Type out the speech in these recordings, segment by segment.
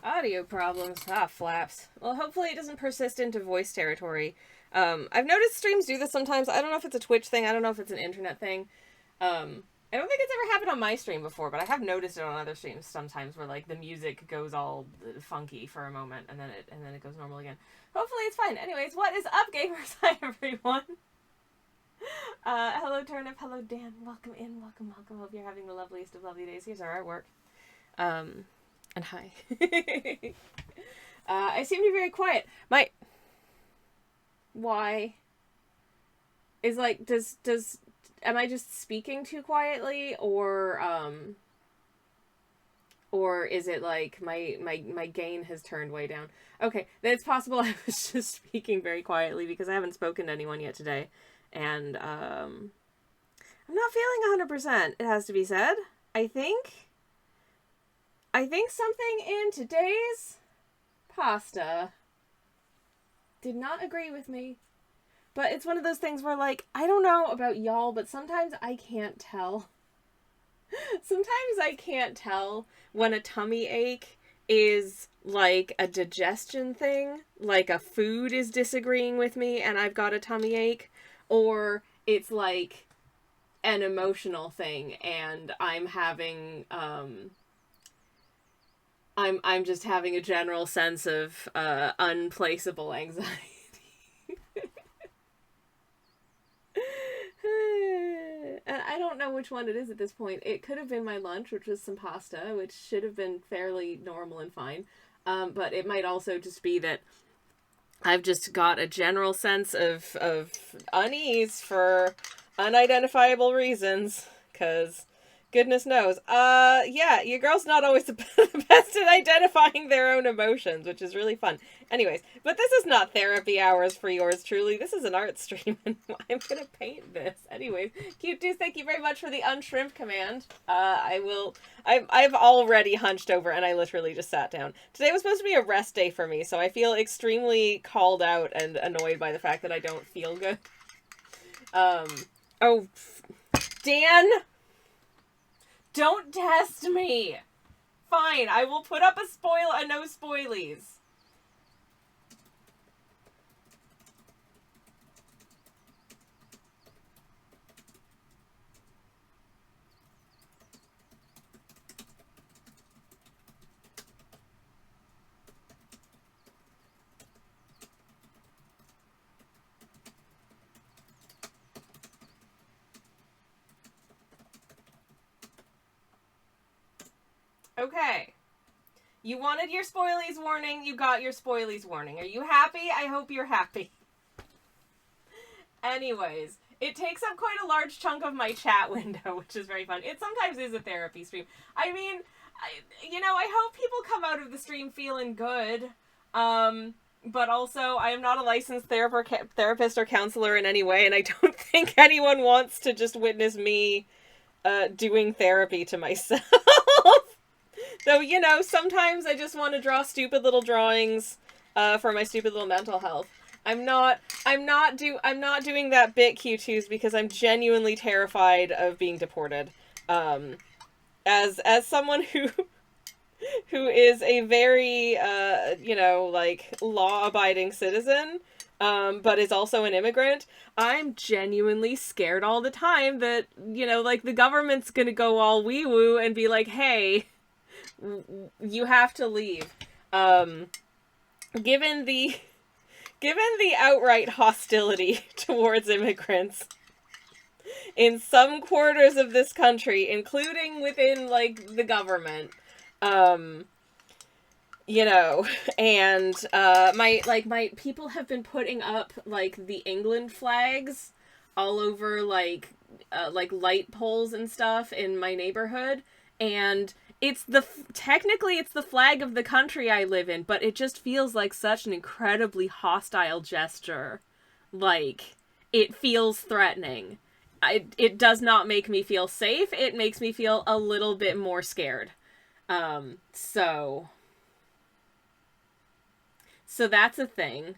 Audio problems. Ah, flaps. Well, hopefully it doesn't persist into voice territory. I've noticed streams do this sometimes. I don't know if it's a Twitch thing. I don't know if it's an internet thing. I don't think it's ever happened on my stream before, but I have noticed it on other streams sometimes where like the music goes all funky for a moment and then it goes normal again. Hopefully it's fine. Anyways, what is up, gamers? Hi, everyone. Hello, Turnip. Hello, Dan. Welcome in. Welcome. Hope you're having the loveliest of lovely days. Here's our artwork. And hi. I seem to be very quiet. Why? Is like, am I just speaking too quietly, or is it like my gain has turned way down? Okay, then it's possible I was just speaking very quietly because I haven't spoken to anyone yet today, and I'm not feeling 100%, it has to be said. I think something in today's pasta did not agree with me. But it's one of those things where, like, I don't know about y'all, but sometimes I can't tell. Sometimes I can't tell when a tummy ache is, like, a digestion thing, like a food is disagreeing with me and I've got a tummy ache, or it's, like, an emotional thing and I'm having, I'm just having a general sense of unplaceable anxiety. And I don't know which one it is at this point. It could have been my lunch, which was some pasta, which should have been fairly normal and fine. But it might also just be that I've just got a general sense of unease for unidentifiable reasons, because goodness knows. Yeah, your girl's not always the best at identifying their own emotions, which is really fun. Anyways, but this is not therapy hours for yours truly. This is an art stream, and I'm gonna paint this. Anyways, Cute Deuce, thank you very much for the unshrimp command. I've already hunched over, and I literally just sat down. Today was supposed to be a rest day for me, so I feel extremely called out and annoyed by the fact that I don't feel good. Oh, Dan! Don't test me! Fine, I will put up a no spoilies. Okay. You wanted your spoilies warning, you got your spoilies warning. Are you happy? I hope you're happy. Anyways, it takes up quite a large chunk of my chat window, which is very fun. It sometimes is a therapy stream. I mean, I hope people come out of the stream feeling good. But also, I am not a licensed therapist or counselor in any way, and I don't think anyone wants to just witness me doing therapy to myself. Though, sometimes I just want to draw stupid little drawings for my stupid little mental health. I'm not doing that bit, Q2s, because I'm genuinely terrified of being deported. As someone who is a very law-abiding citizen, but is also an immigrant, I'm genuinely scared all the time that, the government's gonna go all wee-woo and be like, hey, you have to leave. Given the outright hostility towards immigrants in some quarters of this country, including within, the government, and, my people have been putting up, the England flags all over, light poles and stuff in my neighborhood, and technically it's the flag of the country I live in, but it just feels like such an incredibly hostile gesture. It feels threatening. It does not make me feel safe. It makes me feel a little bit more scared. So that's a thing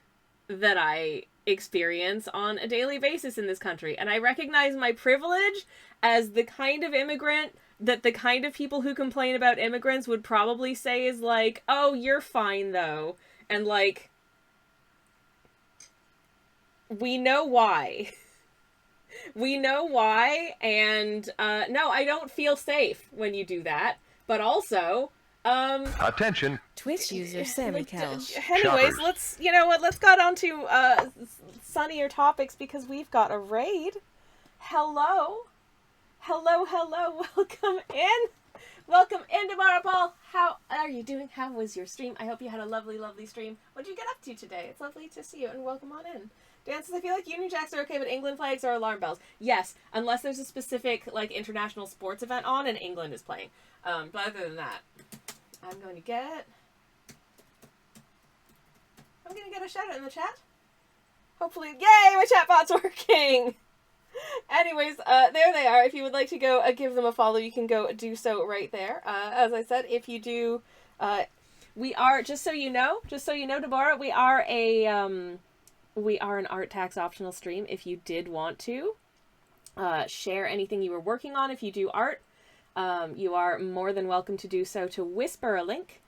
that I experience on a daily basis in this country. And I recognize my privilege as the kind of immigrant that the kind of people who complain about immigrants would probably say is like, oh, you're fine though. And like, we know why. We know why, and no, I don't feel safe when you do that. But also, attention, Twitch user Sammy Kelch. Anyways, let's, you know what, let's get on to sunnier topics because we've got a raid. Hello. Hello, hello, welcome in. Welcome in, Tamara Paul. How are you doing? How was your stream? I hope you had a lovely, lovely stream. What did you get up to today? It's lovely to see you, and welcome on in. Dances, I feel like Union Jacks are okay, but England flags are alarm bells. Yes, unless there's a specific, like, international sports event on and England is playing. But other than that, I'm going to get a shout out in the chat. Hopefully, yay, my chatbot's working! Anyways, there they are. If you would like to go give them a follow, you can go do so right there. As I said, if you do, we are, just so you know, Deborah, we are an art tax optional stream. If you did want to share anything you were working on, if you do art, you are more than welcome to do so, to whisper a link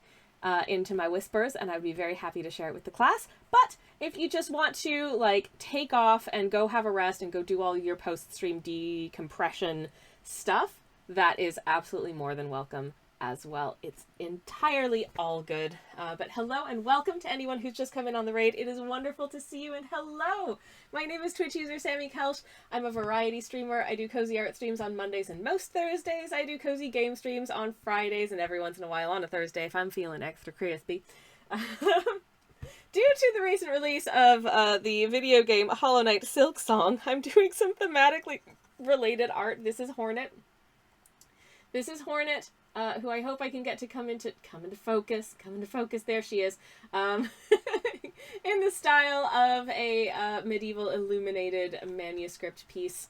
into my whispers, and I'd be very happy to share it with the class. But if you just want to, like, take off and go have a rest and go do all your post-stream decompression stuff, that is absolutely more than welcome as well. It's entirely all good. But hello and welcome to anyone who's just come in on the raid. It is wonderful to see you, and hello! My name is Twitch user Sammy Kelch. I'm a variety streamer. I do cozy art streams on Mondays and most Thursdays. I do cozy game streams on Fridays and every once in a while on a Thursday if I'm feeling extra crispy. Due to the recent release of the video game Hollow Knight Silksong, I'm doing some thematically related art. This is Hornet. Who I hope I can get to come into focus. There she is. In the style of a medieval illuminated manuscript piece.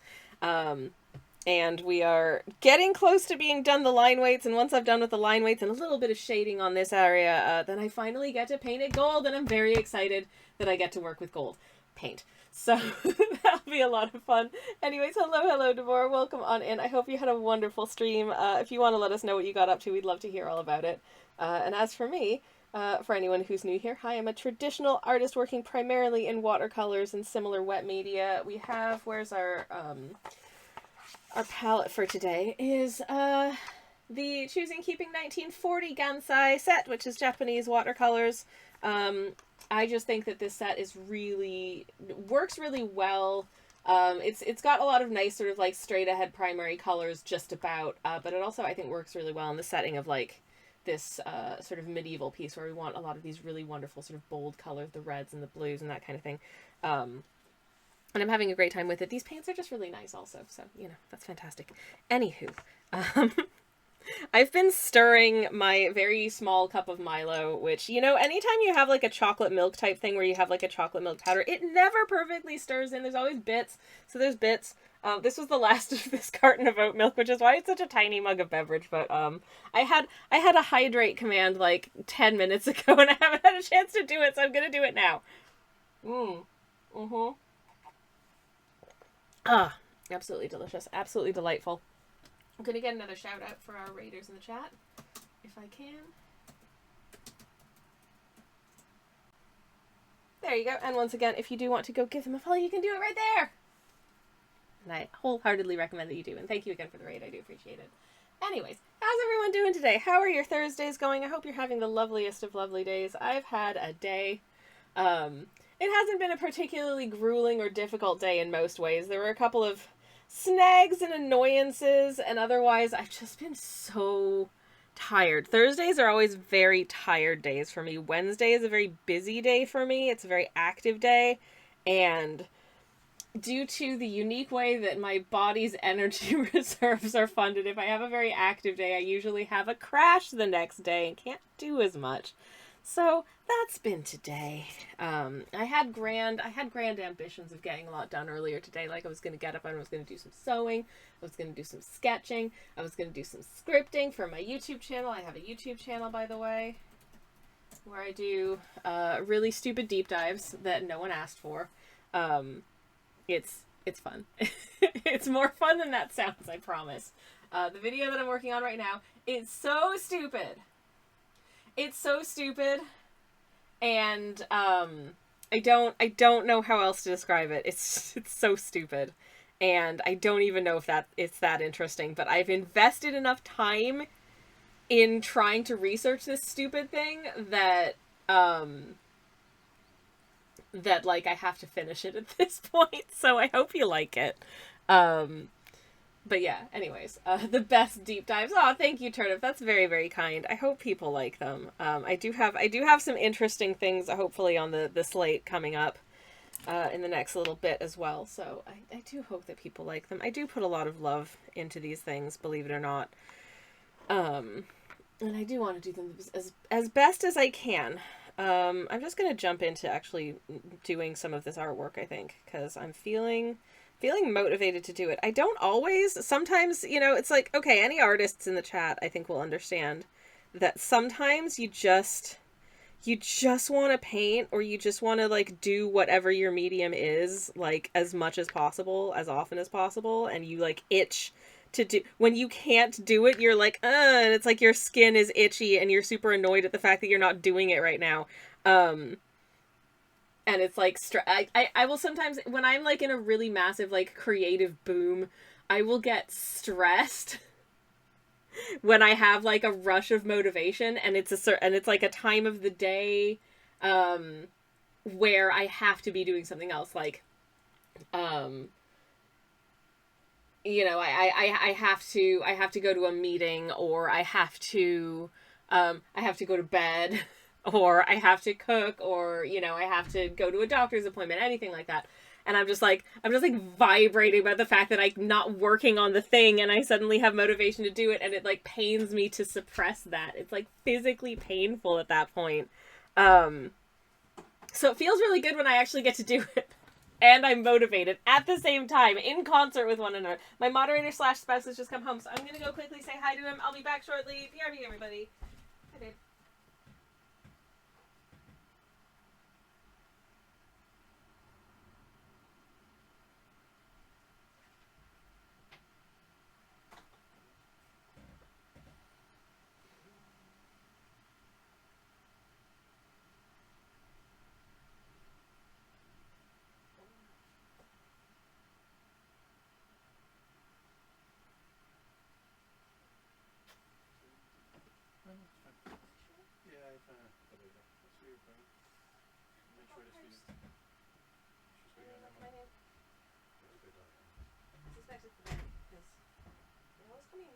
And we are getting close to being done the line weights, and once I've done with the line weights and a little bit of shading on this area, then I finally get to paint it gold, and I'm very excited that I get to work with gold paint. So that'll be a lot of fun. Anyways, hello, Deborah. Welcome on in. I hope you had a wonderful stream. If you want to let us know what you got up to, we'd love to hear all about it. And as for me, for anyone who's new here, hi, I'm a traditional artist working primarily in watercolors and similar wet media. We have, where's our palette for today is the Choosing Keeping 1940 Gansai set, which is Japanese watercolors. I just think that this set is works really well. It's got a lot of nice sort of like straight ahead primary colors just about, but it also I think works really well in the setting of like this sort of medieval piece where we want a lot of these really wonderful sort of bold colors, the reds and the blues and that kind of thing. And I'm having a great time with it. These paints are just really nice also, so, you know, that's fantastic. Anywho, I've been stirring my very small cup of Milo, which, you know, anytime you have, like, a chocolate milk type thing where you have, like, a chocolate milk powder, it never perfectly stirs in. There's always bits, so there's bits. This was the last of this carton of oat milk, which is why it's such a tiny mug of beverage, but, I had a hydrate command, like, 10 minutes ago, and I haven't had a chance to do it, so I'm gonna do it now. Ah, absolutely delicious. Absolutely delightful. I'm going to get another shout out for our raiders in the chat, if I can. There you go. And once again, if you do want to go give them a follow, you can do it right there. And I wholeheartedly recommend that you do. And thank you again for the raid. I do appreciate it. Anyways, how's everyone doing today? How are your Thursdays going? I hope you're having the loveliest of lovely days. I've had a day. It hasn't been a particularly grueling or difficult day in most ways. There were a couple of snags and annoyances, and otherwise I've just been so tired. Thursdays are always very tired days for me. Wednesday is a very busy day for me. It's a very active day, and due to the unique way that my body's energy reserves are funded, if I have a very active day, I usually have a crash the next day and can't do as much. So that's been today. I had grand ambitions of getting a lot done earlier today. Like I was going to get up and I was going to do some sewing. I was going to do some sketching. I was going to do some scripting for my YouTube channel. I have a YouTube channel, by the way, where I do really stupid deep dives that no one asked for. It's fun. It's more fun than that sounds, I promise. The video that I'm working on right now, it's so stupid. It's so stupid, and I don't know how else to describe it. It's so stupid, and I don't even know if it's that interesting. But I've invested enough time in trying to research this stupid thing that like I have to finish it at this point. So I hope you like it. But yeah, anyways, the best deep dives. Oh, thank you, Turnip. That's very, very kind. I hope people like them. I do have some interesting things, hopefully, on the slate coming up in the next little bit as well. So I do hope that people like them. I do put a lot of love into these things, believe it or not. And I do want to do them as best as I can. I'm just going to jump into actually doing some of this artwork, I think, because I'm feeling motivated to do it. I don't always. Sometimes, it's like, okay, any artists in the chat, I think, will understand that sometimes you just want to paint, or you just want to, like, do whatever your medium is, like, as much as possible, as often as possible, and you, like, itch to do. When you can't do it, you're like, and it's like your skin is itchy, and you're super annoyed at the fact that you're not doing it right now. And it's like, I will sometimes, when I'm like in a really massive like creative boom, I will get stressed when I have like a rush of motivation, and it's like a time of the day where I have to be doing something else, like I have to go to a meeting, or I have to go to bed, or I have to cook, or, I have to go to a doctor's appointment, anything like that. And I'm just like vibrating about the fact that I'm not working on the thing, and I suddenly have motivation to do it, and it like pains me to suppress that. It's like physically painful at that point. So it feels really good when I actually get to do it. And I'm motivated at the same time, in concert with one another. My moderator / spouse has just come home, so I'm going to go quickly say hi to him. I'll be back shortly. BRB, everybody. Hi, babe.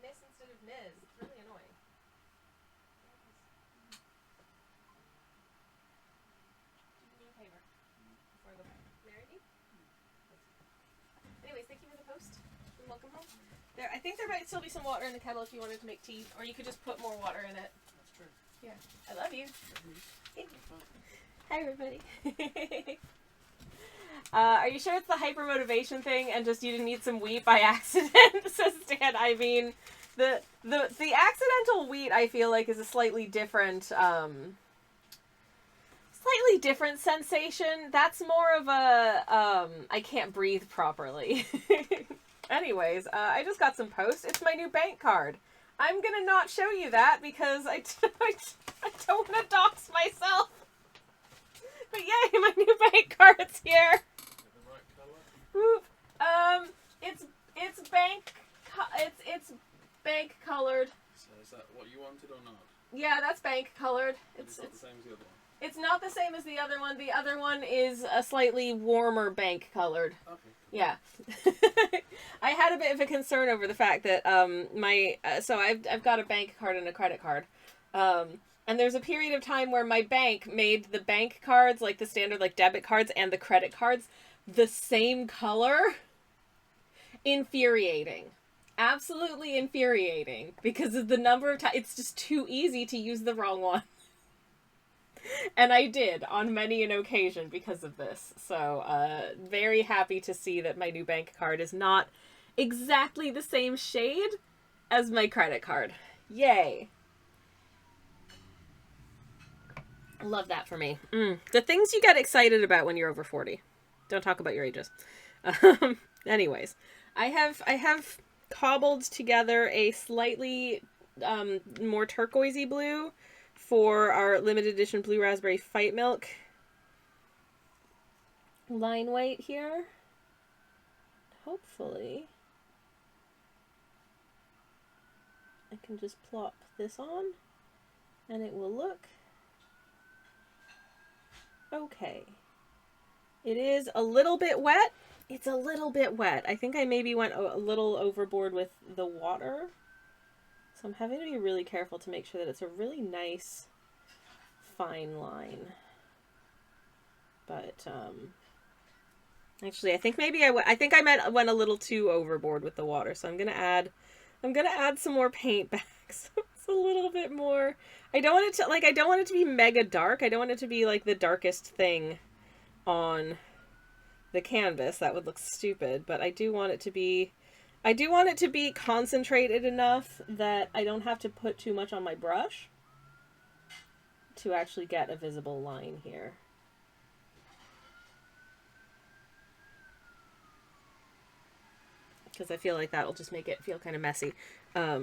Miss instead of Ms. It's really annoying. Do me a favor before I go back. Marry me? Anyways, thank you for the post. And welcome home. I think there might still be some water in the kettle if you wanted to make tea, or you could just put more water in it. That's true. Yeah. I love you. Hi, everybody. Are you sure it's the hypermotivation thing and just you didn't eat some wheat by accident? Says Stan. I mean, the accidental wheat, I feel like, is a slightly different sensation. That's more of a I can't breathe properly. Anyways, I just got some posts. It's my new bank card. I'm gonna not show you that because I don't want to dox myself. But yay, my new bank card's here. Whoop. It's bank colored. So is that what you wanted or not? Yeah, that's bank colored. It's not the same as the other one. It's not the same as the other one. The other one is a slightly warmer bank colored. Okay. Yeah. I had a bit of a concern over the fact that so I've got a bank card and a credit card. And there's a period of time where my bank made the bank cards, like the standard like debit cards, and the credit cards the same color. Infuriating. Absolutely infuriating, because of the number of times. It's just too easy to use the wrong one. And I did on many an occasion because of this. So, very happy to see that my new bank card is not exactly the same shade as my credit card. Yay. Love that for me. The things you get excited about when you're over 40. Don't talk about your ages. Anyways, I have cobbled together a slightly more turquoisey blue for our limited edition Blue Raspberry Fight Milk line weight here. Hopefully I can just plop this on and it will look okay. It is a little bit wet. It's a little bit wet. I think I maybe went a little overboard with the water. So I'm having to be really careful to make sure that it's a really nice fine line. But actually I think maybe I went a little too overboard with the water. So I'm going to add some more paint back. So it's a little bit more. I don't want it to be mega dark. I don't want it to be like the darkest thing on the canvas. That would look stupid, but I do want it to be concentrated enough that I don't have to put too much on my brush to actually get a visible line here. Because I feel like that'll just make it feel kind of messy. Yeah,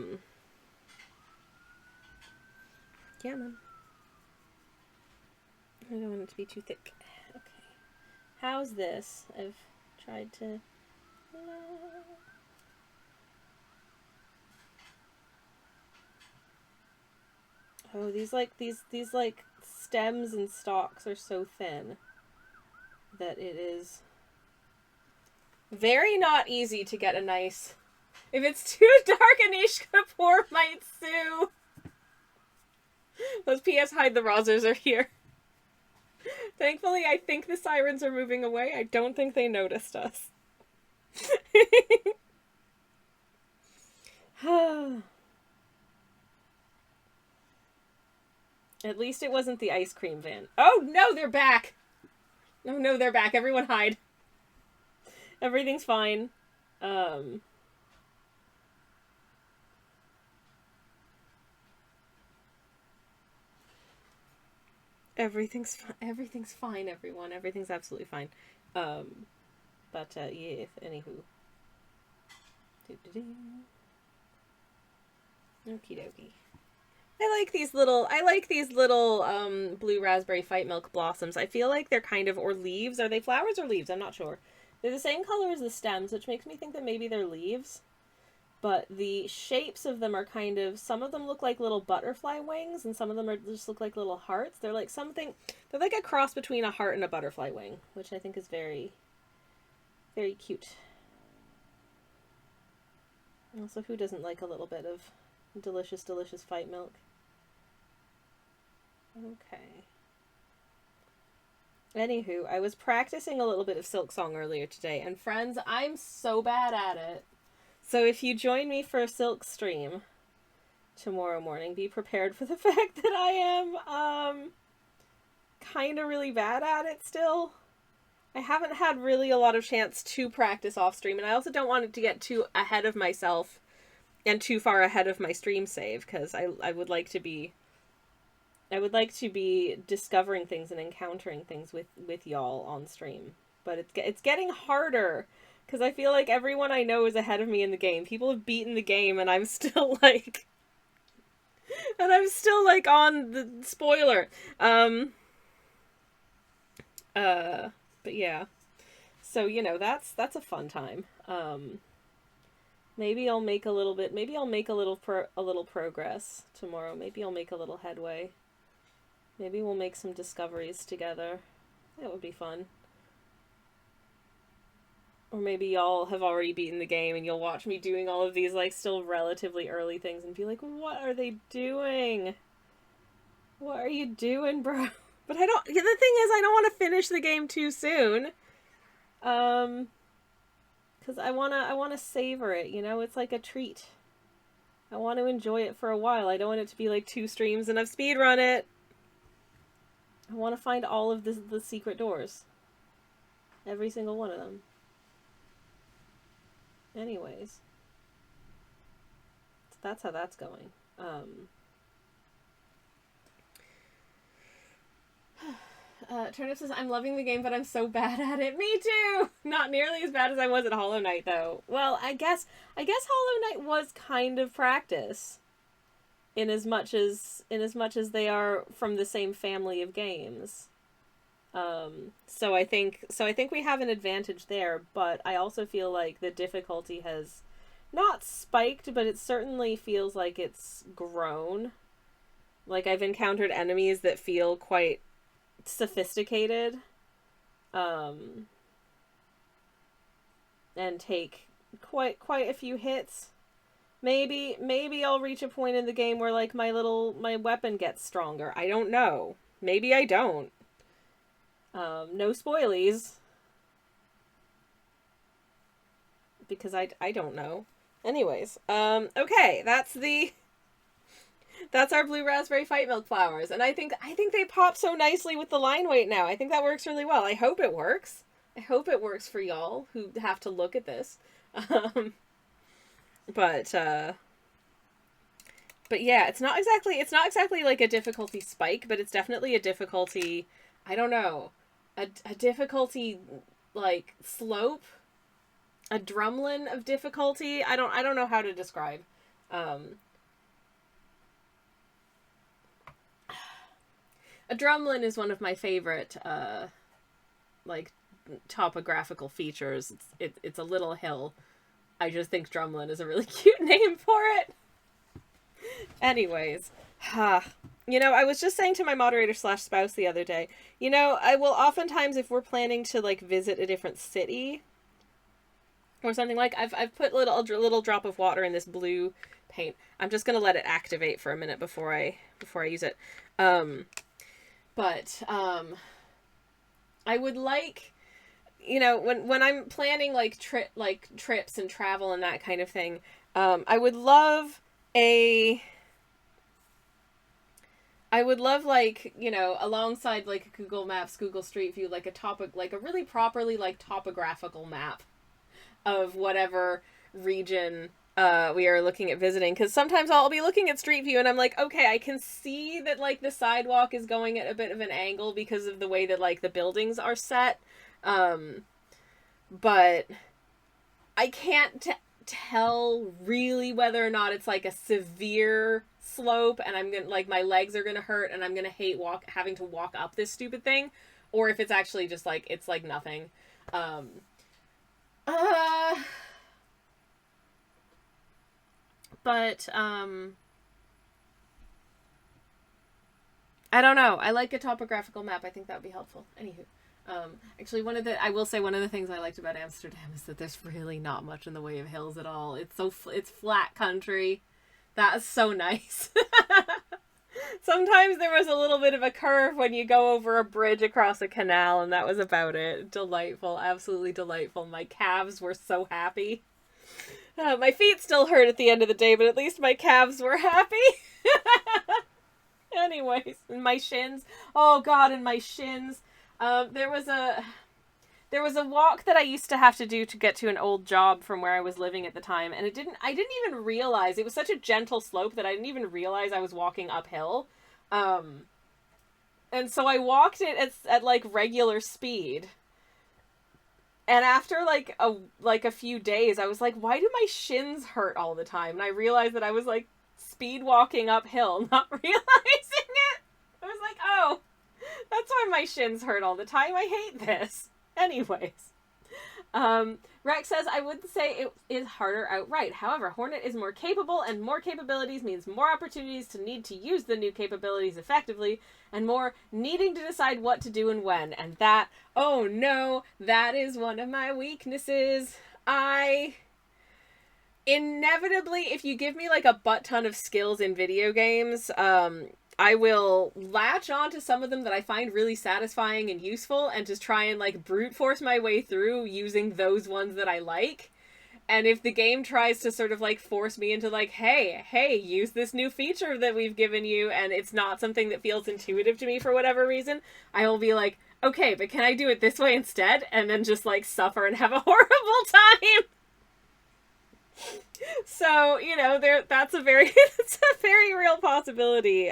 man. I don't want it to be too thick. Okay. How's this? I've tried to... Oh, these stems and stalks are so thin that it is very not easy to get a nice... If it's too dark, Anish Kapoor might sue. Those PS Hide the Rozzers are here. Thankfully, I think the sirens are moving away. I don't think they noticed us. At least it wasn't the ice cream van. Oh, no, they're back. No, they're back. Everyone hide. Everything's fine. Everything's fine, everyone. Everything's absolutely fine. But yeah, anywho. Okie dokie. I like these little blue raspberry fight milk blossoms. I feel like they're kind of, or leaves. Are they flowers or leaves? I'm not sure. They're the same color as the stems, which makes me think that maybe they're leaves. But the shapes of them are kind of, some of them look like little butterfly wings, and some of them just look like little hearts. They're like they're like a cross between a heart and a butterfly wing, which I think is very, very cute. Also, who doesn't like a little bit of delicious, delicious fight milk? Okay. Anywho, I was practicing a little bit of Silksong earlier today, and friends, I'm so bad at it. So if you join me for a Silk stream tomorrow morning, be prepared for the fact that I am kind of really bad at it still. I haven't had really a lot of chance to practice off stream, and I also don't want it to get too ahead of myself and too far ahead of my stream save, because I would like to be discovering things and encountering things with y'all on stream. But it's getting harder, because I feel like everyone I know is ahead of me in the game. People have beaten the game, and I'm still like... on the spoiler. But yeah. So, you know, that's a fun time. Maybe I'll make a little progress tomorrow. Maybe I'll make a little headway. Maybe we'll make some discoveries together. That would be fun. Or maybe y'all have already beaten the game and you'll watch me doing all of these, like, still relatively early things and be like, what are they doing? What are you doing, bro? But the thing is, I don't want to finish the game too soon. Because I wanna savor it, you know? It's like a treat. I want to enjoy it for a while. I don't want it to be like 2 streams and I've speedrun it. I want to find all of the secret doors. Every single one of them. Anyways. So that's how that's going. Turnip says, I'm loving the game, but I'm so bad at it. Me too! Not nearly as bad as I was at Hollow Knight, though. Well, I guess Hollow Knight was kind of practice. In as much as they are from the same family of games. So I think we have an advantage there, but I also feel like the difficulty has not spiked, but it certainly feels like it's grown. Like, I've encountered enemies that feel quite sophisticated, and take quite a few hits. Maybe I'll reach a point in the game where, like, my weapon gets stronger. I don't know. Maybe I don't. No spoilies. Because I don't know. Anyways, okay, that's our blue raspberry fight milk flowers, and I think they pop so nicely with the line weight now. I think that works really well. I hope it works. I hope it works for y'all who have to look at this. But yeah, it's not exactly like a difficulty spike, but it's definitely a difficulty, I don't know, a difficulty, like, slope, a drumlin of difficulty. I don't know how to describe. A drumlin is one of my favorite, like, topographical features. It's a little hill. I just think drumlin is a really cute name for it. Anyways, you know, I was just saying to my moderator/spouse the other day, you know, I will oftentimes, if we're planning to, like, visit a different city or something, like, I've put a little drop of water in this blue paint. I'm just gonna let it activate for a minute before I use it. But I would like, you know, when I'm planning, like, trips and travel and that kind of thing, I would love, like, you know, alongside, like, Google Maps, Google Street View, like a really properly, like, topographical map of whatever region we are looking at visiting, because sometimes I'll be looking at Street View and I'm like, okay, I can see that, like, the sidewalk is going at a bit of an angle because of the way that, like, the buildings are set, but I can't tell really whether or not it's, like, a severe slope and I'm gonna, like, my legs are gonna hurt and I'm gonna hate having to walk up this stupid thing, or if it's actually just, like, it's, like, nothing. But, I don't know. I like a topographical map. I think that would be helpful. Anywho. Actually, I will say one of the things I liked about Amsterdam is that there's really not much in the way of hills at all. It's flat country. That is so nice. Sometimes there was a little bit of a curve when you go over a bridge across a canal, and that was about it. Delightful. Absolutely delightful. My calves were so happy. My feet still hurt at the end of the day, but at least my calves were happy. Anyways, and my shins. Oh god, and my shins. There was a walk that I used to have to do to get to an old job from where I was living at the time, and I didn't even realize, it was such a gentle slope that I didn't even realize I was walking uphill. And so I walked it at like regular speed. And after like a few days, I was like, why do my shins hurt all the time? And I realized that I was like speed walking uphill, not realizing it. I was like, oh, that's why my shins hurt all the time. I hate this. Anyways. Rex says, I would say it is harder outright. However, Hornet is more capable, and more capabilities means more opportunities to need to use the new capabilities effectively, and more needing to decide what to do and when. And that, oh no, that is one of my weaknesses. Inevitably, if you give me like a butt ton of skills in video games, I will latch on to some of them that I find really satisfying and useful and just try and like brute force my way through using those ones that I like. And if the game tries to sort of like force me into like, hey, use this new feature that we've given you, and it's not something that feels intuitive to me for whatever reason, I will be like, okay, but can I do it this way instead? And then just like suffer and have a horrible time. So, you know, that's a very it's a very real possibility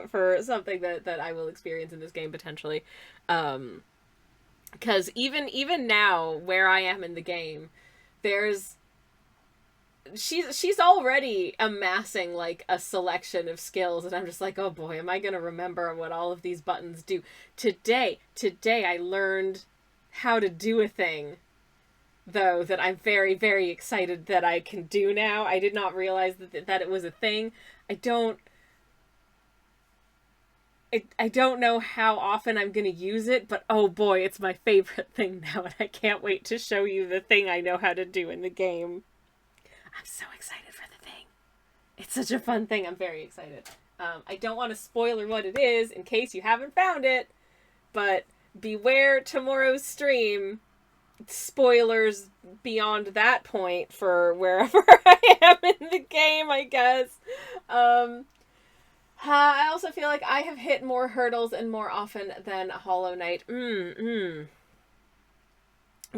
for something that I will experience in this game potentially. Because even now where I am in the game, there's she's already amassing like a selection of skills, and I'm just like, oh boy, am I gonna remember what all of these buttons do. Today I learned how to do a thing, though, that I'm very, very excited that I can do now. I did not realize that it was a thing. I don't know how often I'm going to use it, but oh boy, it's my favorite thing now, and I can't wait to show you the thing I know how to do in the game. I'm so excited for the thing. It's such a fun thing. I'm very excited. I don't want to spoiler what it is in case you haven't found it, but beware tomorrow's stream. Spoilers beyond that point for wherever I am in the game, I guess. I also feel like I have hit more hurdles and more often than Hollow Knight.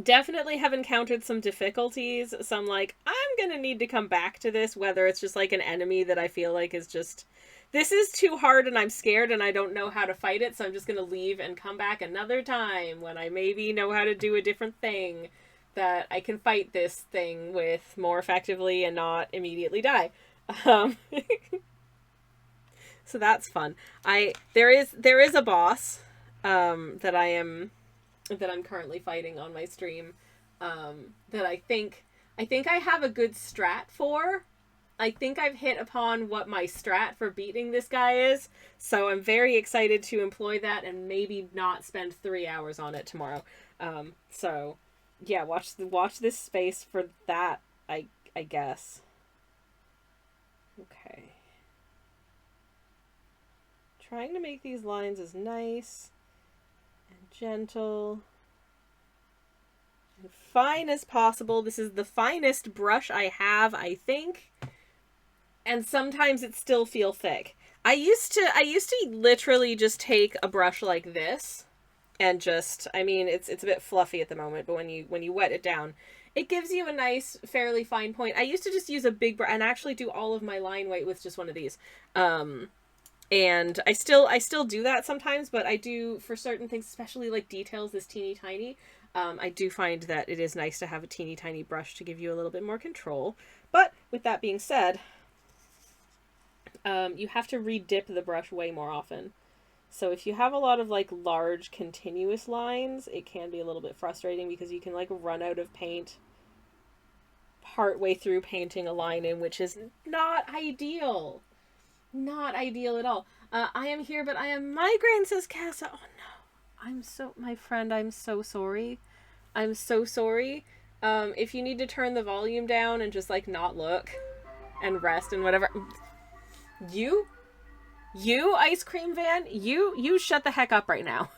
Definitely have encountered some difficulties. Some like, I'm gonna need to come back to this, whether it's just like an enemy that I feel like is just, this is too hard and I'm scared and I don't know how to fight it, so I'm just gonna leave and come back another time when I maybe know how to do a different thing that I can fight this thing with more effectively and not immediately die. So that's fun. There is a boss that I'm currently fighting on my stream, that I think I have a good strat for. I think I've hit upon what my strat for beating this guy is, so I'm very excited to employ that and maybe not spend 3 hours on it tomorrow. So yeah, watch this space for that, I guess. Okay. Trying to make these lines as nice and gentle and fine as possible. This is the finest brush I have, I think. And sometimes it still feels thick. I used to literally just take a brush like this and just, I mean, it's a bit fluffy at the moment, but when you wet it down, it gives you a nice, fairly fine point. I used to just use a big brush and actually do all of my line weight with just one of these. And I still do that sometimes, but I do for certain things, especially like details this teeny tiny. I do find that it is nice to have a teeny tiny brush to give you a little bit more control. But with that being said, you have to re-dip the brush way more often. So if you have a lot of like large continuous lines, it can be a little bit frustrating because you can like run out of paint partway through painting a line in, which is not ideal. Not ideal at all. I am here, but I am migraine, says Casa. Oh no. My friend, I'm so sorry. I'm so sorry. If you need to turn the volume down and just like not look and rest and whatever. You ice cream van, you shut the heck up right now.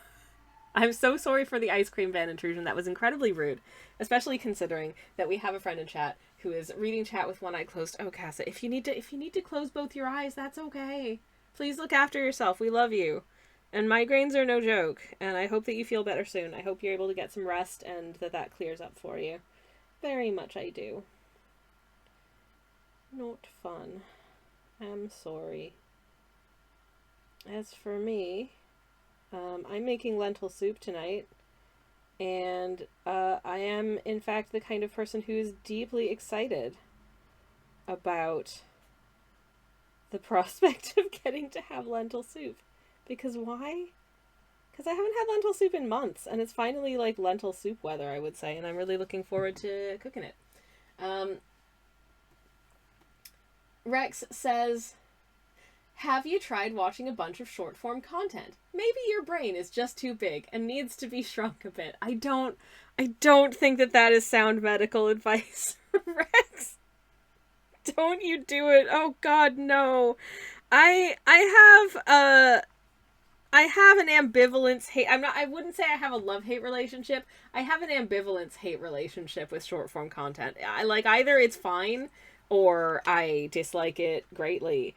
I'm so sorry for the ice cream van intrusion. That was incredibly rude, especially considering that we have a friend in chat who is reading chat with one eye closed. Oh, Casa, if you need to close both your eyes, that's okay. Please look after yourself. We love you. And migraines are no joke, and I hope that you feel better soon. I hope you're able to get some rest and that clears up for you. Very much I do. Not fun. I'm sorry. As for me, I'm making lentil soup tonight, and I am, in fact, the kind of person who's deeply excited about the prospect of getting to have lentil soup. Because why? Because I haven't had lentil soup in months, and it's finally, like, lentil soup weather, I would say, and I'm really looking forward to cooking it. Rex says, have you tried watching a bunch of short-form content? Maybe your brain is just too big and needs to be shrunk a bit. I don't think that is sound medical advice, Rex. Don't you do it. Oh God, no. I have an ambivalence hate. I wouldn't say I have a love-hate relationship. I have an ambivalence hate relationship with short-form content. I like either it's fine or I dislike it greatly.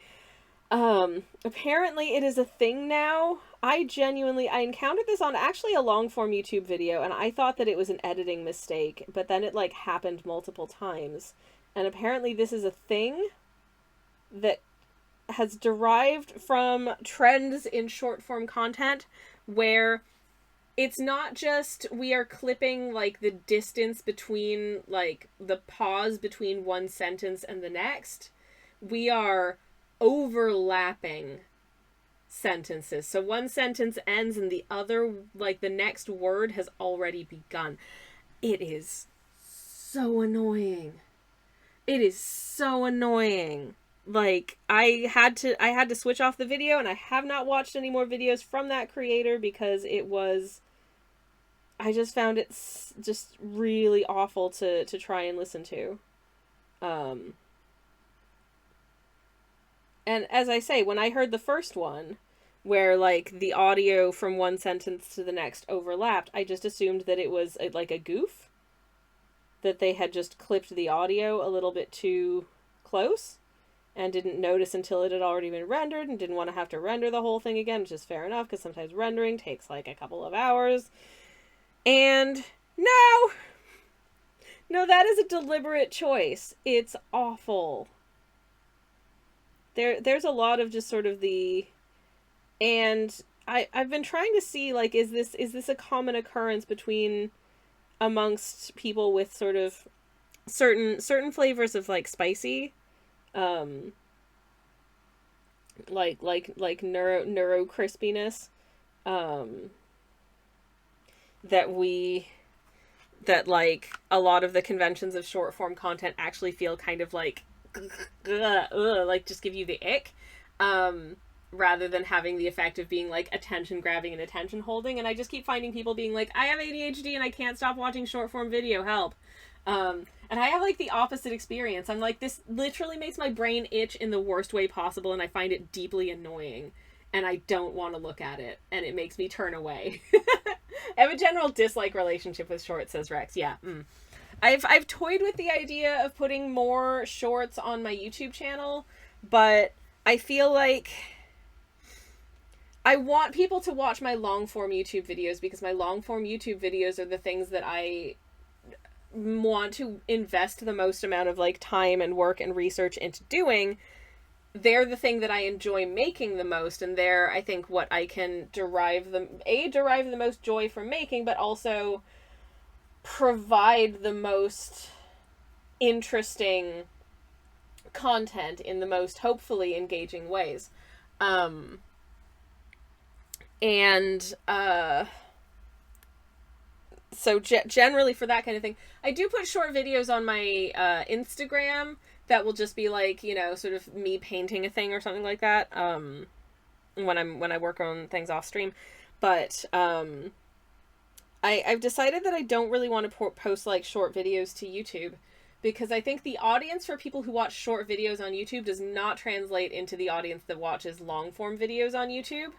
Apparently it is a thing now. I encountered this on actually a long-form YouTube video, and I thought that it was an editing mistake, but then it, like, happened multiple times. And apparently this is a thing that has derived from trends in short form content where it's not just we are clipping like the distance between like the pause between one sentence and the next. We are overlapping sentences. So one sentence ends and the other, like the next word has already begun. It is so annoying. It is so annoying. Like I had to switch off the video, and I have not watched any more videos from that creator because I just found it just really awful to try and listen to. And as I say, when I heard the first one, where like the audio from one sentence to the next overlapped, I just assumed that it was like a goof, that they had just clipped the audio a little bit too close and didn't notice until it had already been rendered and didn't want to have to render the whole thing again, which is fair enough because sometimes rendering takes like a couple of hours. And no, that is a deliberate choice. It's awful. There's a lot of just sort of and I've been trying to see, like, is this a common occurrence amongst people with sort of certain flavors of like spicy, like neuro crispiness, that like a lot of the conventions of short form content actually feel kind of like like just give you the ick, rather than having the effect of being like attention grabbing and attention holding. And I just keep finding people being like, I have ADHD and I can't stop watching short form video, help. And I have like the opposite experience. I'm like, this literally makes my brain itch in the worst way possible, and I find it deeply annoying, and I don't want to look at it, and it makes me turn away. I have a general dislike relationship with shorts, says Rex. Yeah. I've toyed with the idea of putting more shorts on my YouTube channel, but I feel like I want people to watch my long form YouTube videos because my long form YouTube videos are the things that I want to invest the most amount of like time and work and research into doing. They're the thing that I enjoy making the most, and they're, I think, what I can derive the most joy from making, but also provide the most interesting content in the most hopefully engaging ways. So generally for that kind of thing, I do put short videos on my Instagram that will just be like, you know, sort of me painting a thing or something like that, when I work on things off stream. But I've decided that I don't really want to post like short videos to YouTube, because I think the audience for people who watch short videos on YouTube does not translate into the audience that watches long form videos on YouTube.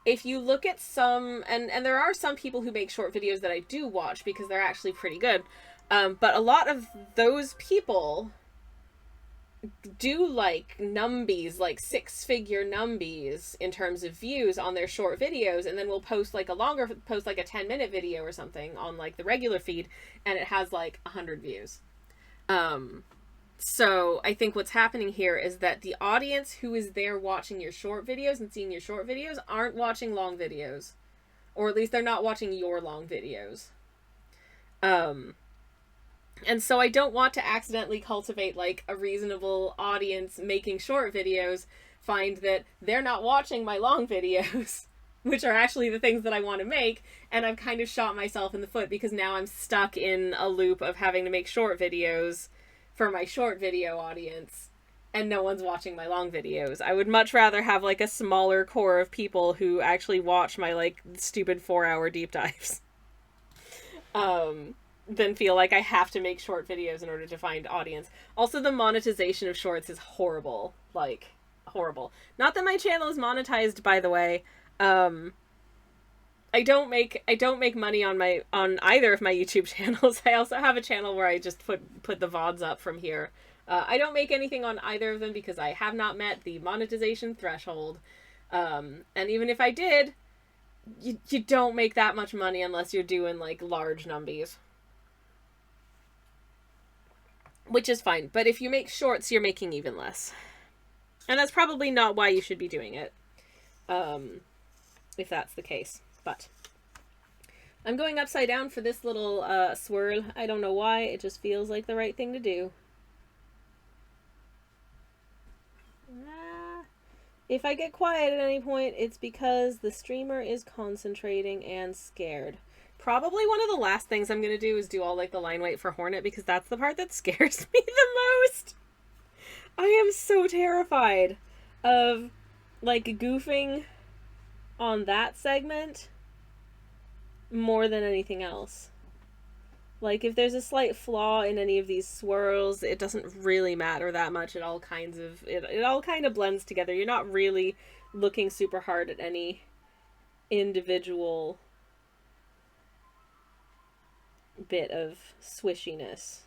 If you look at some, and there are some people who make short videos that I do watch because they're actually pretty good, but a lot of those people do like numbies, like 6-figure numbies in terms of views on their short videos, and then we'll post like a 10-minute video or something on like the regular feed, and it has like 100 views. So I think what's happening here is that the audience who is there watching your short videos and seeing your short videos aren't watching long videos, or at least they're not watching your long videos. And so I don't want to accidentally cultivate like a reasonable audience making short videos, find that they're not watching my long videos, which are actually the things that I want to make, and I've kind of shot myself in the foot because now I'm stuck in a loop of having to make short videos for my short video audience, and no one's watching my long videos. I would much rather have like a smaller core of people who actually watch my like stupid 4-hour deep dives, than feel like I have to make short videos in order to find audience. Also, the monetization of shorts is horrible. Like, horrible. Not that my channel is monetized, by the way. I don't make money on either of my YouTube channels. I also have a channel where I just put the VODs up from here. I don't make anything on either of them because I have not met the monetization threshold. And even if I did, you don't make that much money unless you're doing like large numbies. which is fine. But if you make shorts, you're making even less. And that's probably not why you should be doing it, if that's the case. But I'm going upside down for this little swirl. I don't know why. It just feels like the right thing to do. If I get quiet at any point, it's because the streamer is concentrating and scared. Probably one of the last things I'm going to do is do all like the line weight for Hornet, because that's the part that scares me the most. I am so terrified of like goofing on that segment more than anything else. Like, if there's a slight flaw in any of these swirls, it doesn't really matter that much. It all kind of blends together. You're not really looking super hard at any individual bit of swishiness.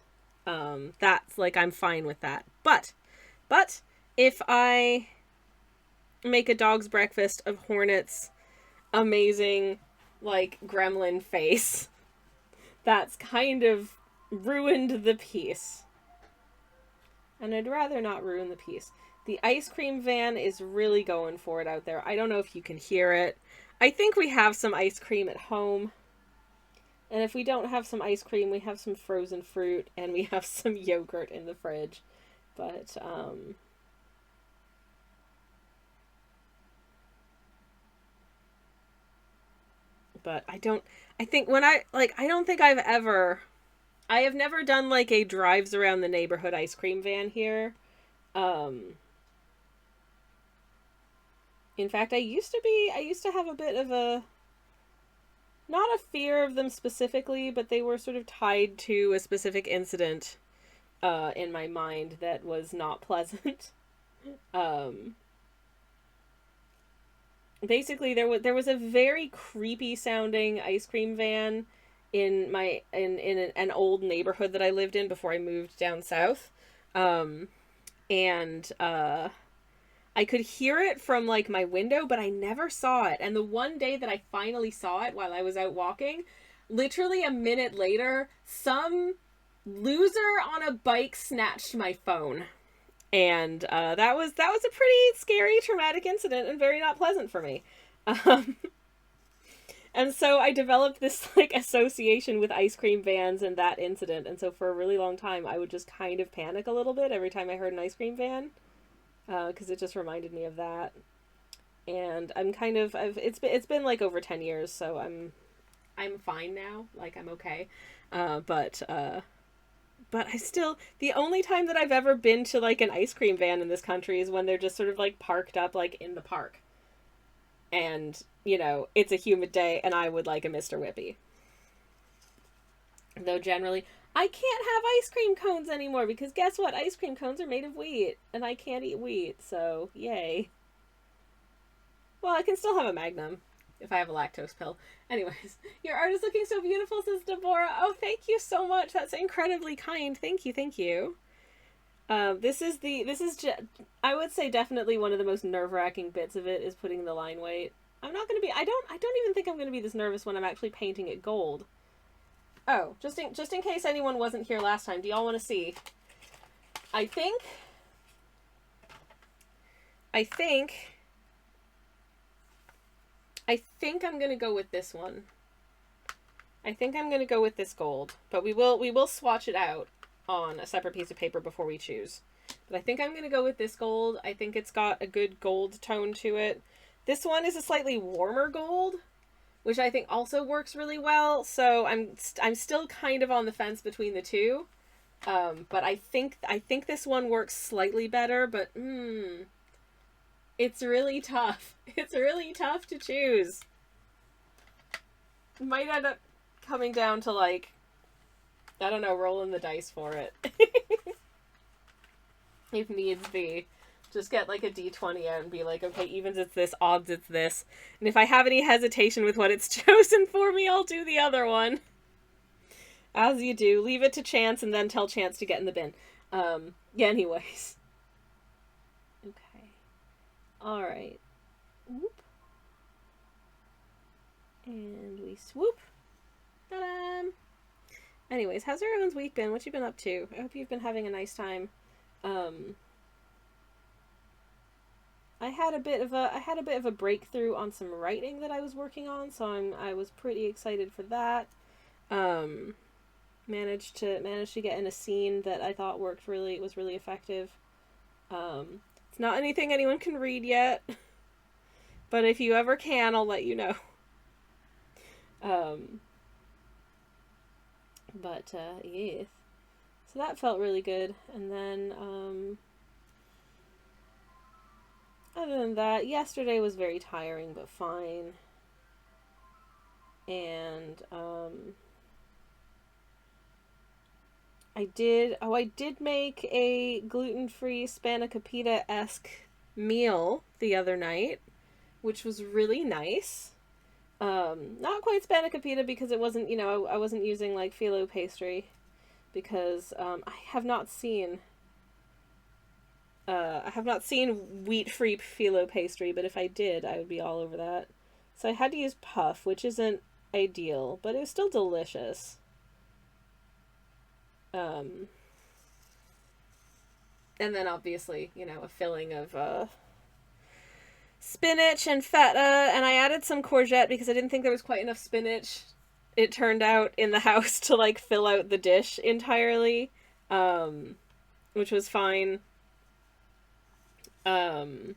That's, like, I'm fine with that. But, if I make a dog's breakfast of Hornet's amazing, like, gremlin face, that's kind of ruined the piece. And I'd rather not ruin the piece. The ice cream van is really going for it out there. I don't know if you can hear it. I think we have some ice cream at home. And if we don't have some ice cream, we have some frozen fruit and we have some yogurt in the fridge. But, I don't think I have never done like a drives around the neighborhood ice cream van here. In fact, I used to have a bit of a, not a fear of them specifically, but they were sort of tied to a specific incident in my mind that was not pleasant. Basically, there was a very creepy sounding ice cream van in an old neighborhood that I lived in before I moved down south. I could hear it from like my window, but I never saw it. And the one day that I finally saw it while I was out walking, literally a minute later, some loser on a bike snatched my phone. And that was a pretty scary, traumatic incident and very not pleasant for me. And so I developed this like association with ice cream vans and that incident. And so for a really long time, I would just kind of panic a little bit every time I heard an ice cream van, because it just reminded me of that. And I'm kind of it's been like over 10 years, so I'm fine now. Like, I'm okay. But I still, the only time that I've ever been to like an ice cream van in this country is when they're just sort of like parked up like in the park. And, you know, it's a humid day and I would like a Mr. Whippy. Though generally, I can't have ice cream cones anymore because guess what? Ice cream cones are made of wheat and I can't eat wheat, so yay. Well, I can still have a Magnum if I have a lactose pill. Anyways, your art is looking so beautiful, says Deborah. Oh, thank you so much. That's incredibly kind. Thank you. This is I would say definitely one of the most nerve-wracking bits of it is putting the line weight. I'm not going to be, I don't even think I'm going to be this nervous when I'm actually painting it gold. Oh, just in case anyone wasn't here last time, do y'all want to see? I think I'm going to go with this one. I think I'm going to go with this gold, but we will swatch it out on a separate piece of paper before we choose. But I think I'm going to go with this gold. I think it's got a good gold tone to it. This one is a slightly warmer gold, which I think also works really well. So I'm still kind of on the fence between the two. But I think this one works slightly better, but it's really tough. It's really tough to choose. Might end up coming down to like, I don't know, rolling the dice for it. If needs be. Just get like a D20 out and be like, okay, evens it's this, odds it's this. And if I have any hesitation with what it's chosen for me, I'll do the other one. As you do. Leave it to chance and then tell chance to get in the bin. Yeah, anyways. Okay. Alright. Whoop. And we swoop. Ta-da! Anyways, how's everyone's week been? What you been up to? I hope you've been having a nice time. I had a bit of a breakthrough on some writing that I was working on, so I was pretty excited for that. Um, managed to get in a scene that I thought was really effective. It's not anything anyone can read yet, but if you ever can, I'll let you know. Yeah. So that felt really good. And then, other than that, yesterday was very tiring, but fine. And, I did make a gluten-free spanakopita-esque meal the other night, which was really nice. Not quite spanakopita because it wasn't, I wasn't using like phyllo pastry because I have not seen wheat-free phyllo pastry, but if I did, I would be all over that. So I had to use puff, which isn't ideal, but it was still delicious. And then obviously, a filling of spinach and feta, and I added some courgette because I didn't think there was quite enough spinach, it turned out, in the house to like fill out the dish entirely, which was fine. And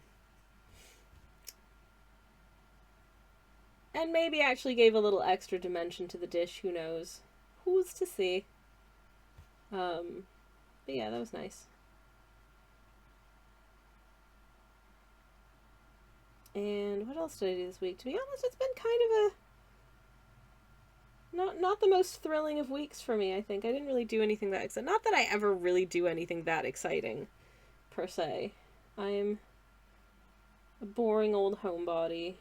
maybe actually gave a little extra dimension to the dish, who knows? Who's to see? But yeah, that was nice. And what else did I do this week? To be honest, it's been kind of not the most thrilling of weeks for me, I think. I didn't really do anything that exciting. Not that I ever really do anything that exciting, per se. I'm a boring old homebody.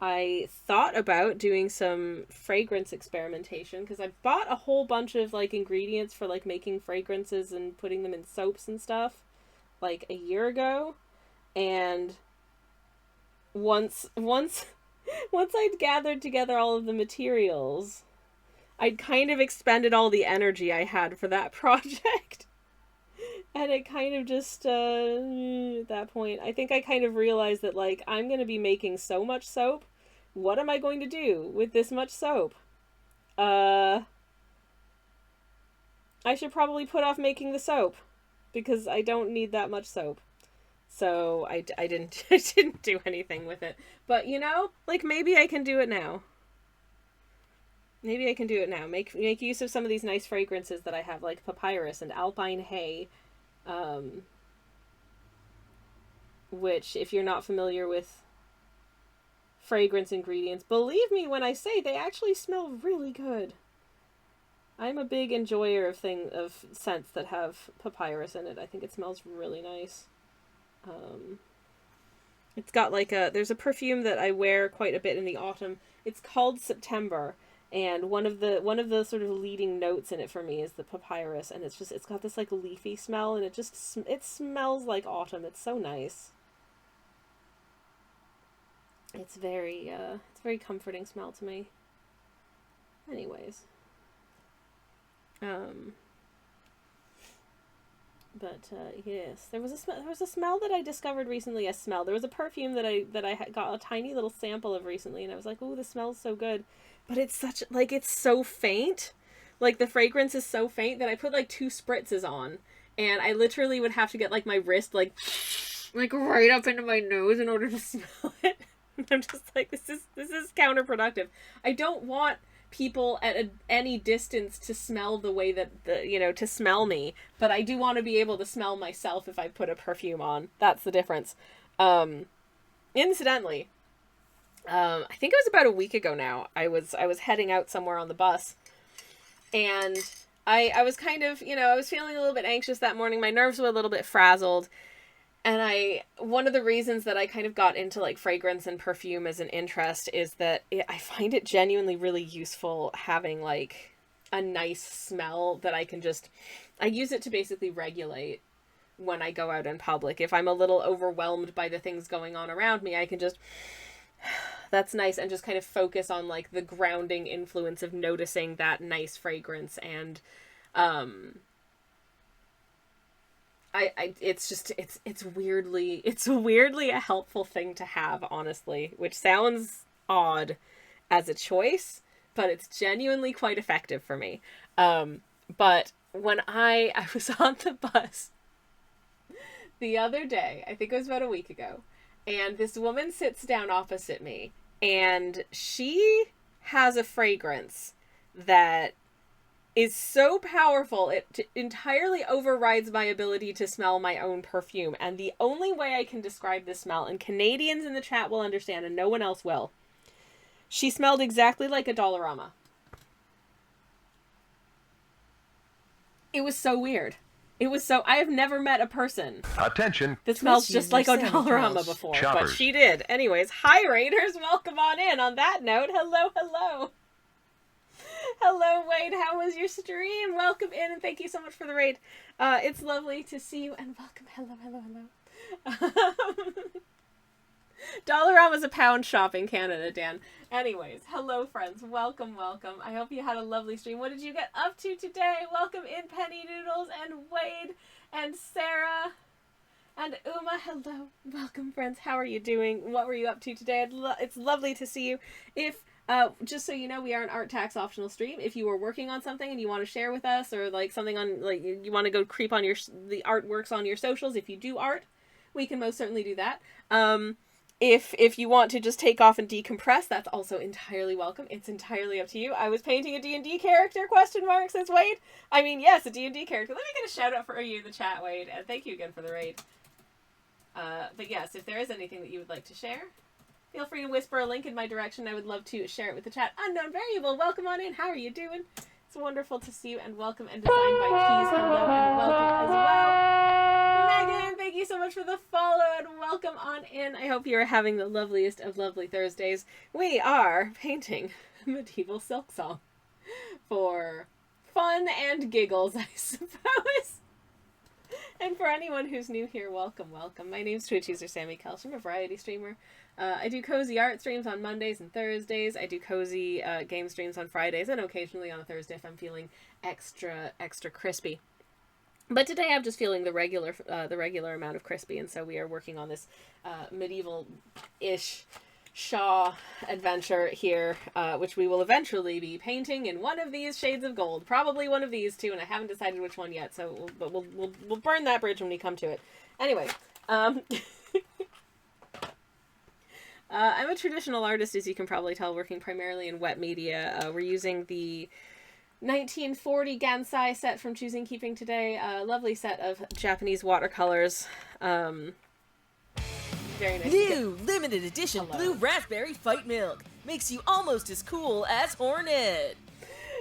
I thought about doing some fragrance experimentation because I bought a whole bunch of like ingredients for like making fragrances and putting them in soaps and stuff like a year ago, and once I'd gathered together all of the materials, I'd kind of expended all the energy I had for that project. And it kind of just, at that point, I think I kind of realized that, like, I'm going to be making so much soap. What am I going to do with this much soap? I should probably put off making the soap, because I don't need that much soap. So I didn't do anything with it. But, like, maybe I can do it now. Maybe I can do it now. Make use of some of these nice fragrances that I have, like papyrus and alpine hay. Which, if you're not familiar with fragrance ingredients, believe me when I say they actually smell really good. I'm a big enjoyer of scents that have papyrus in it. I think it smells really nice. It's got like there's a perfume that I wear quite a bit in the autumn. It's called September, and one of the sort of leading notes in it for me is the papyrus, and it's got this like leafy smell, and it smells like autumn. It's so nice. It's very comforting smell to me. Anyways. Yes, there was a smell that I discovered recently. There was a perfume that I got a tiny little sample of recently, and I was like, "Oh, this smells so good," but it's so faint. Like, the fragrance is so faint that I put like 2 spritzes on, and I literally would have to get like my wrist like right up into my nose in order to smell it. I'm just like, this is counterproductive. I don't want people at any distance to smell the way that to smell me, but I do want to be able to smell myself if I put a perfume on. That's the difference. Incidentally, I think it was about a week ago now, I was heading out somewhere on the bus, and I was kind of, I was feeling a little bit anxious that morning. My nerves were a little bit frazzled. And one of the reasons that I kind of got into like fragrance and perfume as an interest is that I find it genuinely really useful having like a nice smell that I use it to basically regulate when I go out in public. If I'm a little overwhelmed by the things going on around me, I can just that's nice, and just kind of focus on like the grounding influence of noticing that nice fragrance. And it's weirdly a helpful thing to have, honestly, which sounds odd as a choice, but it's genuinely quite effective for me. But when I was on the bus the other day, I think it was about a week ago, and this woman sits down opposite me, and she has a fragrance that is so powerful, it entirely overrides my ability to smell my own perfume. And the only way I can describe this smell, and Canadians in the chat will understand and no one else will, she smelled exactly like a Dollarama. It was so weird. I have never met a person Attention that smells just like a Dollarama before, Choppers. but she did. Anyways, hi Raiders, welcome on in. On that note, hello. Hello, Wade. How was your stream? Welcome in, and thank you so much for the raid. It's lovely to see you, and welcome. Hello. Dollarama's a pound shop in Canada, Dan. Anyways, hello, friends. Welcome. I hope you had a lovely stream. What did you get up to today? Welcome in, Penny Noodles, and Wade, and Sarah, and Uma. Hello. Welcome, friends. How are you doing? What were you up to today? It's lovely to see you. If just so you know, we are an art tax optional stream. If you are working on something and you want to share with us, or like something on, like, you want to go creep on the artworks on your socials, if you do art, we can most certainly do that. If you want to just take off and decompress, that's also entirely welcome. It's entirely up to you. I was painting a D&D character, ? Says Wade. I mean, yes, a D&D character. Let me get a shout out for you in the chat, Wade, and thank you again for the raid. But yes, if there is anything that you would like to share, feel free to whisper a link in my direction. I would love to share it with the chat. Unknown Variable, welcome on in. How are you doing? It's wonderful to see you, and welcome, and designed by Keys. Hello, and welcome as well. Megan, thank you so much for the follow, and welcome on in. I hope you are having the loveliest of lovely Thursdays. We are painting medieval Silksong for fun and giggles, I suppose. And for anyone who's new here, welcome. My name's Twitch user Sammy Kelsh. I'm a variety streamer. I do cozy art streams on Mondays and Thursdays. I do cozy game streams on Fridays, and occasionally on a Thursday if I'm feeling extra crispy. But today I'm just feeling the regular amount of crispy, and so we are working on this medieval-ish Shaw adventure here, which we will eventually be painting in one of these shades of gold, probably one of these two, and I haven't decided which one yet. So we'll burn that bridge when we come to it. Anyway, I'm a traditional artist, as you can probably tell, working primarily in wet media. We're using the 1940 Gansai set from Choosing Keeping today. A lovely set of Japanese watercolors. Very nice. New limited edition blue raspberry fight milk makes you almost as cool as Hornet.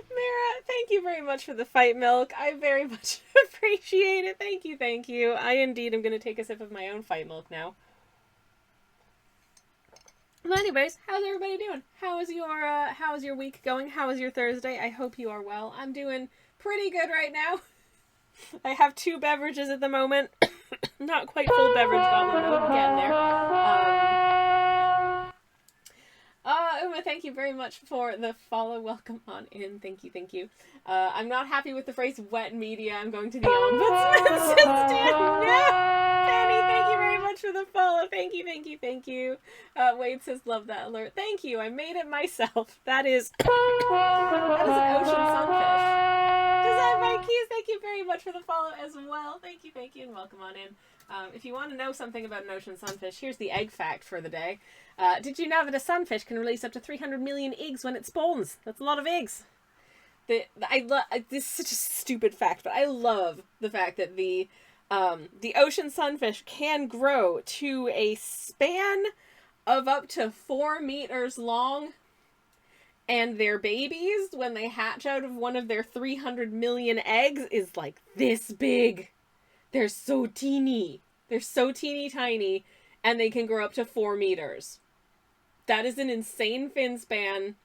Mara, thank you very much for the fight milk. I very much appreciate it. Thank you. I indeed am going to take a sip of my own fight milk now. Well, anyways, how's everybody doing? How is your week going? How is your Thursday? I hope you are well. I'm doing pretty good right now. I have 2 beverages at the moment. Not quite full beverage goblin, though. I'm getting there. Uma, thank you very much for the follow. Welcome on in. Thank you. I'm not happy with the phrase wet media. I'm going to the ombudsman system. No! Penny, thank you very much for the follow. Thank you. Wade says, love that alert. Thank you. I made it myself. That is an ocean sunfish. Designed by Keys. Thank you very much for the follow as well. Thank you, and welcome on in. If you want to know something about an ocean sunfish, here's the egg fact for the day. Did you know that a sunfish can release up to 300 million eggs when it spawns? That's a lot of eggs. This is such a stupid fact, but I love the fact that the ocean sunfish can grow to a span of up to 4 meters long, and their babies, when they hatch out of one of their 300 million eggs, is like this big. They're so teeny. They're so teeny tiny, and they can grow up to 4 meters. That is an insane fin span.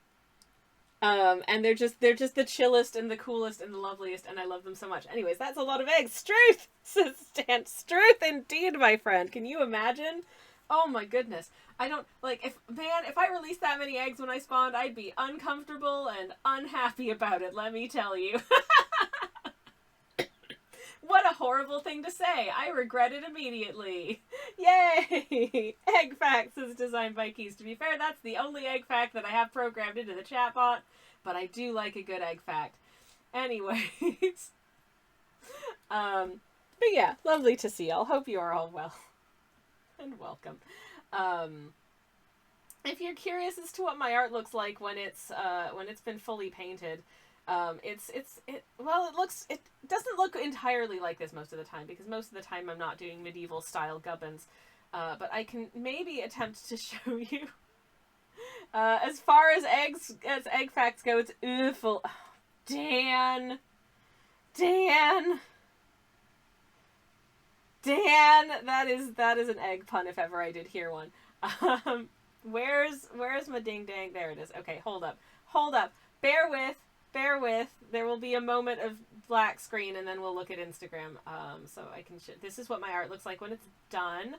And they're just the chillest and the coolest and the loveliest, and I love them so much. Anyways, that's a lot of eggs. Struth, says Stan. Struth indeed, my friend. Can you imagine? Oh my goodness. I don't, like, if I released that many eggs when I spawned, I'd be uncomfortable and unhappy about it, let me tell you. What a horrible thing to say. I regret it immediately. Yay! Egg Facts is designed by Keys. To be fair, that's the only egg fact that I have programmed into the chatbot, but I do like a good egg fact. Anyways. But yeah, lovely to see y'all. Hope you are all well. And welcome. If you're curious as to what my art looks like when it's been fully painted, it doesn't look entirely like this most of the time, because most of the time I'm not doing medieval style gubbins, but I can maybe attempt to show you. As far as egg facts go, it's awful. Oh, Dan, that is an egg pun if ever I did hear one. Where's my ding dang? There it is. Okay, hold up. Bear with. There will be a moment of black screen, and then we'll look at Instagram. So I can. This is what my art looks like when it's done.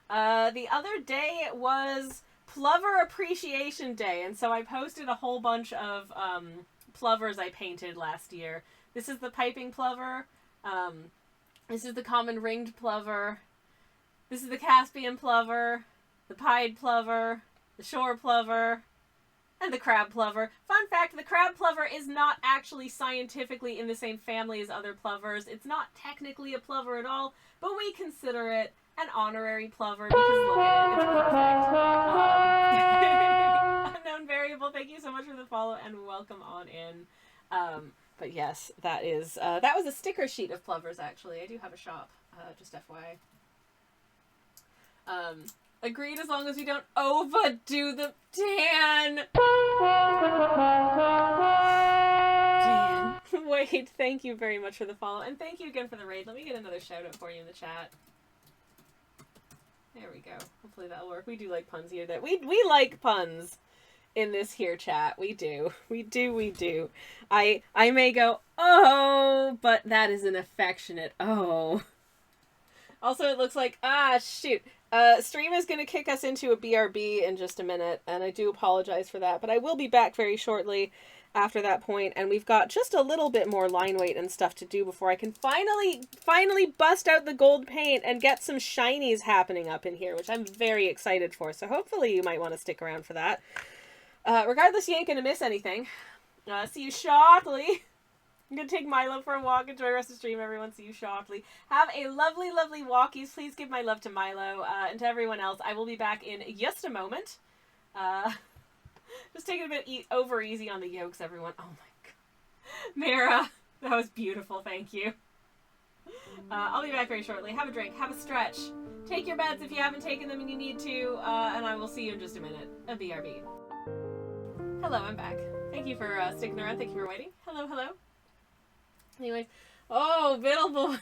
The other day was Plover Appreciation Day, and so I posted a whole bunch of plovers I painted last year. This is the piping plover. This is the common ringed plover. This is the Caspian plover, the pied plover, the shore plover, and the crab plover. Fun fact, the crab plover is not actually scientifically in the same family as other plovers. It's not technically a plover at all, but we consider it an honorary plover because look at it, it's perfect. Unknown variable, thank you so much for the follow and welcome on in. But yes, that was a sticker sheet of plovers, actually. I do have a shop, just FYI. Agreed, as long as we don't overdo the... Dan! Wait, thank you very much for the follow, and thank you again for the raid. Let me get another shout out for you in the chat. There we go. Hopefully that'll work. We do like puns here. We like puns in this here chat. We do. I may go, oh, but that is an affectionate oh. Also, it looks like, shoot. Stream is going to kick us into a BRB in just a minute, and I do apologize for that, but I will be back very shortly after that point, and we've got just a little bit more line weight and stuff to do before I can finally bust out the gold paint and get some shinies happening up in here, which I'm very excited for, so hopefully you might want to stick around for that. Regardless, you ain't gonna miss anything. See you shortly. I'm gonna take Milo for a walk. Enjoy the rest of the stream, everyone. See you shortly. Have a lovely, lovely walkies. Please give my love to Milo and to everyone else. I will be back in just a moment. Just taking a bit over easy on the yolks, everyone. Oh my god. Mira, that was beautiful. Thank you. I'll be back very shortly. Have a drink. Have a stretch. Take your meds if you haven't taken them and you need to. And I will see you in just a minute. A BRB. Hello, I'm back. Thank you for sticking around. Thank you for waiting. Hello. Anyways. Oh, Biddle boy.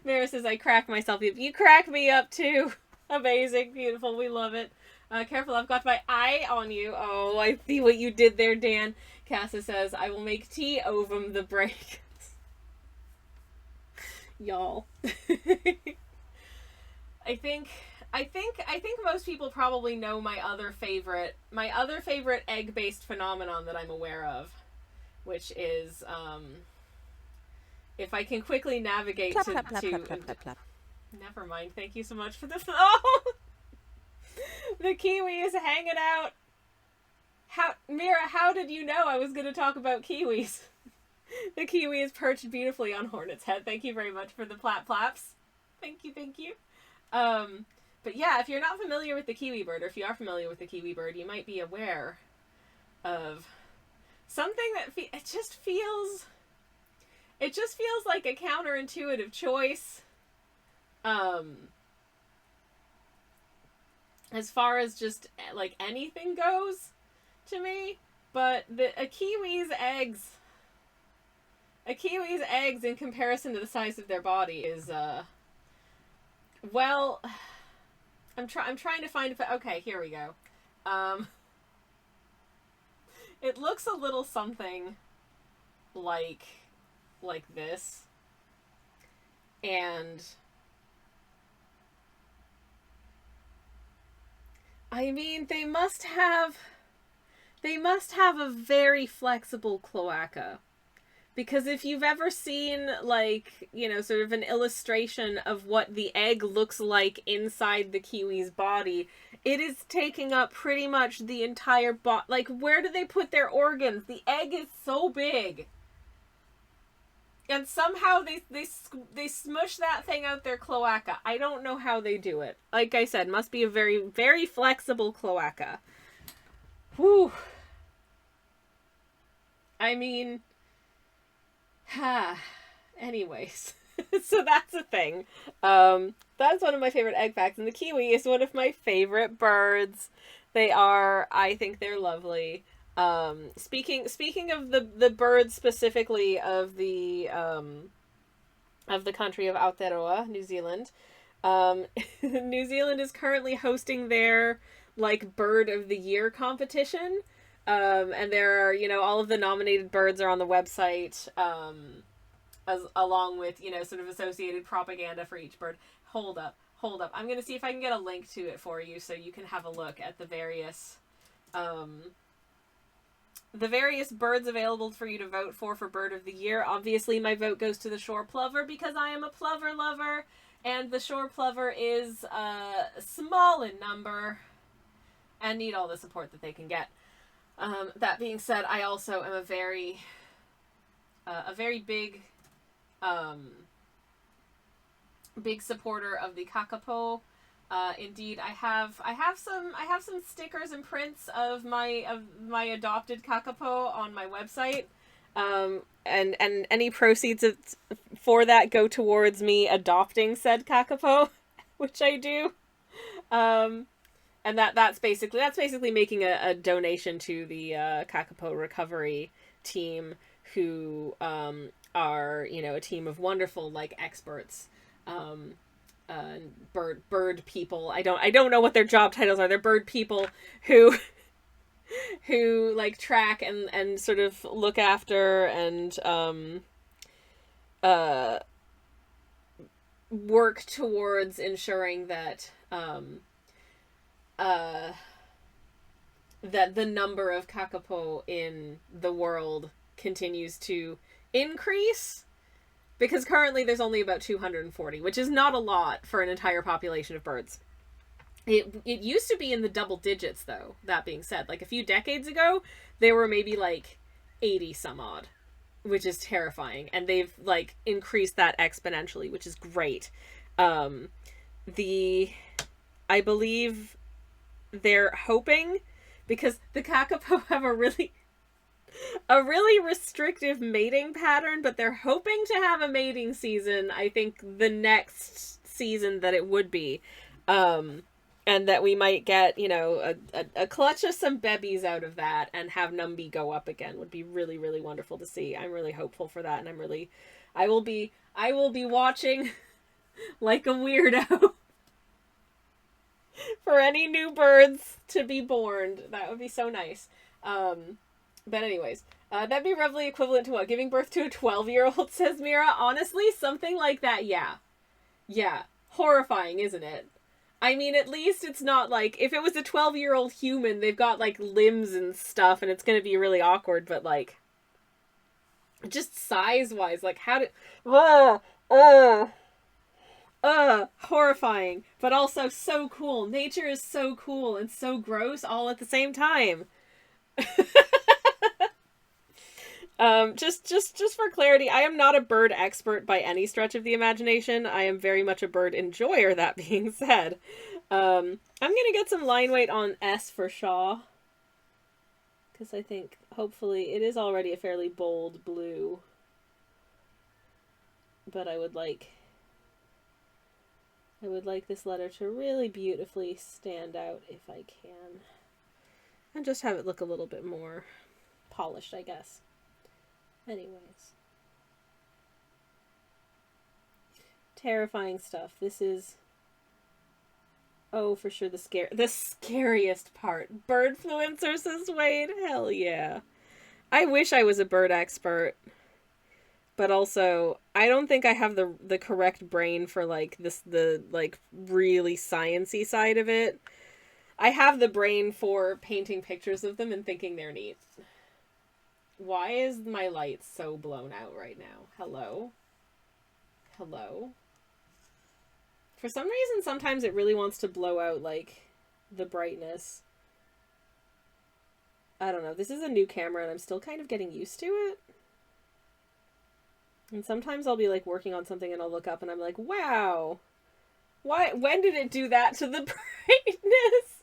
Mara says, I crack myself. You crack me up too. Amazing. Beautiful. We love it. Careful, I've got my eye on you. Oh, I see what you did there, Dan. Cassa says, I will make tea ovum the break. Y'all. I think most people probably know my other favorite egg-based phenomenon that I'm aware of, which is if I can quickly navigate to never mind. Thank you so much for this. Oh, the kiwi is hanging out. Mira, how did you know I was going to talk about kiwis? The kiwi is perched beautifully on Hornet's head. Thank you very much for the plaps. Thank you. But yeah, if you're not familiar with the kiwi bird, or if you are familiar with the kiwi bird, you might be aware of something that it just feels like a counterintuitive choice. As far as just like anything goes to me, but a kiwi's eggs in comparison to the size of their body is well, I'm trying to find okay, here we go. It looks a little something like this, and I mean, they must have a very flexible cloaca. Because if you've ever seen, like, you know, sort of an illustration of what the egg looks like inside the kiwi's body, it is taking up pretty much the entire body. Like, where do they put their organs? The egg is so big. And somehow they smush that thing out their cloaca. I don't know how they do it. Like I said, must be a very, very flexible cloaca. Whew. I mean... Anyways, so that's a thing. That's one of my favorite egg facts, and the kiwi is one of my favorite birds. I think they're lovely. Speaking of the birds specifically of the country of Aotearoa, New Zealand. New Zealand is currently hosting their like bird of the year competition. And there are, you know, all of the nominated birds are on the website, along with, you know, sort of associated propaganda for each bird. Hold up. I'm going to see if I can get a link to it for you so you can have a look at the various birds available for you to vote for bird of the year. Obviously, my vote goes to the shore plover because I am a plover lover, and the shore plover is small in number and need all the support that they can get. That being said, I also am a very big, big supporter of the kakapo. Indeed, I have some stickers and prints of my adopted kakapo on my website. And any proceeds for that go towards me adopting said kakapo, which I do. And that's basically making a donation to the Kakapo recovery team, who are, you know, a team of wonderful like experts, bird people. I don't know what their job titles are. They're bird people who like track and sort of look after and work towards ensuring that that the number of kakapo in the world continues to increase, because currently there's only about 240, which is not a lot for an entire population of birds. It used to be in the double digits, though. That being said, like a few decades ago, there were maybe like 80 some odd, which is terrifying, and they've like increased that exponentially, which is great. I believe they're hoping, because the kakapo have a really restrictive mating pattern, but they're hoping to have a mating season, I think the next season that it would be, and that we might get, you know, a clutch of some bebies out of that and have Numby go up again would be really, really wonderful to see. I'm really hopeful for that, and I will be watching like a weirdo for any new birds to be born. That would be so nice. But anyways, that'd be roughly equivalent to what? Giving birth to a 12-year-old, says Mira. Honestly, something like that, yeah. Yeah. Horrifying, isn't it? I mean, at least it's not like, if it was a 12-year-old human, they've got like limbs and stuff, and it's gonna be really awkward, but like, just size-wise, like how did... horrifying, but also so cool. Nature is so cool and so gross all at the same time. Just for clarity, I am not a bird expert by any stretch of the imagination. I am very much a bird enjoyer, that being said. I'm gonna get some line weight on S for Shaw, because I think, hopefully, it is already a fairly bold blue. But I would like this letter to really beautifully stand out if I can. And just have it look a little bit more polished, I guess. Anyways. Terrifying stuff. This is... oh, for sure the scariest part. Birdfluencer, says Wade. Hell yeah. I wish I was a bird expert. But also, I don't think I have the correct brain for, like, the really science-y side of it. I have the brain for painting pictures of them and thinking they're neat. Why is my light so blown out right now? Hello? Hello? For some reason, sometimes it really wants to blow out, like, the brightness. I don't know. This is a new camera and I'm still kind of getting used to it. And sometimes I'll be, like, working on something and I'll look up and I'm like, wow! When did it do that to the brightness?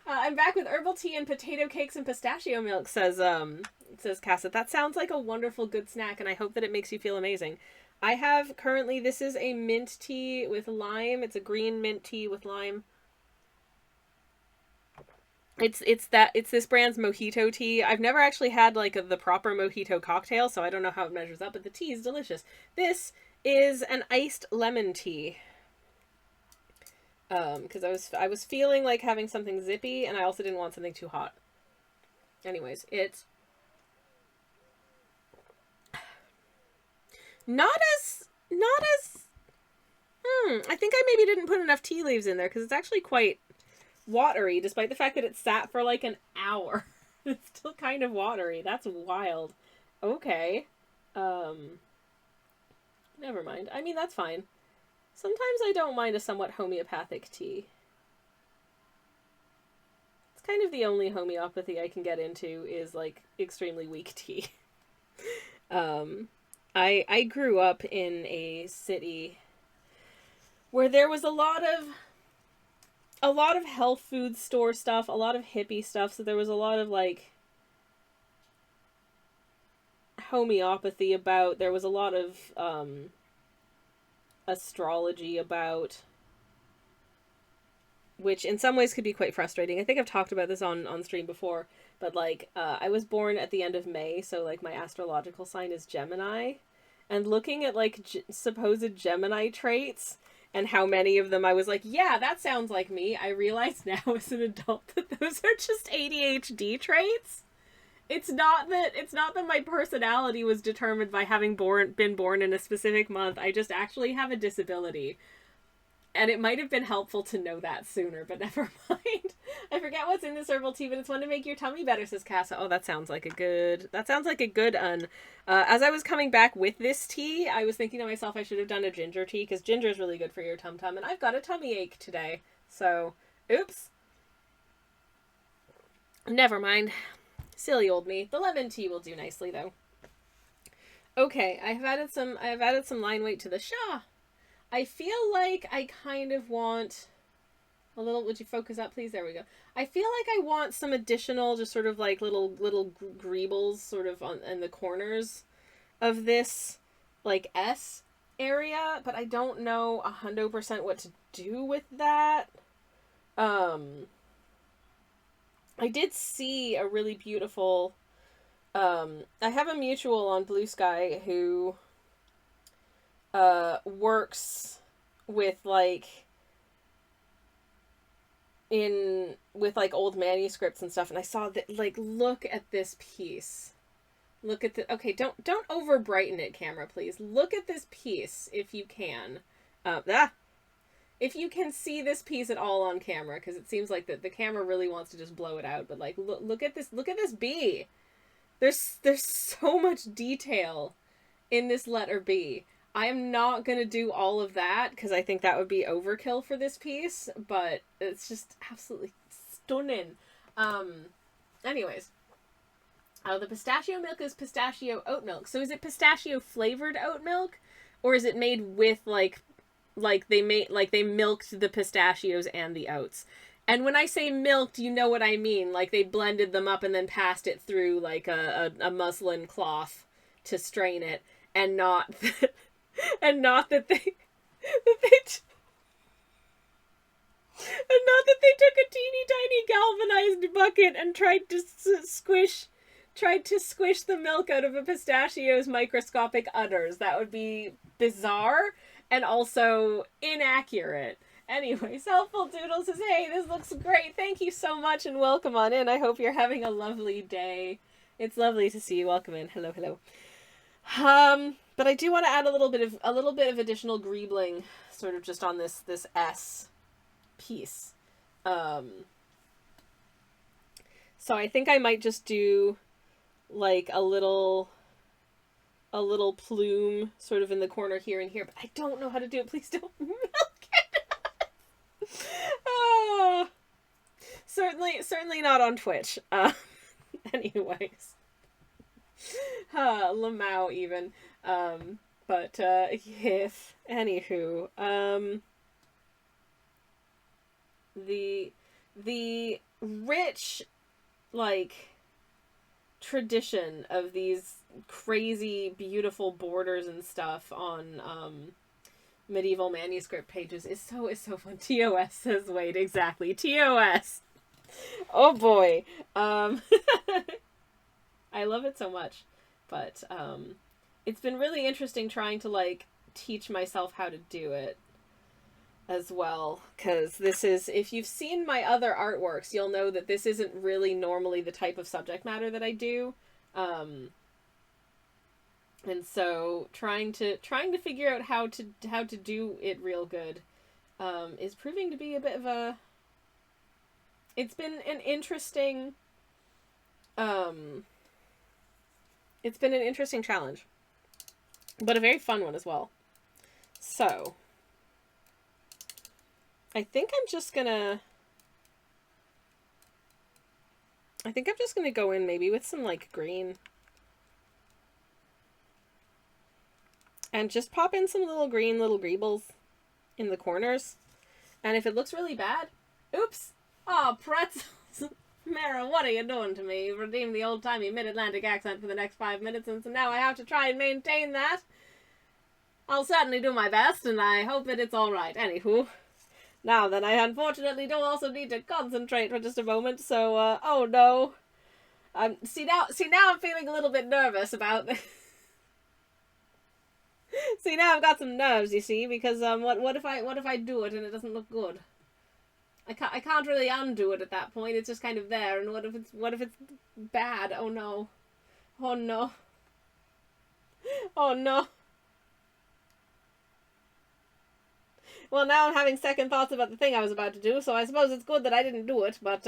I'm back with herbal tea and potato cakes and pistachio milk, says Cassette. That sounds like a wonderful good snack and I hope that it makes you feel amazing. I have currently, this is a mint tea with lime. It's a green mint tea with lime. It's this brand's mojito tea. I've never actually had like the proper mojito cocktail, so I don't know how it measures up, but the tea is delicious. This is an iced lemon tea. Because I was feeling like having something zippy, and I also didn't want something too hot. Anyways, it's not as I think I maybe didn't put enough tea leaves in there because it's actually quite watery, despite the fact that it sat for like an hour. It's still kind of watery. That's wild. Okay. Never mind. I mean, that's fine. Sometimes I don't mind a somewhat homeopathic tea. It's kind of the only homeopathy I can get into is, like, extremely weak tea. I grew up in a city where there was a lot of health food store stuff, a lot of hippie stuff, so there was a lot of, like, homeopathy about, there was a lot of, astrology about, which in some ways could be quite frustrating. I think I've talked about this on stream before, but, like, I was born at the end of May, so, like, my astrological sign is Gemini, and looking at, like, supposed Gemini traits, and how many of them I was like, yeah, that sounds like me, I realize now as an adult that those are just ADHD traits. It's not that my personality was determined by having been born in a specific month. I just actually have a disability. And it might have been helpful to know that sooner, but never mind. I forget what's in this herbal tea, but it's one to make your tummy better, says Casa. Oh, that sounds like a good one. As I was coming back with this tea, I was thinking to myself I should have done a ginger tea, because ginger is really good for your tum-tum, and I've got a tummy ache today. So, oops. Never mind. Silly old me. The lemon tea will do nicely, though. Okay, I have added some line weight to the Shah. I feel like I kind of want a little, would you focus up, please? There we go. I feel like I want some additional, just sort of like little greebles sort of in the corners of this, like, S area, but I don't know 100% what to do with that. I did see a really beautiful, I have a mutual on Blue Sky who works with, like, with old manuscripts and stuff, and I saw that, like, look at this piece. Look at the, okay, don't over brighten it, camera, please. Look at this piece, if you can. If you can see this piece at all on camera, because it seems like the camera really wants to just blow it out, but, like, look at this B. There's so much detail in this letter B. I am not going to do all of that, because I think that would be overkill for this piece, but it's just absolutely stunning. Anyways. The pistachio milk is pistachio oat milk. So is it pistachio flavored oat milk? Or is it made with, like they milked the pistachios and the oats? And when I say milked, you know what I mean. Like, they blended them up and then passed it through, like, a muslin cloth to strain it. And not that, and not that they took a teeny tiny galvanized bucket and tried to squish the milk out of a pistachio's microscopic udders. That would be bizarre and also inaccurate. Anyway, Helpful Doodle says, hey, this looks great. Thank you so much and welcome on in. I hope you're having a lovely day. It's lovely to see you. Welcome in. Hello, hello. But I do want to add a little bit of additional greebling, sort of just on this S piece. So I think I might just do like a little plume sort of in the corner here and here, but I don't know how to do it. Please don't milk it. Oh, certainly not on Twitch. Anyways. Lamau even. But yes. Anywho. The rich, like, tradition of these crazy, beautiful borders and stuff on medieval manuscript pages is so fun. TOS says, wait, exactly. TOS. Oh boy. I love it so much. But it's been really interesting trying to, like, teach myself how to do it as well, because this is, if you've seen my other artworks, you'll know that this isn't really normally the type of subject matter that I do, and so trying to figure out how to do it real good is proving to be a bit of a, it's been an interesting challenge, but a very fun one as well. So I think I'm just gonna go in maybe with some, like, green. And just pop in some little green little greebles in the corners. And if it looks really bad, oops! Oh, pretzels! Mara, what are you doing to me? You've redeemed the old-timey mid-Atlantic accent for the next 5 minutes, and so now I have to try and maintain that. I'll certainly do my best, and I hope that it's alright. Anywho. Now then, I unfortunately do also need to concentrate for just a moment, so, oh no. See now I'm feeling a little bit nervous about this. See, now I've got some nerves, you see, because, what if I do it and it doesn't look good? I can't really undo it at that point, it's just kind of there, and what if it's bad? Oh no. Oh no. Oh no. Well, now I'm having second thoughts about the thing I was about to do, so I suppose it's good that I didn't do it, but,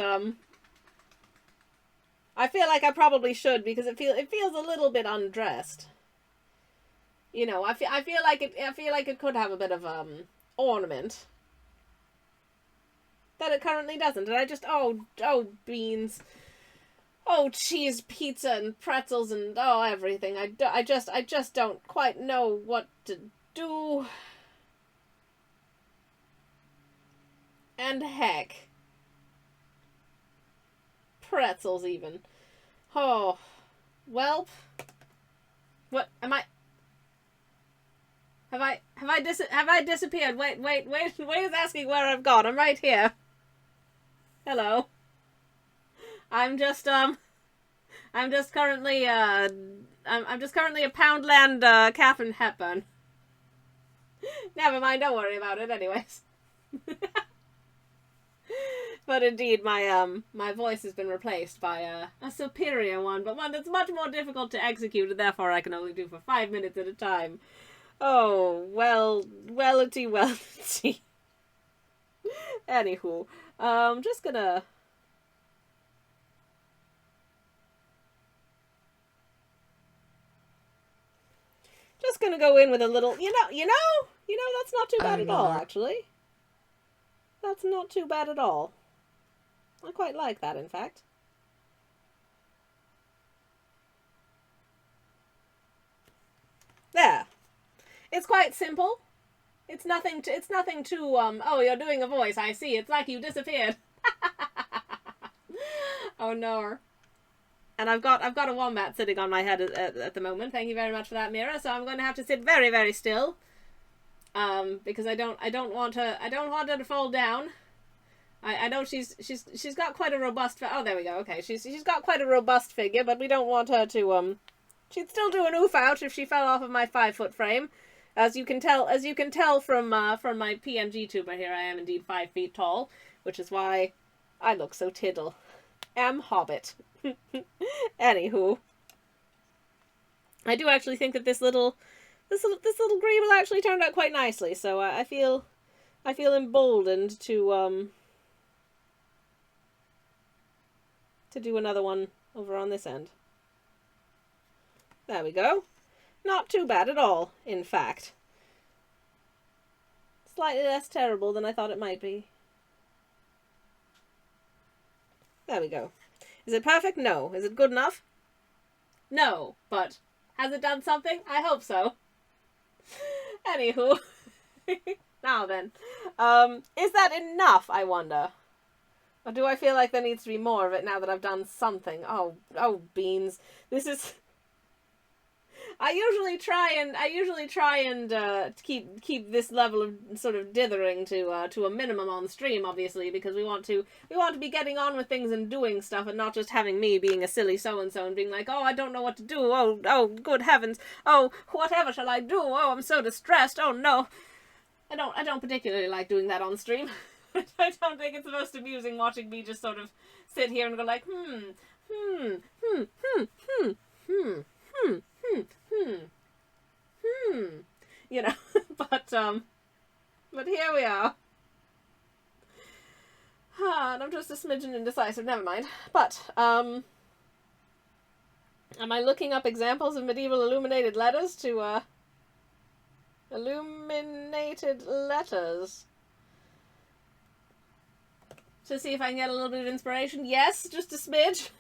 I feel like I probably should, because it feels a little bit undressed. You know, I feel like it could have a bit of, ornament. That it currently doesn't, and I just, oh, beans. Oh, cheese, pizza, and pretzels, and, oh, everything. I just don't quite know what to do. And heck. Pretzels, even. Oh. Welp. What? Am I... Have I disappeared? Wait is asking where I've gone. I'm right here. Hello. I'm just currently, I'm just currently a Poundland, Katharine Hepburn. Never mind, don't worry about it anyways. But indeed, my voice has been replaced by a superior one, but one that's much more difficult to execute, and therefore I can only do for 5 minutes at a time. Oh, wellity. Anywho, just gonna... Just gonna go in with a little, you know, that's not too bad at all, actually. That's not too bad at all. I quite like that, in fact. There. It's quite simple. It's nothing too, oh, you're doing a voice, I see. It's like you disappeared. Oh no. And I've got a wombat sitting on my head at the moment. Thank you very much for that, Mira. So I'm going to have to sit very, very still. Because I don't want her to fall down. I know she's got quite a robust, oh, there we go. Okay. She's got quite a robust figure, but we don't want her to she'd still do an oof out if she fell off of my 5-foot frame. As you can tell from my PNG tuber here, I am indeed 5 feet tall, which is why I look so tiddle. Am Hobbit. Anywho, I do actually think that this little greeble actually turned out quite nicely. So I feel emboldened to to do another one over on this end. There we go. Not too bad at all, in fact. Slightly less terrible than I thought it might be. There we go. Is it perfect? No. Is it good enough? No, but has it done something? I hope so. Anywho. Now then. Is that enough, I wonder? Or do I feel like there needs to be more of it now that I've done something? Oh, beans. This is... I usually try and keep this level of sort of dithering to a minimum on stream, obviously, because we want to be getting on with things and doing stuff, and not just having me being a silly so and being like, oh, I don't know what to do. Oh, good heavens. Oh, whatever shall I do? Oh, I'm so distressed. Oh no. I don't particularly like doing that on stream. I don't think it's the most amusing watching me just sort of sit here and go like, you know, but here we are. And I'm just a smidgen indecisive, never mind. But, am I looking up examples of medieval illuminated letters to, illuminated letters? To see if I can get a little bit of inspiration? Yes, just a smidge.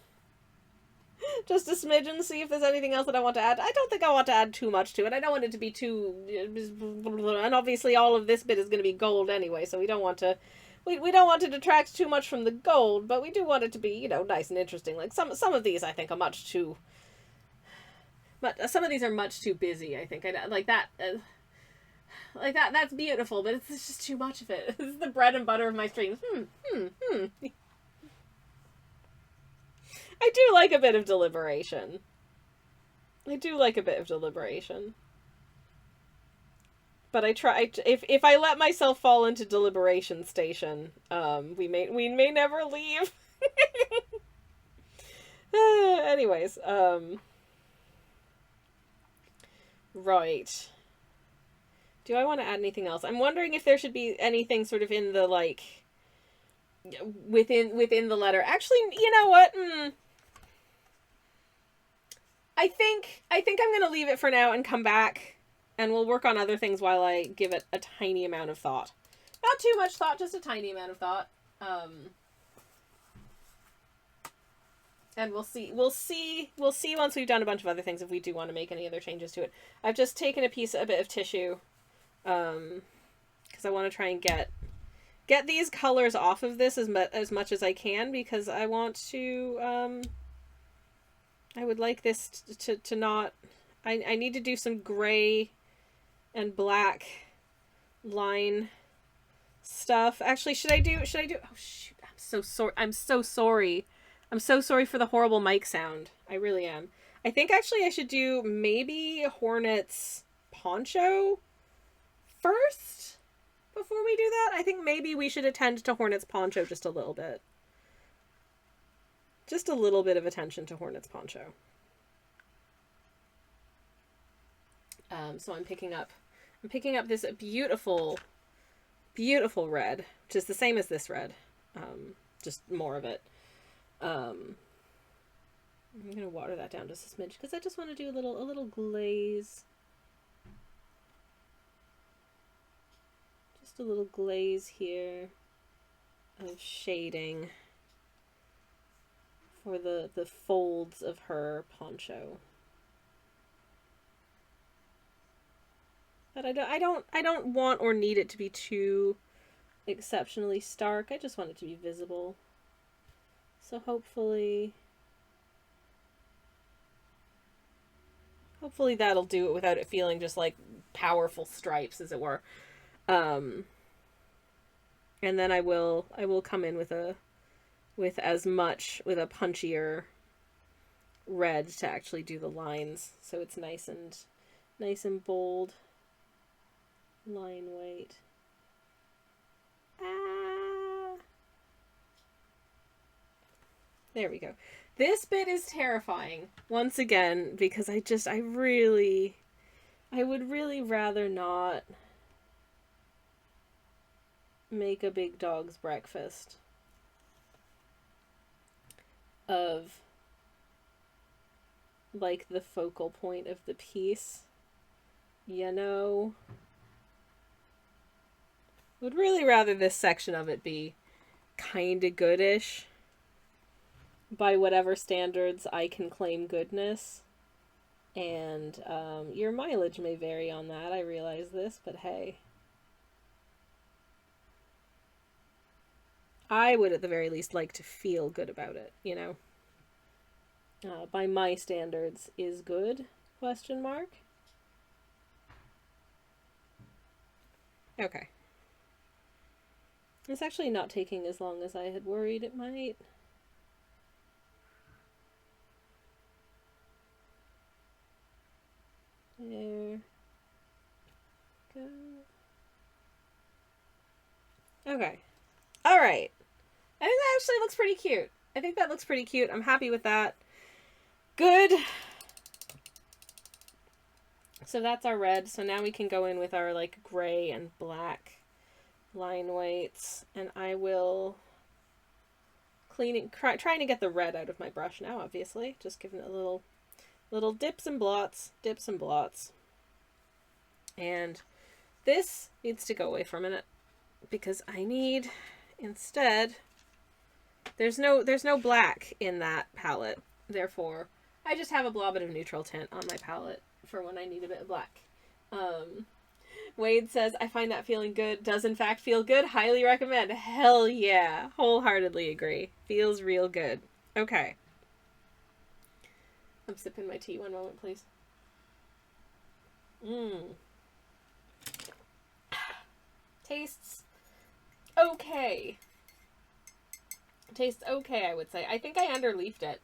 Just a smidgen, see if there's anything else that I want to add. I don't think I want to add too much to it. I don't want it to be too... And obviously all of this bit is going to be gold anyway, so we don't want to... We don't want to detract too much from the gold, but we do want it to be, you know, nice and interesting. Like, some of these, I think, are much too... But some of these are much too busy, I think. Like that... that's beautiful, but it's just too much of it. This is the bread and butter of my streams. I do like a bit of deliberation. But I try, if I let myself fall into deliberation station, we may never leave. Anyways, right. Do I want to add anything else? I'm wondering if there should be anything sort of in the, like, within the letter. Actually, you know what? I think I'm going to leave it for now and come back, and we'll work on other things while I give it a tiny amount of thought. Not too much thought, just a tiny amount of thought. And we'll see once we've done a bunch of other things if we do want to make any other changes to it. I've just taken a bit of tissue, because I want to try and get these colors off of this as much as I can, because I want to, I would like this to not, I need to do some gray and black line stuff. Actually, should I do, oh shoot, I'm so sorry. I'm so sorry for the horrible mic sound. I really am. I think actually I should do maybe Hornet's poncho first before we do that. I think maybe we should attend to Hornet's poncho just a little bit. Just a little bit of attention to Hornet's poncho. So I'm picking up this beautiful, beautiful red, which is the same as this red, just more of it. I'm gonna water that down just a smidge because I just want to do a little glaze. Just a little glaze here of shading for the folds of her poncho. But I don't want or need it to be too exceptionally stark. I just want it to be visible. So hopefully that'll do it without it feeling just like powerful stripes, as it were. And then I will come in with a punchier red to actually do the lines, so it's nice and bold. Line weight. There we go. This bit is terrifying, once again, because I would really rather not make a big dog's breakfast. of like the focal point of the piece, you know. Would really rather this section of it be kinda goodish by whatever standards I can claim goodness. And your mileage may vary on that, I realize this, but hey. I would at the very least like to feel good about it, you know. By my standards, is good? Question mark. Okay. It's actually not taking as long as I had worried it might. There. Go. Okay. Alright. I think that actually looks pretty cute. I think that looks pretty cute. I'm happy with that. Good. So that's our red. So now we can go in with our like gray and black line weights. And I will trying to get the red out of my brush now, obviously. Just giving it a little dips and blots. Dips and blots. And this needs to go away for a minute. Because I need, instead, there's no black in that palette. Therefore, I just have a blob of neutral tint on my palette for when I need a bit of black. Wade says, I find that feeling good. Does in fact feel good. Highly recommend. Hell yeah. Wholeheartedly agree. Feels real good. Okay. I'm sipping my tea. One moment, please. Tastes okay. Tastes okay, I would say. I think I underleafed it.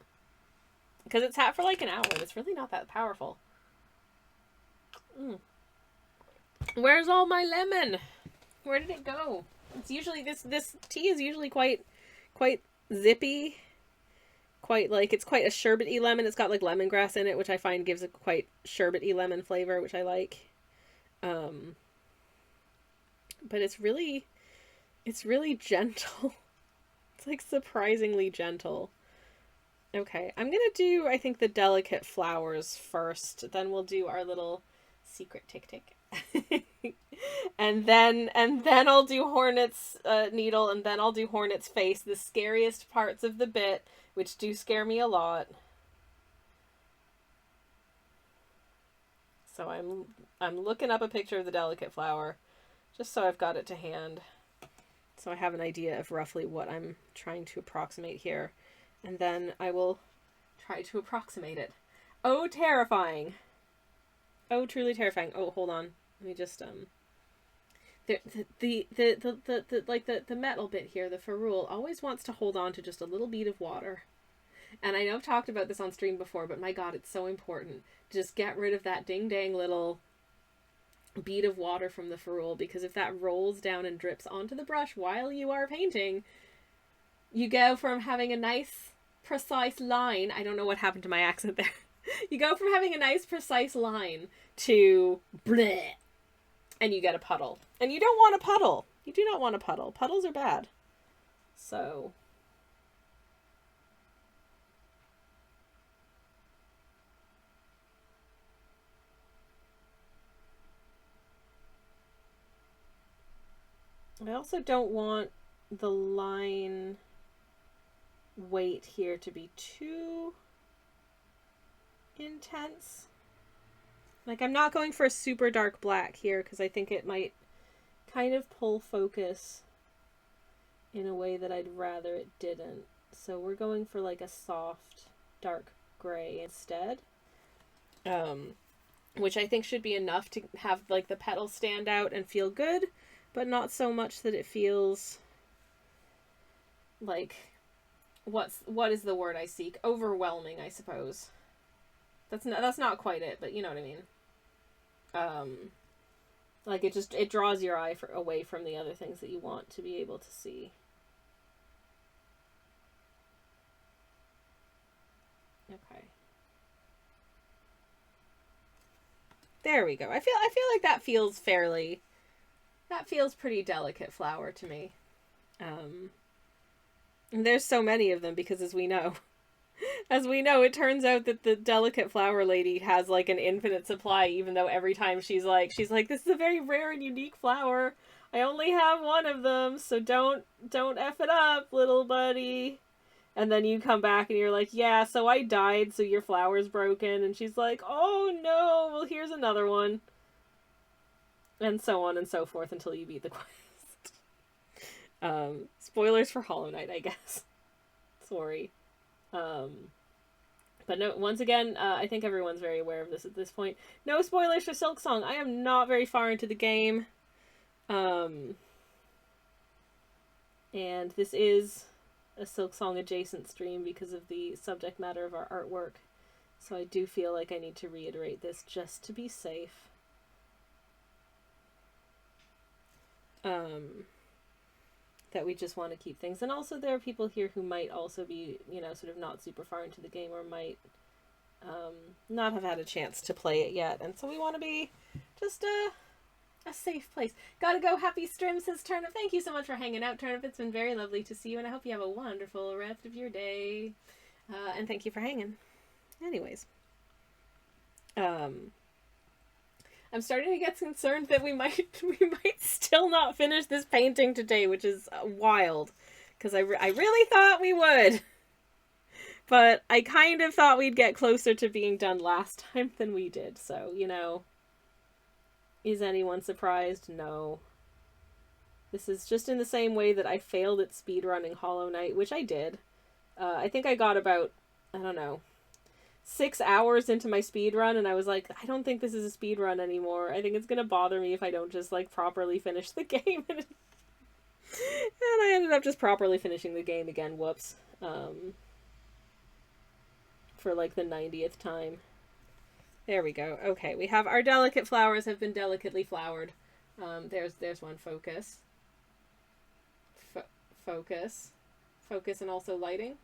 Because it's sat for like an hour. It's really not that powerful. Where's all my lemon? Where did it go? It's usually, this tea is usually quite zippy. It's quite a sherbety lemon. It's got like lemongrass in it, which I find gives a quite sherbety lemon flavor, which I like. But it's really gentle. It's like surprisingly gentle. Okay, I'm gonna do, I think, the delicate flowers first. Then we'll do our little secret tick. and then I'll do Hornet's needle, and then I'll do Hornet's face. The scariest parts of the bit, which do scare me a lot. So I'm looking up a picture of the delicate flower, just so I've got it to hand. So I have an idea of roughly what I'm trying to approximate here. And then I will try to approximate it. Oh, terrifying. Oh, truly terrifying. Oh, hold on. Let me just, the metal bit here, the ferrule, always wants to hold on to just a little bead of water. And I know I've talked about this on stream before, but my God, it's so important. Just get rid of that ding-dang little bead of water from the ferrule, because if that rolls down and drips onto the brush while you are painting, you go from having a nice, precise line. I don't know what happened to my accent there. You go from having a nice, precise line to bleh, and you get a puddle. And you don't want a puddle. You do not want a puddle. Puddles are bad. So I also don't want the line weight here to be too intense. Like, I'm not going for a super dark black here because I think it might kind of pull focus in a way that I'd rather it didn't. So we're going for like a soft dark gray instead. Which I think should be enough to have like the petals stand out and feel good, but not so much that it feels like, what is the word I seek? Overwhelming, I suppose. That's not quite it, but you know what I mean. Like it draws your eye away from the other things that you want to be able to see. Okay. There we go. I feel like that feels pretty delicate flower to me. And there's so many of them because, as we know, As we know, it turns out that the delicate flower lady has like an infinite supply, even though every time she's like, this is a very rare and unique flower. I only have one of them, so don't F it up, little buddy. And then you come back and you're like, yeah, so I died, so your flower's broken. And she's like, oh no, well here's another one. And so on and so forth until you beat the quest. Spoilers for Hollow Knight, I guess. Sorry. But no, once again, I think everyone's very aware of this at this point. No spoilers for Silksong. I am not very far into the game. And this is a Silksong adjacent stream because of the subject matter of our artwork. So I do feel like I need to reiterate this just to be safe. That we just want to keep things. And also there are people here who might also be, you know, sort of not super far into the game or might not have had a chance to play it yet. And so we want to be just a safe place. Gotta go. Happy stream, says Turnip. Thank you so much for hanging out, Turnip. It's been very lovely to see you, and I hope you have a wonderful rest of your day. And thank you for hanging. Anyways. I'm starting to get concerned that we might still not finish this painting today, which is wild, because I really thought we would, but I kind of thought we'd get closer to being done last time than we did. So, you know, is anyone surprised? No. This is just in the same way that I failed at speedrunning Hollow Knight, which I did. I think I got about, I don't know, 6 hours into my speed run, and I was like, I don't think this is a speed run anymore. I think it's gonna bother me if I don't just like properly finish the game. And I ended up just properly finishing the game again. Whoops. For like the 90th time. There we go. Okay, we have our delicate flowers have been delicately flowered. There's one. Focus. Focus. Focus, and also lighting.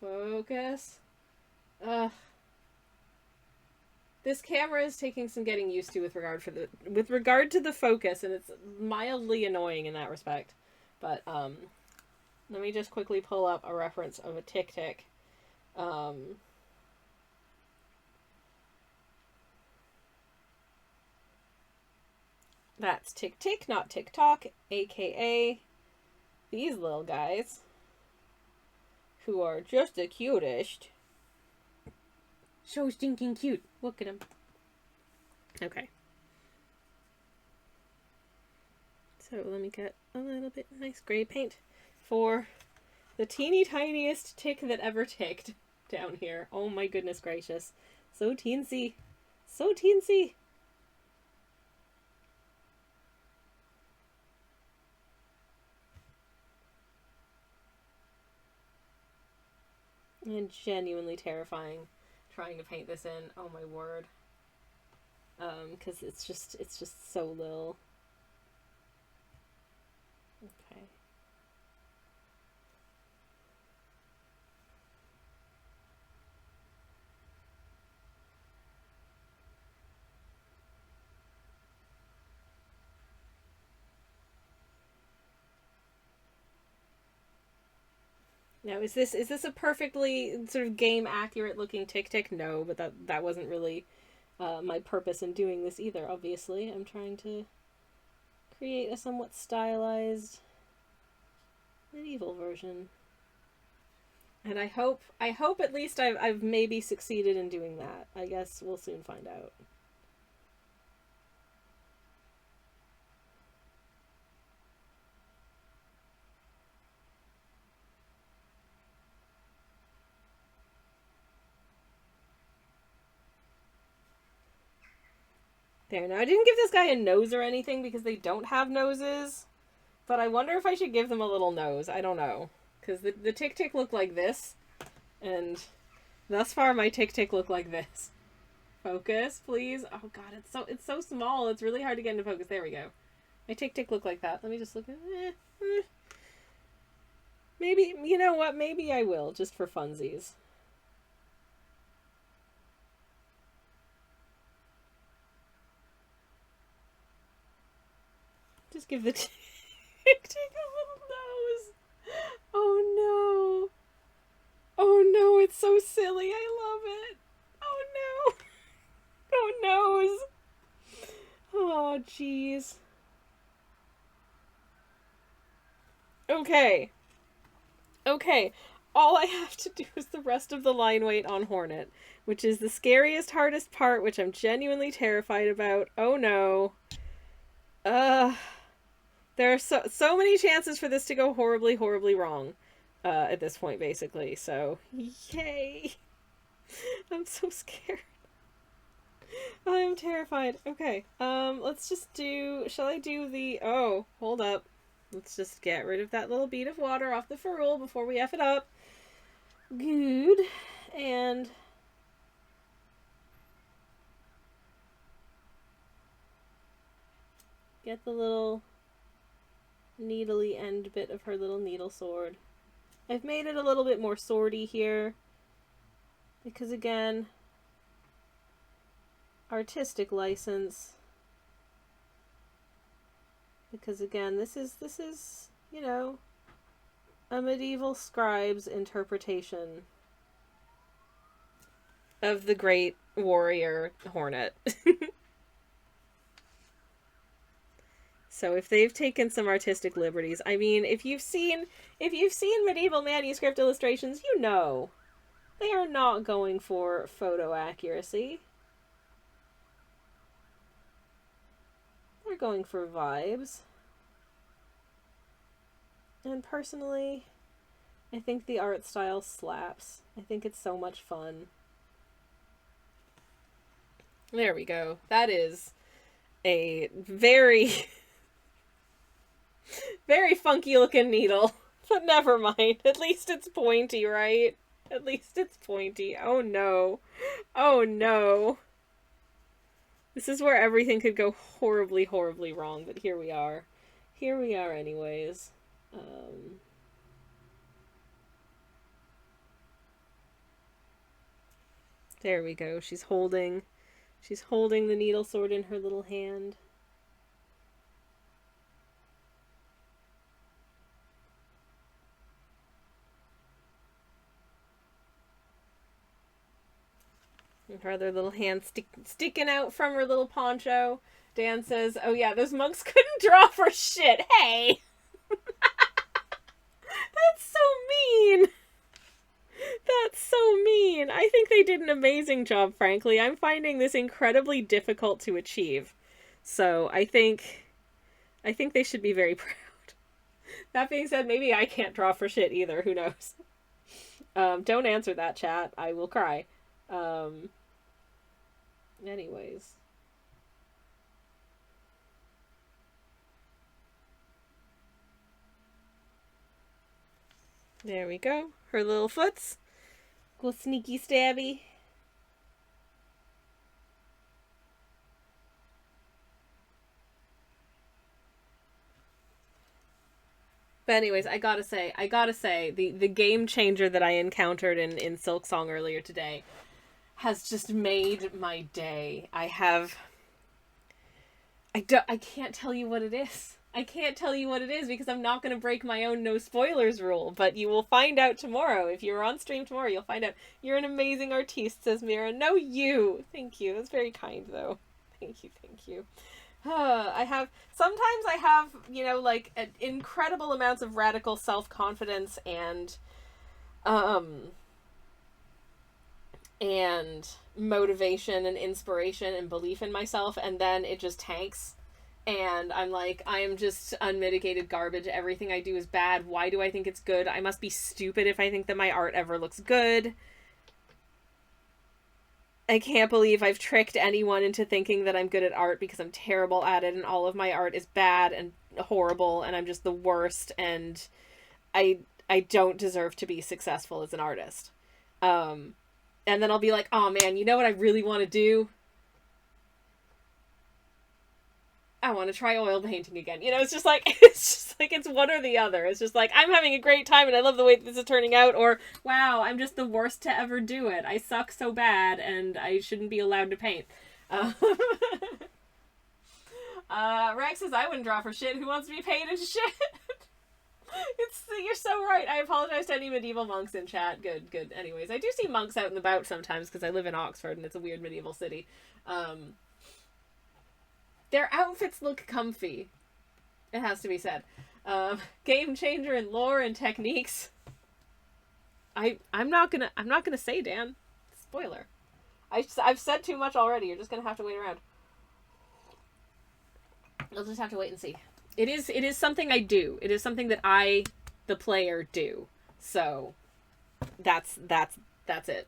Focus. This camera is taking some getting used to with regard to the focus, and it's mildly annoying in that respect. But let me just quickly pull up a reference of a tick-tick. That's tick-tick, not tick-tock, aka these little guys, who are just the cutest. So stinking cute. Look at him. Okay. So let me get a little bit nice gray paint for the teeny tiniest tick that ever ticked down here. Oh my goodness gracious. So teensy. So teensy. And genuinely terrifying trying to paint this in. Oh my word. Because it's just so little. Okay. Now, is this a perfectly sort of game accurate looking tick-tick? No, but that wasn't really my purpose in doing this either, obviously. I'm trying to create a somewhat stylized medieval version. And I hope at least I've maybe succeeded in doing that. I guess we'll soon find out. There, now I didn't give this guy a nose or anything because they don't have noses. But I wonder if I should give them a little nose. I don't know. Because the tick-tick look like this. And thus far my tick-tick look like this. Focus, please. Oh god, it's so small. It's really hard to get into focus. There we go. My tick-tick look like that. Let me just look at Maybe, you know what? Maybe I will, just for funsies. Just give the tick-tick a little nose. Oh no. it's so silly. I love it. Oh no. Oh noes. Oh jeez. Okay. Okay. All I have to do is the rest of the line weight on Hornet, which is the scariest, hardest part, which I'm genuinely terrified about. Oh no. There are so many chances for this to go horribly, horribly wrong at this point, basically. So, yay. I'm so scared. I'm terrified. Okay, let's just do... Shall I do the... Oh, hold up. Let's just get rid of that little bead of water off the ferrule before we F it up. Good. And... get the little needly end bit of her little needle sword. I've made it a little bit more swordy here. Because again... artistic license. Because again, this is, you know, a medieval scribe's interpretation of the great warrior Hornet. So if they've taken some artistic liberties, I mean, if you've seen medieval manuscript illustrations, you know they are not going for photo accuracy. They're going for vibes. And personally, I think the art style slaps. I think it's so much fun. There we go. That is a very, very funky looking needle. But never mind. At least it's pointy, right? At least it's pointy. Oh no. Oh no. This is where everything could go horribly, horribly wrong, but here we are. Here we are anyways. There we go. She's holding the needle sword in her little hand. And her other little hand sticking out from her little poncho. Dan says, oh yeah, those monks couldn't draw for shit. Hey! That's so mean! That's so mean! I think they did an amazing job, frankly. I'm finding this incredibly difficult to achieve. So, I think they should be very proud. That being said, maybe I can't draw for shit either. Who knows? Don't answer that, chat. I will cry. Anyways. There we go. Her little foots. Go sneaky stabby. But anyways, I gotta say, the game changer that I encountered in Silksong earlier today has just made my day. I can't tell you what it is. I can't tell you what it is because I'm not going to break my own no spoilers rule, but you will find out tomorrow. If you're on stream tomorrow, you'll find out. You're an amazing artiste, says Mira. No, you. Thank you. That's very kind, though. Thank you. Sometimes I have, you know, like, incredible amounts of radical self-confidence and motivation and inspiration and belief in myself, and then it just tanks. And I'm like, I am just unmitigated garbage. Everything I do is bad. Why do I think it's good? I must be stupid if I think that my art ever looks good. I can't believe I've tricked anyone into thinking that I'm good at art because I'm terrible at it and all of my art is bad and horrible and I'm just the worst and I don't deserve to be successful as an artist. And then I'll be like, oh man, you know what I really want to do? I want to try oil painting again. You know, it's just like it's one or the other. It's just like, I'm having a great time and I love the way this is turning out, or wow, I'm just the worst to ever do it. I suck so bad and I shouldn't be allowed to paint. Rex says, I wouldn't draw for shit. Who wants to be paid in shit? You're so right. I apologize to any medieval monks in chat. Good. Anyways, I do see monks out and about sometimes because I live in Oxford and it's a weird medieval city. Their outfits look comfy. It has to be said. Game changer in lore and techniques. I'm not gonna say, Dan. Spoiler. I've said too much already. You're just gonna have to wait around. You'll just have to wait and see. It is something I do. It is something that I, the player, do. So, that's it.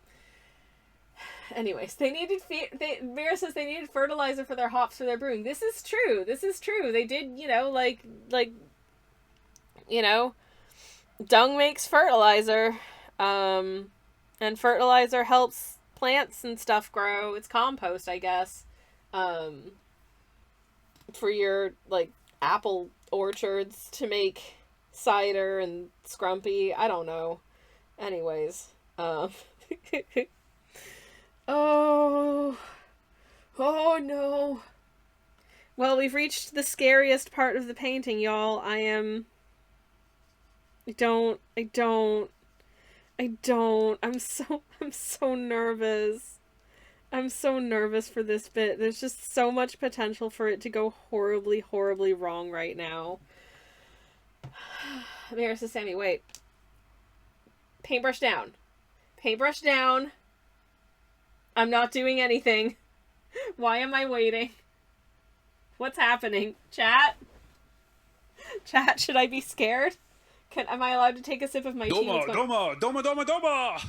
Anyways, Vera says they needed fertilizer for their hops for their brewing. This is true. They did, dung makes fertilizer. And fertilizer helps plants and stuff grow. It's compost, I guess. For your, apple orchards to make cider and scrumpy. I don't know. Anyways. Oh no. Well, we've reached the scariest part of the painting, y'all. I'm so nervous. I'm so nervous for this bit. There's just so much potential for it to go horribly, horribly wrong right now. Mira says, Sammy, wait. Paintbrush down. Paintbrush down. I'm not doing anything. Why am I waiting? What's happening? Chat? Chat, should I be scared? Am I allowed to take a sip of my tea? Doma!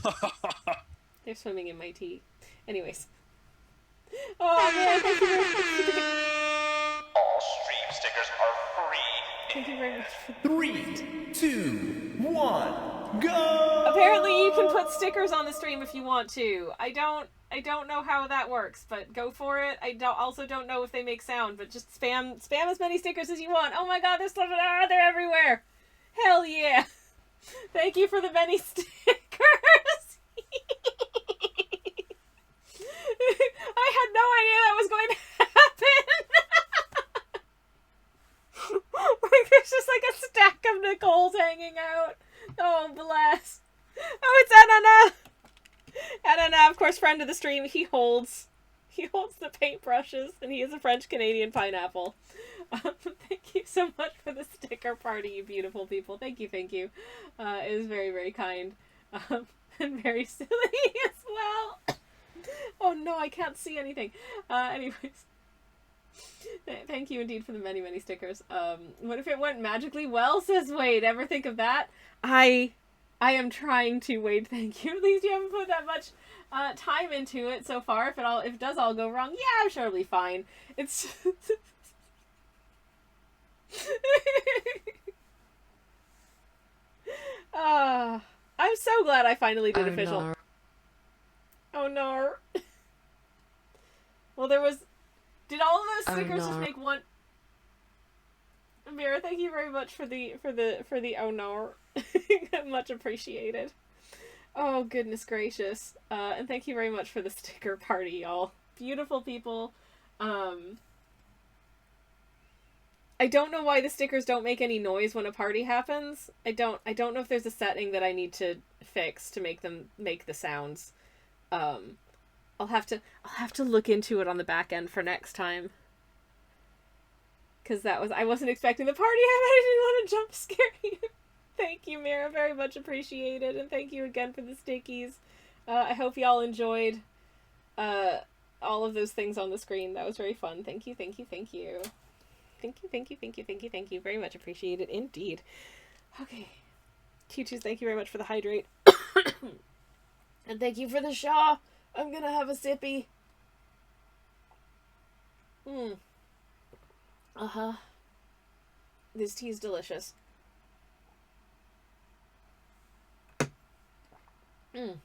They're swimming in my tea. Anyways. Oh, man, thank you very much. All stream stickers are free. Thank you very much. 3, 2, 1, go! Apparently you can put stickers on the stream if you want to. I don't know how that works, but go for it. I also don't know if they make sound, but just spam as many stickers as you want. Oh my god, they're everywhere. Hell yeah. Thank you for the many stickers. I had no idea that was going to happen. There's just a stack of Nicole's hanging out. Oh, bless. Oh, it's Anna. Anna, of course, friend of the stream. He holds the paintbrushes, and he is a French-Canadian pineapple. Thank you so much for the sticker party, you beautiful people. Thank you. It was very, very kind. And very silly as well. Oh no, I can't see anything. Anyways. Thank you indeed for the many, many stickers. What if it went magically well, says Wade? Ever think of that? I am trying to, Wade, thank you. At least you haven't put that much time into it so far. If it does all go wrong, yeah, I'm sure it'll be fine. It's I'm so glad I finally did official. No. Oh no. Well, did all of those stickers just make one? Mira, thank you very much for the oh no. Much appreciated. Oh goodness gracious. And thank you very much for the sticker party, y'all. Beautiful people. I don't know why the stickers don't make any noise when a party happens. I don't know if there's a setting that I need to fix to make them make the sounds. I'll have to look into it on the back end for next time. Cause I wasn't expecting the party. I didn't want to jump scare you. Thank you, Mira, very much appreciated, and thank you again for the stickies. I hope y'all enjoyed all of those things on the screen. That was very fun. Thank you. Thank you. Very much appreciated indeed. Okay. Teachers, thank you very much for the hydrate. And thank you for the Shaw. I'm gonna have a sippy. This tea is delicious. And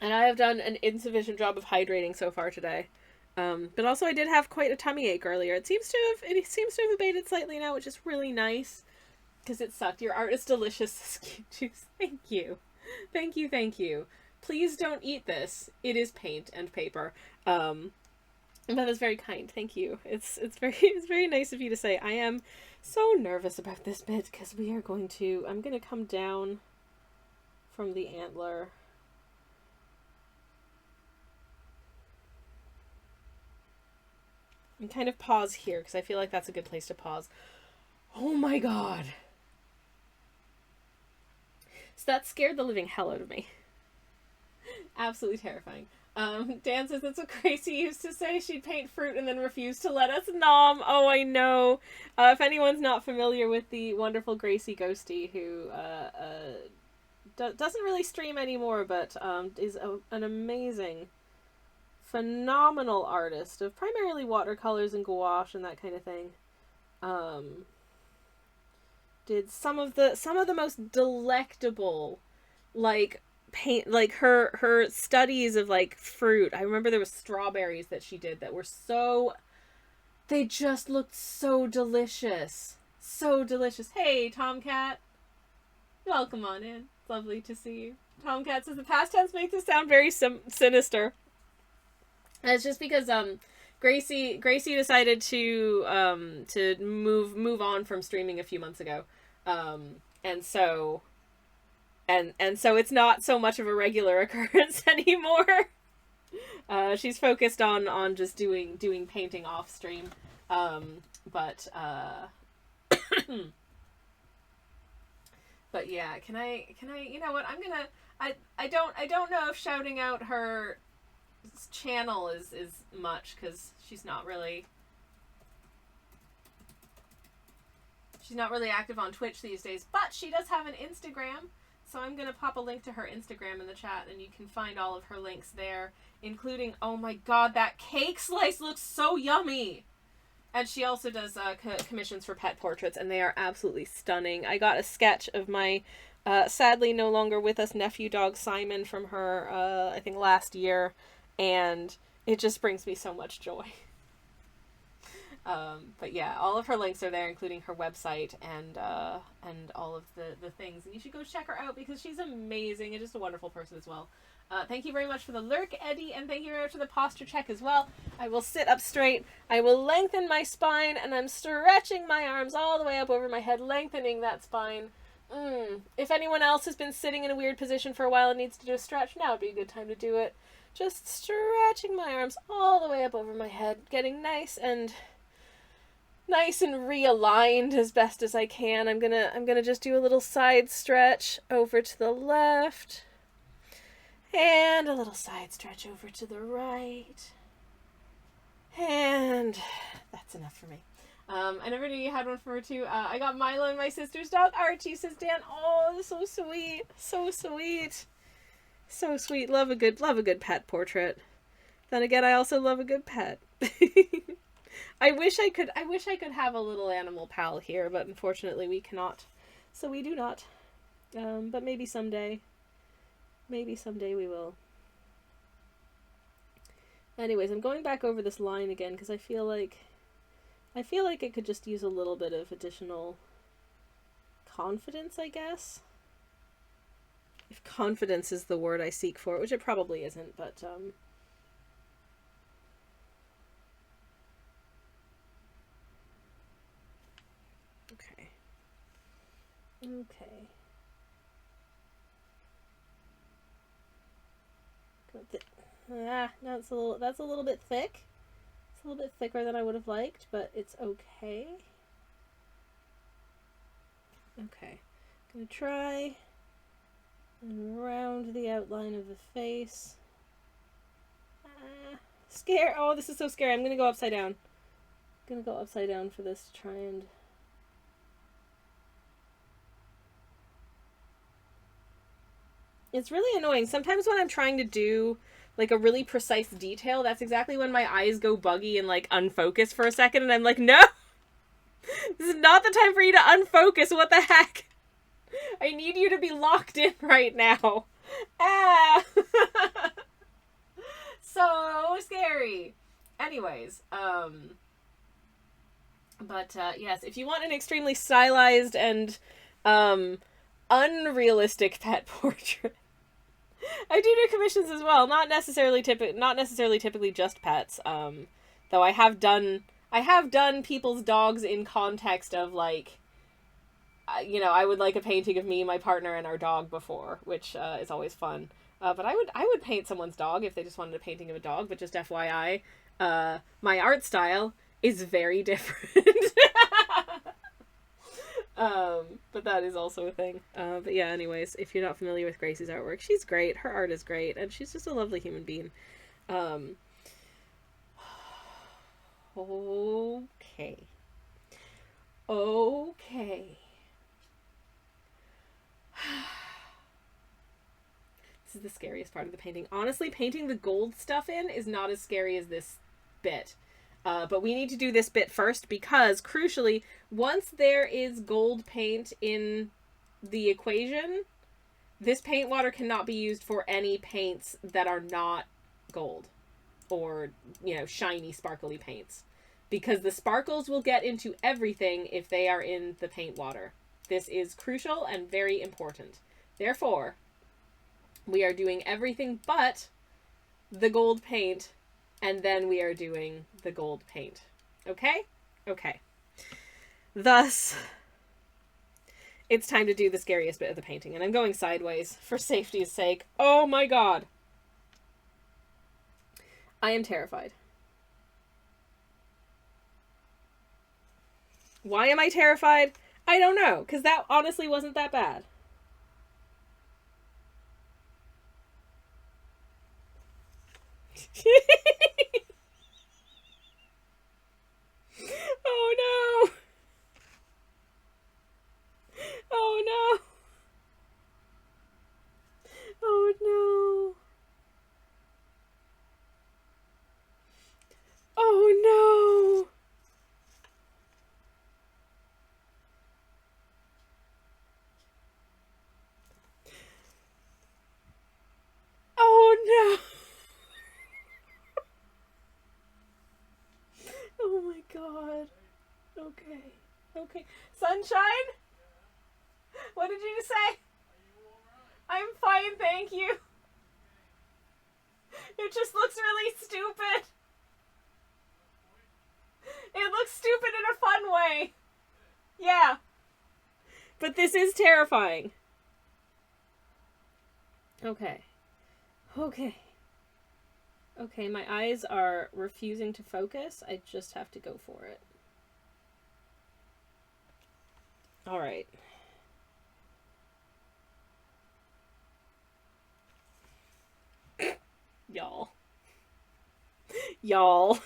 I have done an insufficient job of hydrating so far today. But also I did have quite a tummy ache earlier. It seems to have abated slightly now, which is really nice. Because it sucked. Your art is delicious, Cute Juice. Thank you. Thank you. Please don't eat this. It is paint and paper. But that's very kind. Thank you. It's very nice of you to say. I am So nervous about this bit because I'm going to come down from the antler. And kind of pause here because I feel like that's a good place to pause. Oh my god. So that scared the living hell out of me. Absolutely terrifying. Dan says that's what Gracie used to say. She'd paint fruit and then refuse to let us nom. Oh, I know. If anyone's not familiar with the wonderful Gracie Ghosty, who doesn't really stream anymore, but is an amazing, phenomenal artist of primarily watercolors and gouache and that kind of thing. Did some of the most delectable, like, paint, like her studies of like fruit. I remember there was strawberries that she did that were they just looked so delicious. So delicious. Hey, Tomcat. Welcome on in. It's lovely to see you. Tomcat says the past tense makes it sound very sinister. And it's just because Gracie decided to move on from streaming a few months ago. And so it's not so much of a regular occurrence anymore. She's focused on just doing painting off stream. But yeah, can I, you know what, I don't know if shouting out her channel is much, because she's not really active on Twitch these days, but she does have an Instagram. So I'm going to pop a link to her Instagram in the chat, and you can find all of her links there, including, oh my god, that cake slice looks so yummy! And she also does commissions for pet portraits, and they are absolutely stunning. I got a sketch of my sadly no longer with us nephew dog Simon from her, I think last year, and it just brings me so much joy. But yeah, all of her links are there, including her website and all of the things. And you should go check her out because she's amazing and just a wonderful person as well. Thank you very much for the lurk, Eddie, and thank you very much for the posture check as well. I will sit up straight. I will lengthen my spine, and I'm stretching my arms all the way up over my head, lengthening that spine. If anyone else has been sitting in a weird position for a while and needs to do a stretch, now would be a good time to do it. Just stretching my arms all the way up over my head, getting nice and realigned as best as I can. I'm gonna just do a little side stretch over to the left, and a little side stretch over to the right, and that's enough for me. I never knew you had one for her too. I got Milo and my sister's dog Archie, says Dan. Oh, so sweet, so sweet, so sweet. Love a good pet portrait. Then again, I also love a good pet. I wish I could have a little animal pal here, but unfortunately we cannot. So we do not. But maybe someday. Maybe someday we will. Anyways, I'm going back over this line again because I feel like it could just use a little bit of additional confidence, I guess. If confidence is the word I seek for, which it probably isn't, but Okay. No, that's a little bit thick. It's a little bit thicker than I would have liked, but it's okay. Okay. Gonna try and round the outline of the face. Scare! Oh, this is so scary. I'm gonna go upside down. I'm gonna go upside down for this to try and... It's really annoying. Sometimes when I'm trying to do, like, a really precise detail, that's exactly when my eyes go buggy and, like, unfocus for a second, and I'm like, no! This is not the time for you to unfocus, what the heck? I need you to be locked in right now. Ah! So scary! Anyways, yes, if you want an extremely stylized and, unrealistic pet portrait, I do commissions as well. Not necessarily typically just pets. Though I have done I have done people's dogs in context of, like, you know, I would like a painting of me, my partner, and our dog before, which is always fun. But I would paint someone's dog if they just wanted a painting of a dog. But just FYI, my art style is very different. But that is also a thing. But yeah, anyways, if you're not familiar with Gracie's artwork, she's great. Her art is great, and she's just a lovely human being. Okay. Okay. This is the scariest part of the painting. Honestly, painting the gold stuff in is not as scary as this bit. But we need to do this bit first because, crucially, once there is gold paint in the equation, this paint water cannot be used for any paints that are not gold or, you know, shiny, sparkly paints. Because the sparkles will get into everything if they are in the paint water. This is crucial and very important. Therefore, we are doing everything but the gold paint, and then we are doing the gold paint. Okay? Okay. Thus, it's time to do the scariest bit of the painting, and I'm going sideways for safety's sake. Oh my god. I am terrified. Why am I terrified? I don't know, because that honestly wasn't that bad. Oh no! Oh no! Oh no! Oh no! Oh no! Oh my god. Okay. Okay. Sunshine? What did you say? I'm fine, thank you. It just looks really stupid. It looks stupid in a fun way. Yeah. But this is terrifying. Okay. Okay. Okay, my eyes are refusing to focus. I just have to go for it. Alright. Y'all. Y'all.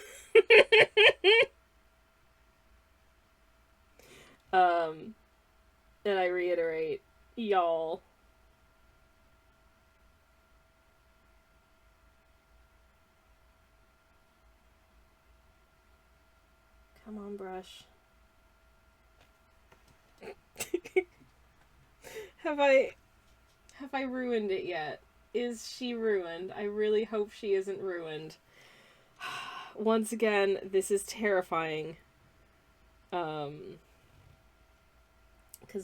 And I reiterate, y'all. Come on, brush. Have I ruined it yet? Is she ruined? I really hope she isn't ruined. Once again, this is terrifying. Because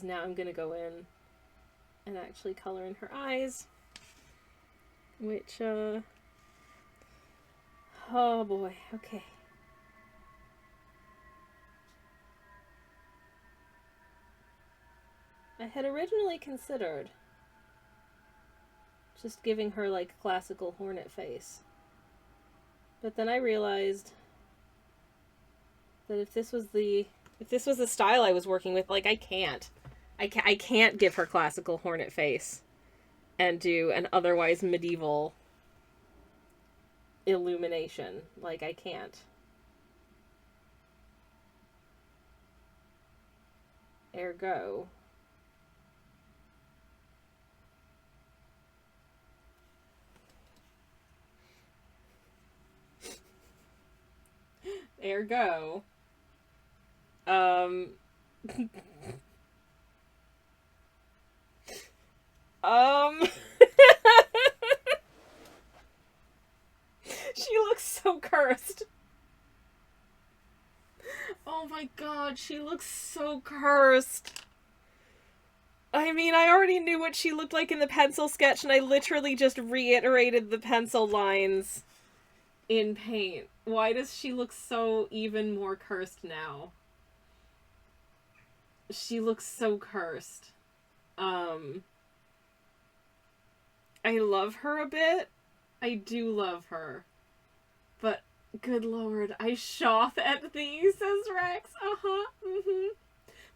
now I'm gonna go in and actually color in her eyes. Which, oh boy, okay. I had originally considered just giving her, like, classical hornet face. But then I realized that if this was the style I was working with, like, I can't give her classical hornet face and do an otherwise medieval illumination. Like, I can't. Ergo, um, she looks so cursed. Oh my god, she looks so cursed. I mean, I already knew what she looked like in the pencil sketch, and I literally just reiterated the pencil lines in paint. Why does she look so even more cursed now? She looks so cursed. I love her a bit. I do love her. But, good lord, I shoth at thee, says Rex. Uh-huh, mm-hmm.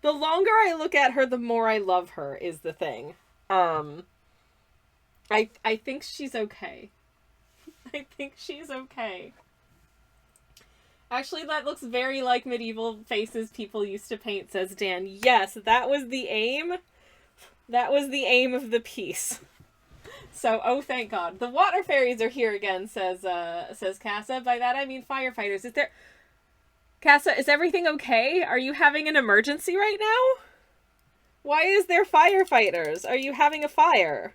The longer I look at her, the more I love her, is the thing. I think she's okay. I think she's okay. Actually, that looks very like medieval faces people used to paint, says Dan. Yes, that was the aim. That was the aim of the piece. So, oh, thank God. The water fairies are here again, says Casa. By that, I mean firefighters. Is there... Casa, is everything okay? Are you having an emergency right now? Why is there firefighters? Are you having a fire?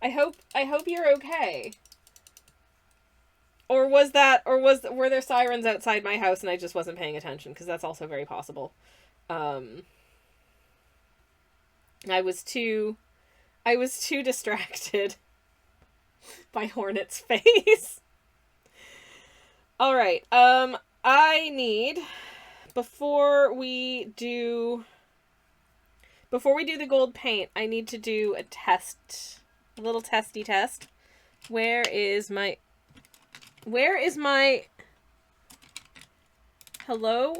I hope you're okay. Or were there sirens outside my house and I just wasn't paying attention? Because that's also very possible. I was too distracted by Hornet's face. All right. I need, before we do the gold paint, I need to do a test, a little testy test. Where is my, hello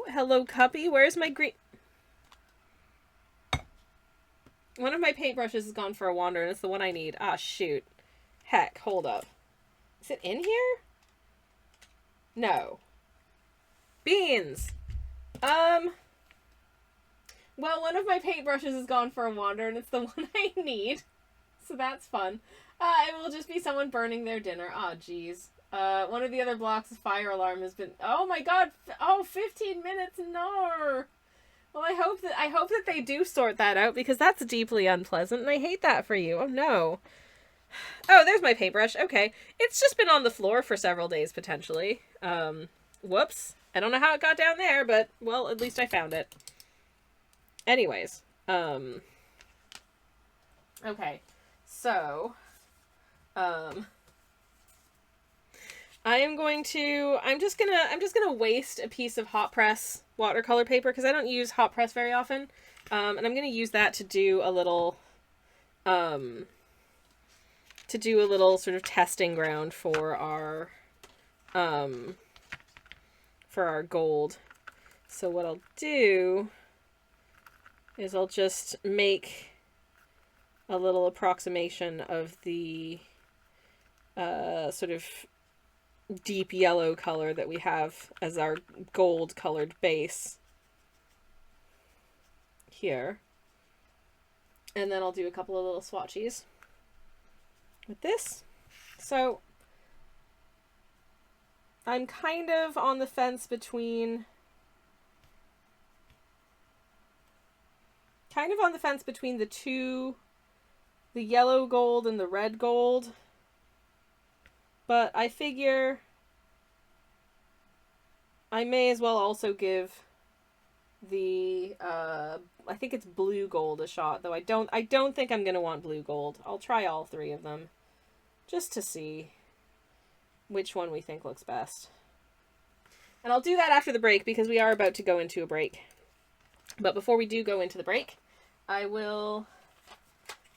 Cuppy, where's my green? One of my paintbrushes has gone for a wander, and it's the one I need. Ah, shoot. Heck, hold up. Is it in here? No. Beans! Well, one of my paintbrushes has gone for a wander, and it's the one I need. So that's fun. It will just be someone burning their dinner. Aw, jeez. One of the other blocks' fire alarm has been... Oh my god! Oh, 15 minutes! No! Well, I hope that they do sort that out, because that's deeply unpleasant, and I hate that for you. Oh, no. Oh, there's my paintbrush. Okay. It's just been on the floor for several days, potentially. Whoops. I don't know how it got down there, but, well, at least I found it. Anyways. Okay. So, I'm just gonna waste a piece of hot press watercolor paper, because I don't use hot press very often. And I'm gonna use that to do a little, sort of testing ground for our gold. So what I'll do is I'll just make a little approximation of the sort of deep yellow color that we have as our gold colored base here. And then I'll do a couple of little swatches with this. So I'm kind of on the fence between the yellow gold and the red gold. But I figure I may as well also give the I think it's blue gold a shot, though I don't think I'm gonna want blue gold. I'll try all three of them just to see which one we think looks best. And I'll do that after the break, because we are about to go into a break. But before we do go into the break, I will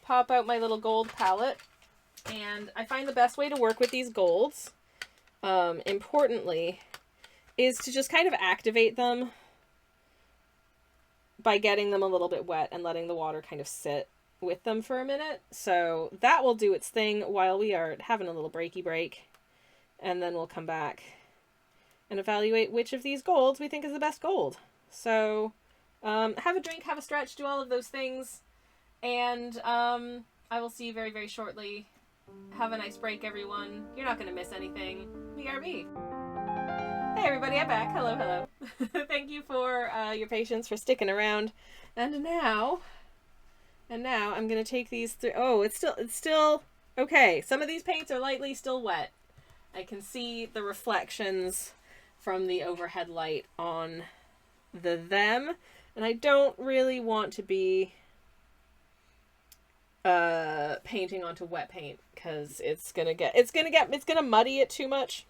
pop out my little gold palette. And I find the best way to work with these golds, importantly, is to just kind of activate them by getting them a little bit wet and letting the water kind of sit with them for a minute. So that will do its thing while we are having a little breaky break. And then we'll come back and evaluate which of these golds we think is the best gold. So have a drink, have a stretch, do all of those things. And I will see you very, very shortly. Have a nice break, everyone. You're not going to miss anything. BRB. Hey, everybody, I'm back. Hello, hello. Thank you for your patience, for sticking around. And now I'm going to take these through. Oh, it's still okay. Some of these paints are lightly still wet. I can see the reflections from the overhead light on them, and I don't really want to be painting onto wet paint, because it's gonna muddy it too much.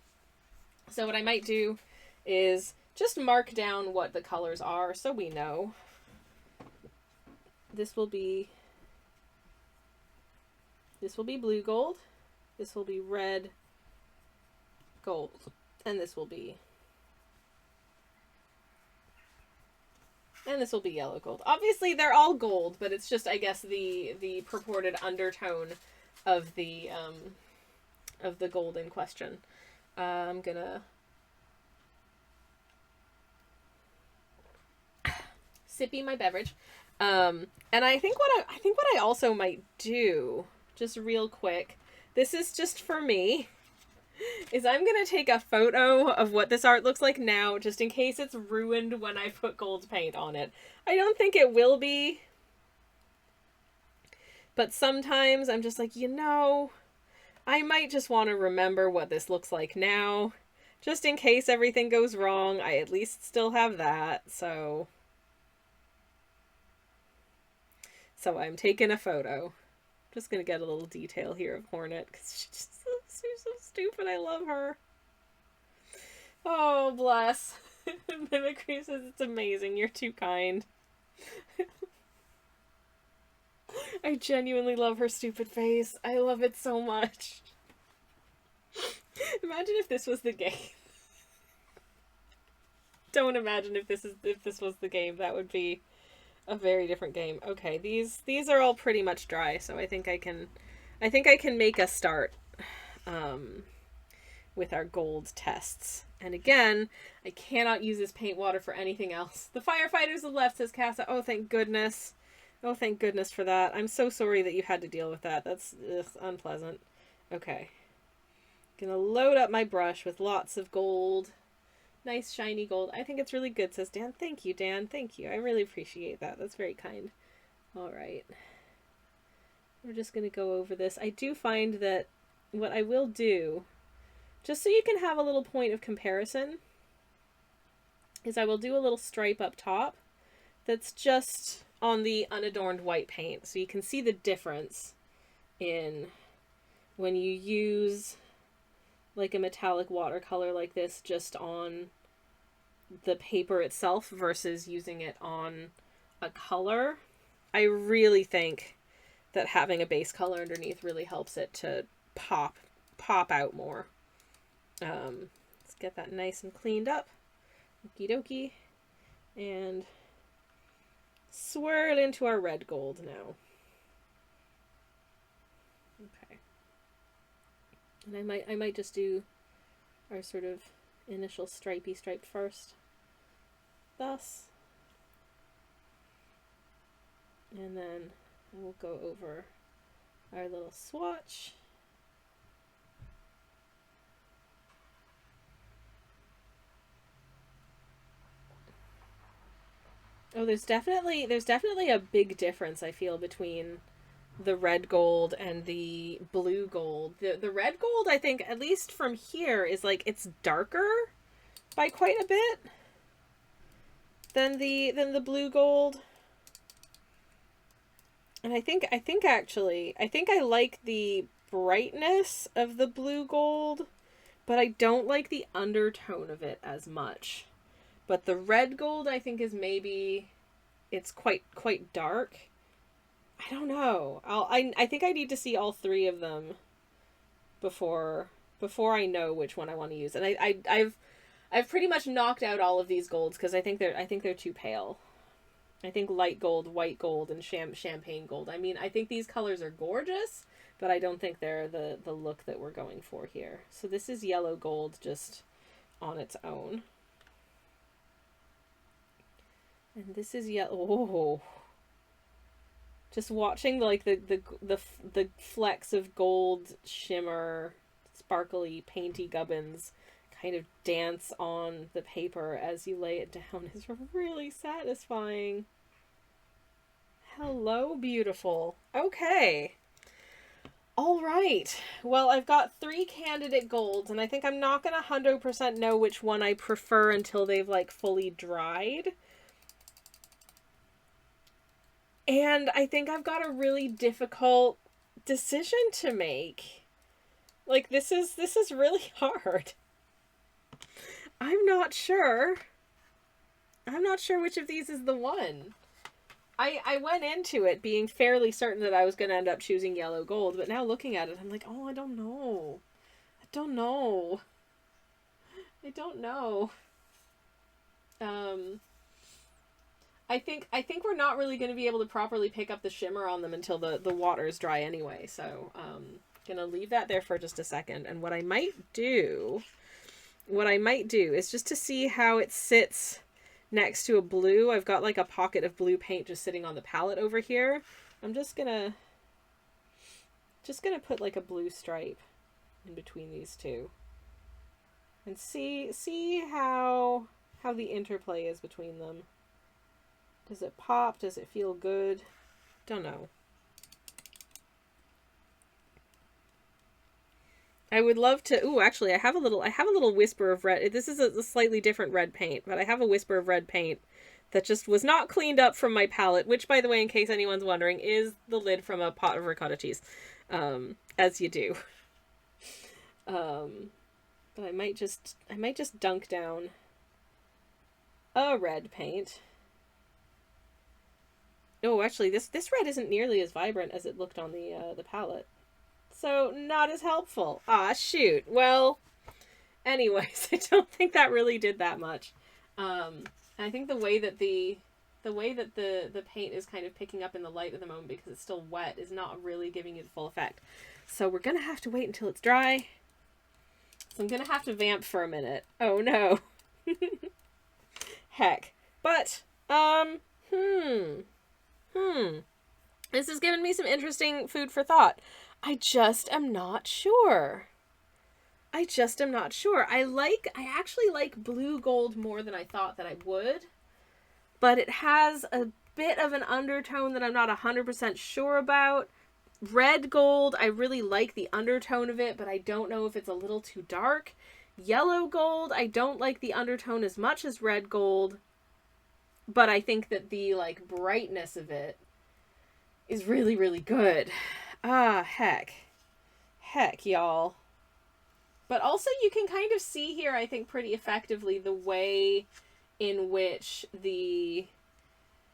So what I might do is just mark down what the colors are so we know. This will be blue gold, this will be red gold, and this will be yellow gold. Obviously they're all gold, but it's just, I guess, the purported undertone of the gold in question. I'm gonna sippy my beverage. And I think what I also might do, just real quick, this is just for me, is I'm gonna take a photo of what this art looks like now, just in case it's ruined when I put gold paint on it. I don't think it will be, but sometimes I'm just like, you know, I might just want to remember what this looks like now, just in case everything goes wrong. I at least still have that, so I'm taking a photo. Just gonna get a little detail here of Hornet, because she's so stupid. I love her. Oh, bless. Mimicry says it's amazing. You're too kind. I genuinely love her stupid face. I love it so much. Imagine if this was the game. Don't imagine if this was the game. That would be a very different game. Okay, these are all pretty much dry, so I think I can make a start with our gold tests. And again, I cannot use this paint water for anything else. The firefighters have left, says Casa. Oh, thank goodness. Oh, thank goodness for that. I'm so sorry that you had to deal with that. That's unpleasant. Okay. Gonna load up my brush with lots of gold. Nice shiny gold. I think it's really good, says Dan. Thank you, Dan. Thank you. I really appreciate that. That's very kind. All right. We're just going to go over this. I do find that what I will do, just so you can have a little point of comparison, is I will do a little stripe up top that's just on the unadorned white paint. So you can see the difference in when you use like a metallic watercolor like this just on the paper itself versus using it on a color. I really think that having a base color underneath really helps it to pop out more. Let's get that nice and cleaned up. Okie dokie. And swirl into our red gold now. Okay. And I might just do our sort of initial stripe first. Thus. And then we'll go over our little swatch. Oh, there's definitely a big difference, I feel, between the red gold and the blue gold. The red gold, I think, at least from here, is like, it's darker by quite a bit than the blue gold. And I think actually I like the brightness of the blue gold, but I don't like the undertone of it as much. But the red gold, I think, is maybe, it's quite dark. I don't know. I think I need to see all three of them before I know which one I want to use. And I've pretty much knocked out all of these golds because I think they're too pale. I think light gold, white gold, and champagne gold. I mean, I think these colors are gorgeous, but I don't think they're the look that we're going for here. So this is yellow gold just on its own. And this is yellow. Oh. Just watching like the flecks of gold shimmer, sparkly, painty gubbins kind of dance on the paper as you lay it down is really satisfying. Hello, beautiful. Okay. All right. Well, I've got 3 candidate golds, and I think I'm not going to 100% know which one I prefer until they've like fully dried. And I think I've got a really difficult decision to make. Like, this is really hard. I'm not sure. I'm not sure which of these is the one. I went into it being fairly certain that I was going to end up choosing yellow gold, but now looking at it, I'm like, oh, I don't know. I don't know. I don't know. I think we're not really going to be able to properly pick up the shimmer on them until the water is dry anyway, so gonna leave that there for just a second. And what I might do is just to see how it sits next to a blue. I've got like a pocket of blue paint just sitting on the palette over here. I'm just gonna put like a blue stripe in between these two and see how the interplay is between them. Does it pop? Does it feel good? Don't know. I would love to. Ooh, actually, I have a little whisper of red. This is a slightly different red paint, but I have a whisper of red paint that just was not cleaned up from my palette, which, by the way, in case anyone's wondering, is the lid from a pot of ricotta cheese, as you do. But I might just dunk down a red paint. Oh, actually, this red isn't nearly as vibrant as it looked on the palette. So, not as helpful. Ah, shoot. Well, anyways, I don't think that really did that much. I think the way that the paint is kind of picking up in the light at the moment because it's still wet is not really giving it full effect. So we're going to have to wait until it's dry. So I'm going to have to vamp for a minute. Oh, no. Heck. But, this has given me some interesting food for thought. I just am not sure. I actually like blue gold more than I thought that I would. But it has a bit of an undertone that I'm not 100% sure about. Red gold, I really like the undertone of it, but I don't know if it's a little too dark. Yellow gold, I don't like the undertone as much as red gold. But I think that the, like, brightness of it is really, really good. Ah, heck, y'all. But also you can kind of see here, I think, pretty effectively the way in which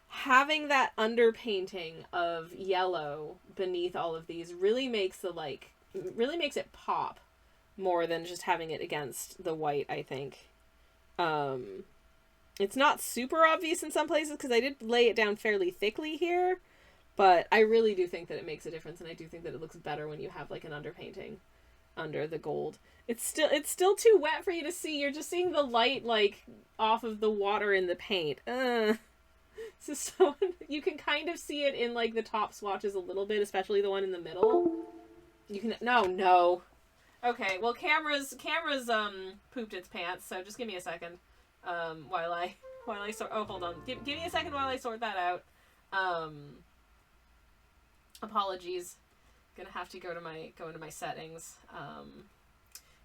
having that underpainting of yellow beneath all of these really makes it pop more than just having it against the white, I think. It's not super obvious in some places because I did lay it down fairly thickly here. But I really do think that it makes a difference, and I do think that it looks better when you have like an underpainting under the gold. It's still too wet for you to see. You're just seeing the light like off of the water in the paint. So you can kind of see it in like the top swatches a little bit, especially the one in the middle. You can no. Okay, well camera's pooped its pants, so just give me a second. While I sort. Oh, hold on. Give me a second while I sort that out. Apologies. Gonna have to go into my settings.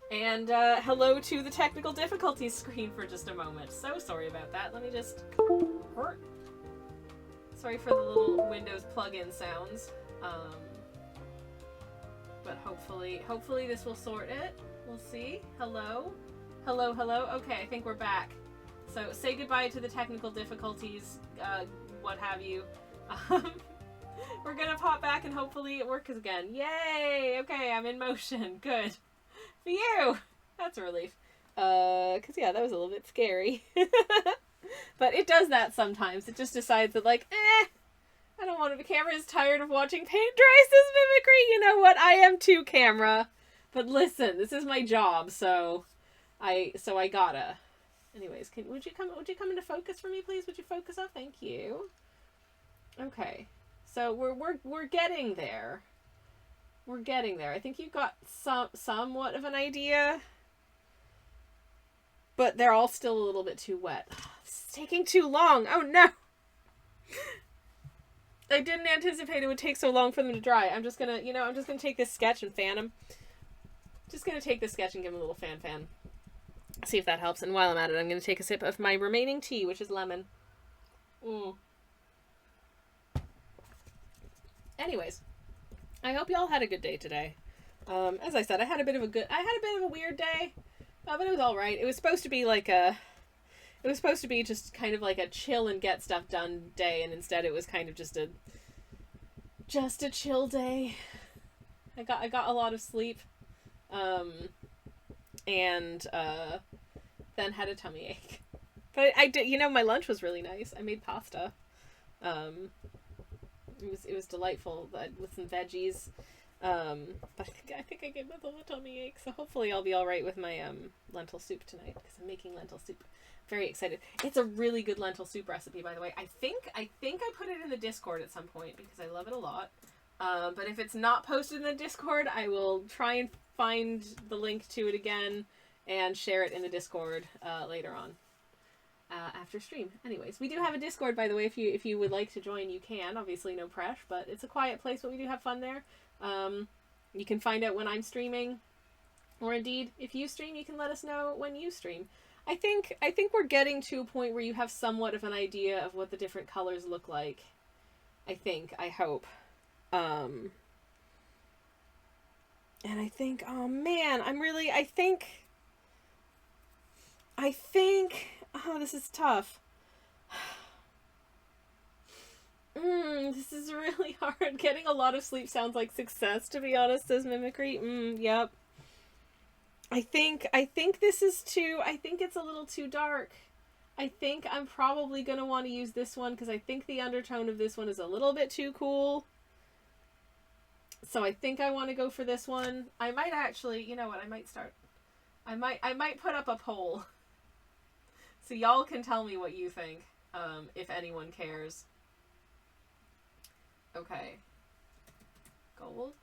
And hello to the technical difficulties screen for just a moment. So sorry about that. Let me just sorry for the little Windows plugin sounds. But hopefully this will sort it. We'll see. Hello. Okay, I think we're back. So say goodbye to the technical difficulties, what have you. We're gonna pop back and hopefully it works again. Yay! Okay, I'm in motion. Good. For you! That's a relief. Cause yeah, that was a little bit scary. But it does that sometimes. It just decides that like, I don't want to. The camera is tired of watching paint dry, says Mimicry. You know what? I am too, camera. But listen, this is my job, so I gotta. Anyways, would you come into focus for me, please? Would you focus up? Thank you. Okay. So we're getting there. We're getting there. I think you've got somewhat of an idea. But they're all still a little bit too wet. This is taking too long. Oh no. I didn't anticipate it would take so long for them to dry. I'm just gonna take this sketch and fan them. Just gonna take this sketch and give them a little fan. See if that helps. And while I'm at it, I'm gonna take a sip of my remaining tea, which is lemon. Anyways, I hope y'all had a good day today. As I said, I had a bit of a weird day. But it was all right. It was supposed to be like a. It was supposed to be just kind of like a chill and get stuff done day, and instead it was kind of just a chill day. I got a lot of sleep, and then had a tummy ache. But I did, my lunch was really nice. I made pasta. It was delightful with some veggies. But I think I gave myself a tummy ache, so hopefully I'll be all right with my lentil soup tonight because I'm making lentil soup. Very excited. It's a really good lentil soup recipe, by the way. I think I put it in the Discord at some point because I love it a lot. But if it's not posted in the Discord, I will try and find the link to it again and share it in the Discord later on after stream. Anyways, we do have a Discord, by the way. If you would like to join, you can. Obviously, no press, but it's a quiet place, but we do have fun there. You can find out when I'm streaming, or indeed, if you stream, you can let us know when you stream. I think we're getting to a point where you have somewhat of an idea of what the different colors look like. I hope. And I think, oh man, oh, this is tough. This is really hard. Getting a lot of sleep sounds like success, to be honest, says Mimicry. Yep. I think this is I think it's a little too dark. I think I'm probably going to want to use this one because I think the undertone of this one is a little bit too cool. So I think I want to go for this one. I might actually, you know what, I might put up a poll. So y'all can tell me what you think, if anyone cares. Okay. Gold.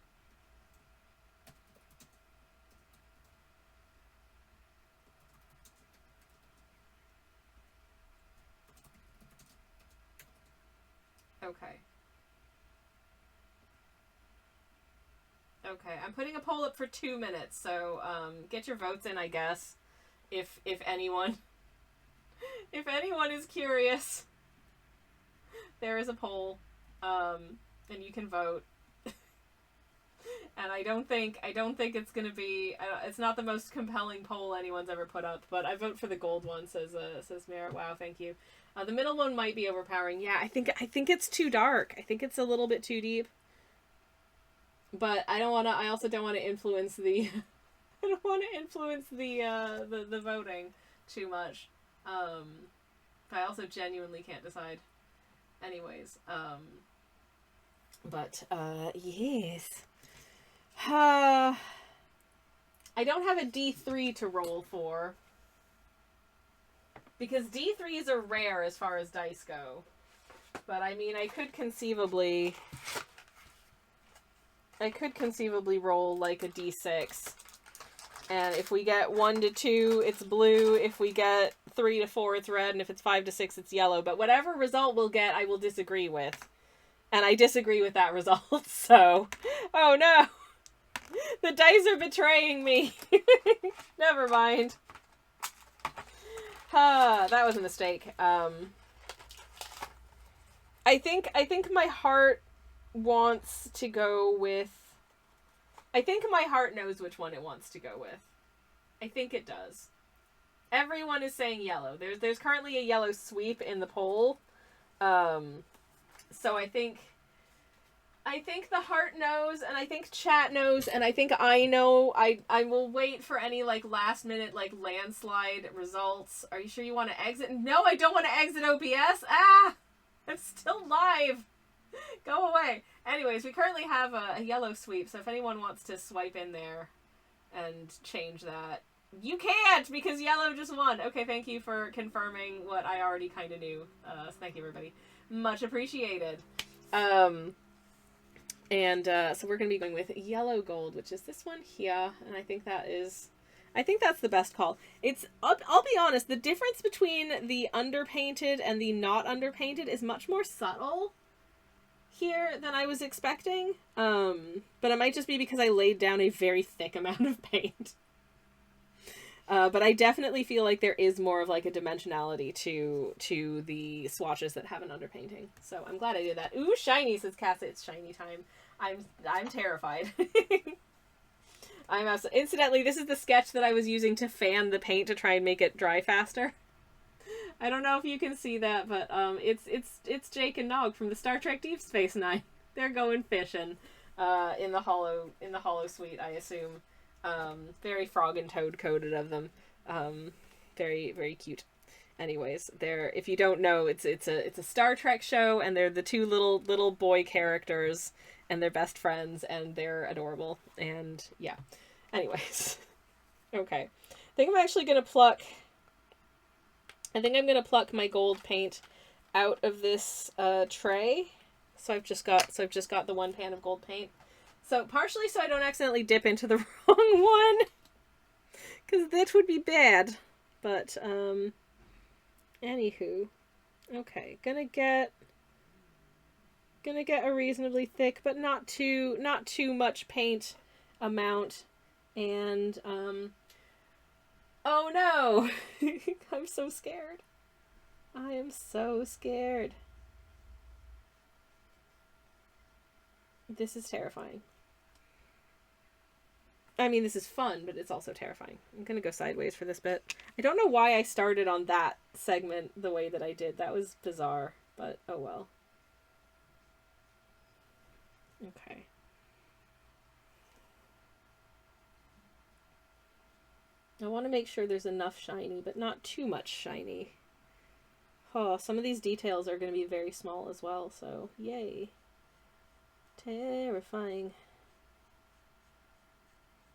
Okay. Okay, I'm putting a poll up for 2 minutes, so get your votes in, I guess. If anyone is curious, there is a poll, and you can vote. And I don't think it's gonna be. It's not the most compelling poll anyone's ever put up, but I vote for the gold one. Says Merritt. Wow, thank you. The middle one might be overpowering. Yeah, I think it's too dark. I think it's a little bit too deep. But I also don't want to influence the. I don't want to influence the voting too much. But I also genuinely can't decide. Anyways, but yes. I don't have a D3 to roll for. Because D3s are rare as far as dice go. But I mean, I could conceivably roll like a D6. And if we get 1 to 2, it's blue. If we get 3 to 4, it's red. And if it's 5 to 6, it's yellow. But whatever result we'll get, I will disagree with. And I disagree with that result, so... Oh no! The dice are betraying me! Never mind. That was a mistake. I think my heart wants to go with... I think my heart knows which one it wants to go with. I think it does. Everyone is saying yellow. There's currently a yellow sweep in the poll. So I think the heart knows, and I think chat knows, and I think I know. I will wait for any last minute landslide results. Are you sure you want to exit? No, I don't want to exit OBS. I'm still live. Go away. Anyways, we currently have a yellow sweep, so if anyone wants to swipe in there and change that, you can't because yellow just won. Okay, thank you for confirming what I already kind of knew. So thank you, everybody. Much appreciated. So we're going to be going with yellow gold, which is this one here, and I think that's the best call. I'll be honest, the difference between the underpainted and the not underpainted is much more subtle here than I was expecting. But it might just be because I laid down a very thick amount of paint. But I definitely feel like there is more of a dimensionality to the swatches that have an underpainting. So I'm glad I did that. Ooh, shiny, says Cassie. It's shiny time. I'm terrified. Incidentally, this is the sketch that I was using to fan the paint to try and make it dry faster. I don't know if you can see that, but it's Jake and Nog from the Star Trek Deep Space Nine. They're going fishing in the hollow suite, I assume. Very frog and toad coated of them. Very, very cute. Anyways, they're, if you don't know, it's a Star Trek show, and they're the two little boy characters, and they're best friends, and they're adorable. And yeah. Anyways. Okay. I think I'm gonna pluck my gold paint out of this tray. So I've just got the one pan of gold paint. So partially so I don't accidentally dip into the wrong one, because that would be bad. But anywho, okay, gonna get a reasonably thick but not too much paint amount. And oh no, I'm so scared. I am so scared. This is terrifying. I mean, this is fun, but it's also terrifying. I'm gonna go sideways for this bit. I don't know why I started on that segment the way that I did. That was bizarre, but oh well. Okay. I want to make sure there's enough shiny, but not too much shiny. Oh, some of these details are going to be very small as well, so yay. Terrifying.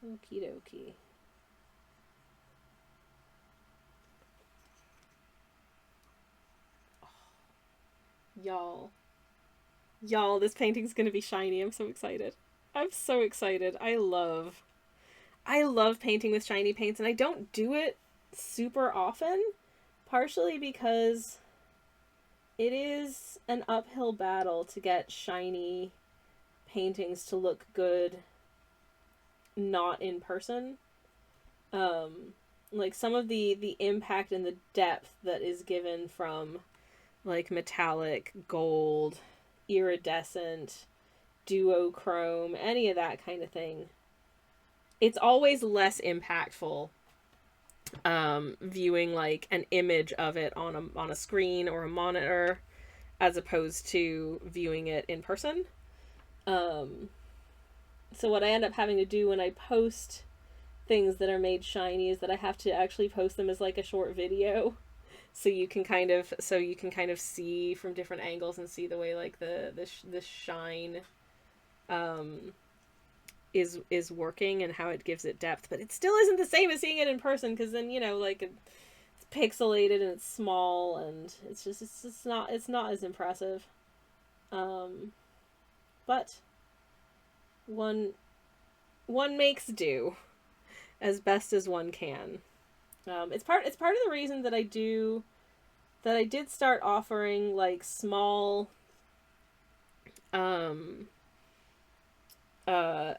Okie dokie. Oh. Y'all, this painting's gonna be shiny. I'm so excited. I'm so excited. I love painting with shiny paints, and I don't do it super often, partially because it is an uphill battle to get shiny paintings to look good not in person. Like some of the impact and the depth that is given from like metallic, gold, iridescent, duochrome, any of that kind of thing, it's always less impactful viewing like an image of it on a screen or a monitor as opposed to viewing it in person. So what I end up having to do when I post things that are made shiny is that I have to actually post them as like a short video, so you can kind of see from different angles and see the way like the shine is working and how it gives it depth. But it still isn't the same as seeing it in person, because then, you know, like it's pixelated and it's small and it's not as impressive. But one makes do as best as one can. It's part of the reason that I did start offering like small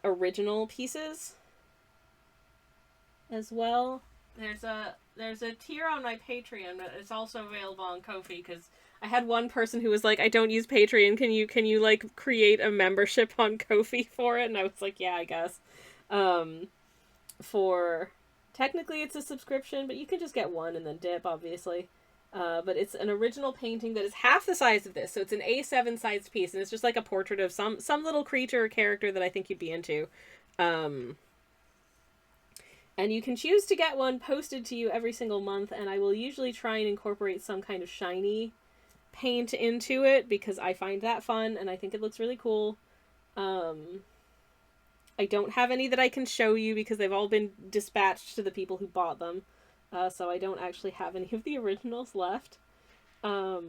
original pieces as well. There's a tier on my Patreon, but it's also available on Ko-fi, because I had one person who was like, I don't use Patreon, can you like create a membership on Ko-fi for it? And I was like, yeah, I guess. For technically it's a subscription, but you can just get one and then dip, obviously. But it's an original painting that is half the size of this, so it's an A7 sized piece, and it's just like a portrait of some little creature or character that I think you'd be into. And you can choose to get one posted to you every single month, and I will usually try and incorporate some kind of shiny paint into it, because I find that fun, and I think it looks really cool. I don't have any that I can show you, because they've all been dispatched to the people who bought them. So I don't actually have any of the originals left. I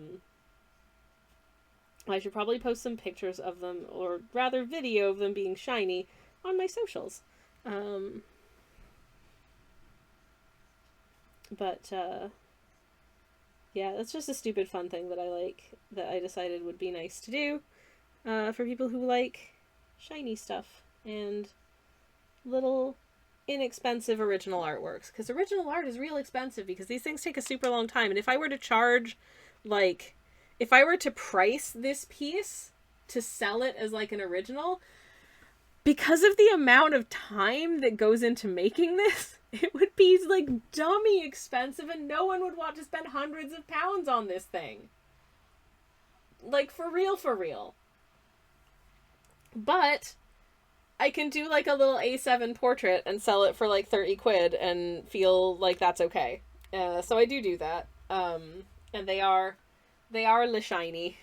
should probably post some pictures of them, or rather video of them being shiny, on my socials. But yeah, that's just a stupid fun thing that I like, that I decided would be nice to do for people who like shiny stuff and little inexpensive original artworks, because original art is real expensive, because these things take a super long time. And if I were to charge, like, if I were to price this piece to sell it as like an original, because of the amount of time that goes into making this, it would be like dummy expensive and no one would want to spend hundreds of pounds on this thing. Like, for real, for real. But I can do like a little A7 portrait and sell it for like 30 quid and feel like that's okay. So I do that. And they are Le Shiny.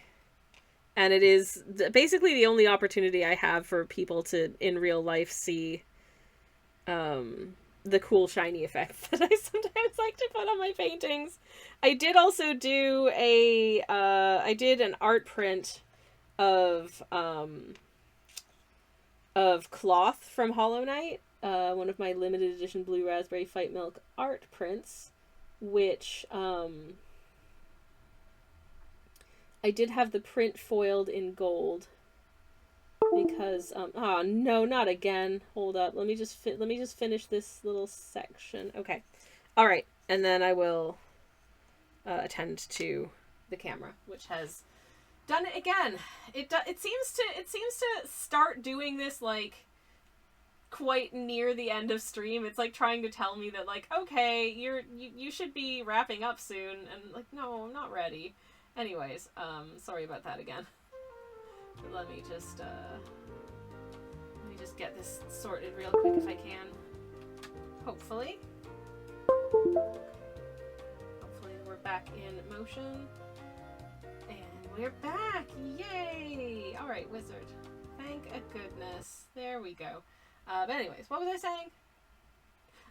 And it is basically the only opportunity I have for people to, in real life, see the cool shiny effects that I sometimes like to put on my paintings. I did also do I did an art print of Cloth from Hollow Knight, one of my limited edition Blue Raspberry Fight Milk art prints, which I did have the print foiled in gold because oh no, not again. Hold up. Let me just finish this little section. Okay. All right. And then I will attend to the camera, which has done it again. It seems to start doing this like quite near the end of stream. It's like trying to tell me that like, okay, you should be wrapping up soon, and like, no, I'm not ready. Anyways, sorry about that again. But let me just get this sorted real quick if I can. Hopefully we're back in motion. And we're back! Yay! Alright, wizard. Thank goodness. There we go. But anyways, what was I saying?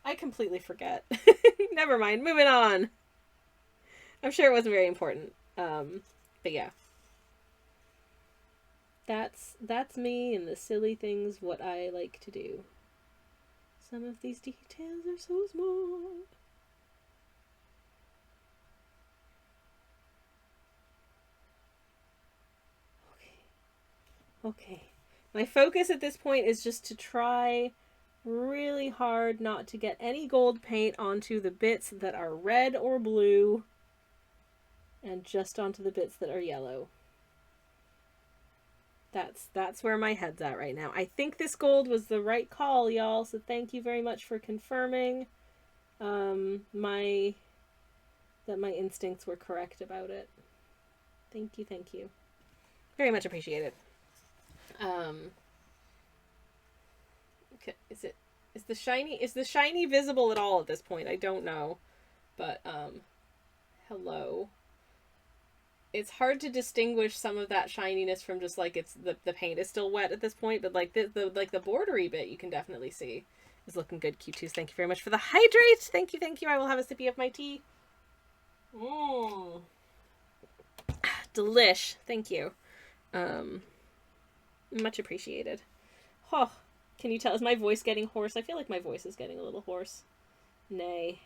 I completely forget. Never mind, moving on. I'm sure it wasn't very important. But yeah. That's me and the silly things what I like to do. Some of these details are so small. Okay. My focus at this point is just to try really hard not to get any gold paint onto the bits that are red or blue, and just onto the bits that are yellow. That's where my head's at right now. I think this gold was the right call, y'all, so thank you very much for confirming that my instincts were correct about it. Thank you. Very much appreciated. Okay, is the shiny visible at all at this point? I don't know. But hello. It's hard to distinguish some of that shininess from just like it's the paint is still wet at this point, but like the bordery bit you can definitely see is looking good. Q2s, thank you very much for the hydrate. Thank you. I will have a sippy of my tea. Delish. Thank you. Much appreciated. Oh, can you tell? Is my voice getting hoarse? I feel like my voice is getting a little hoarse. Nay.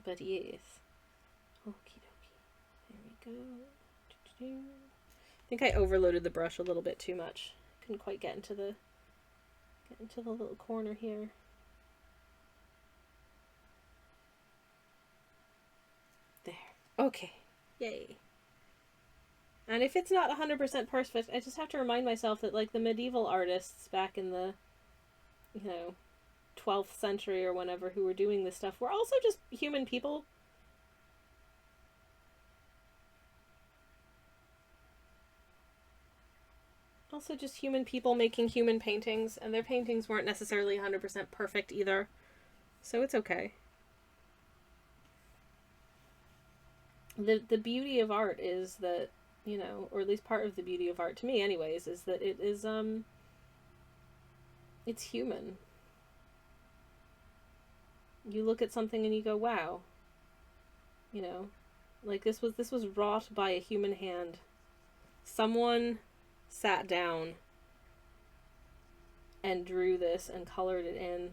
But yes. Okie dokie. There we go. I think I overloaded the brush a little bit too much. Couldn't quite get into the little corner here. There. Okay. Yay. And if it's not 100% perfect, I just have to remind myself that, like, the medieval artists back in the, 12th century or whenever who were doing this stuff were also just human people. Also just human people making human paintings, and their paintings weren't necessarily 100% perfect either. So it's okay. The beauty of art is that, or at least part of the beauty of art to me anyways, is that it is, it's human. You look at something and you go, wow. Like this was wrought by a human hand. Someone sat down and drew this and colored it in.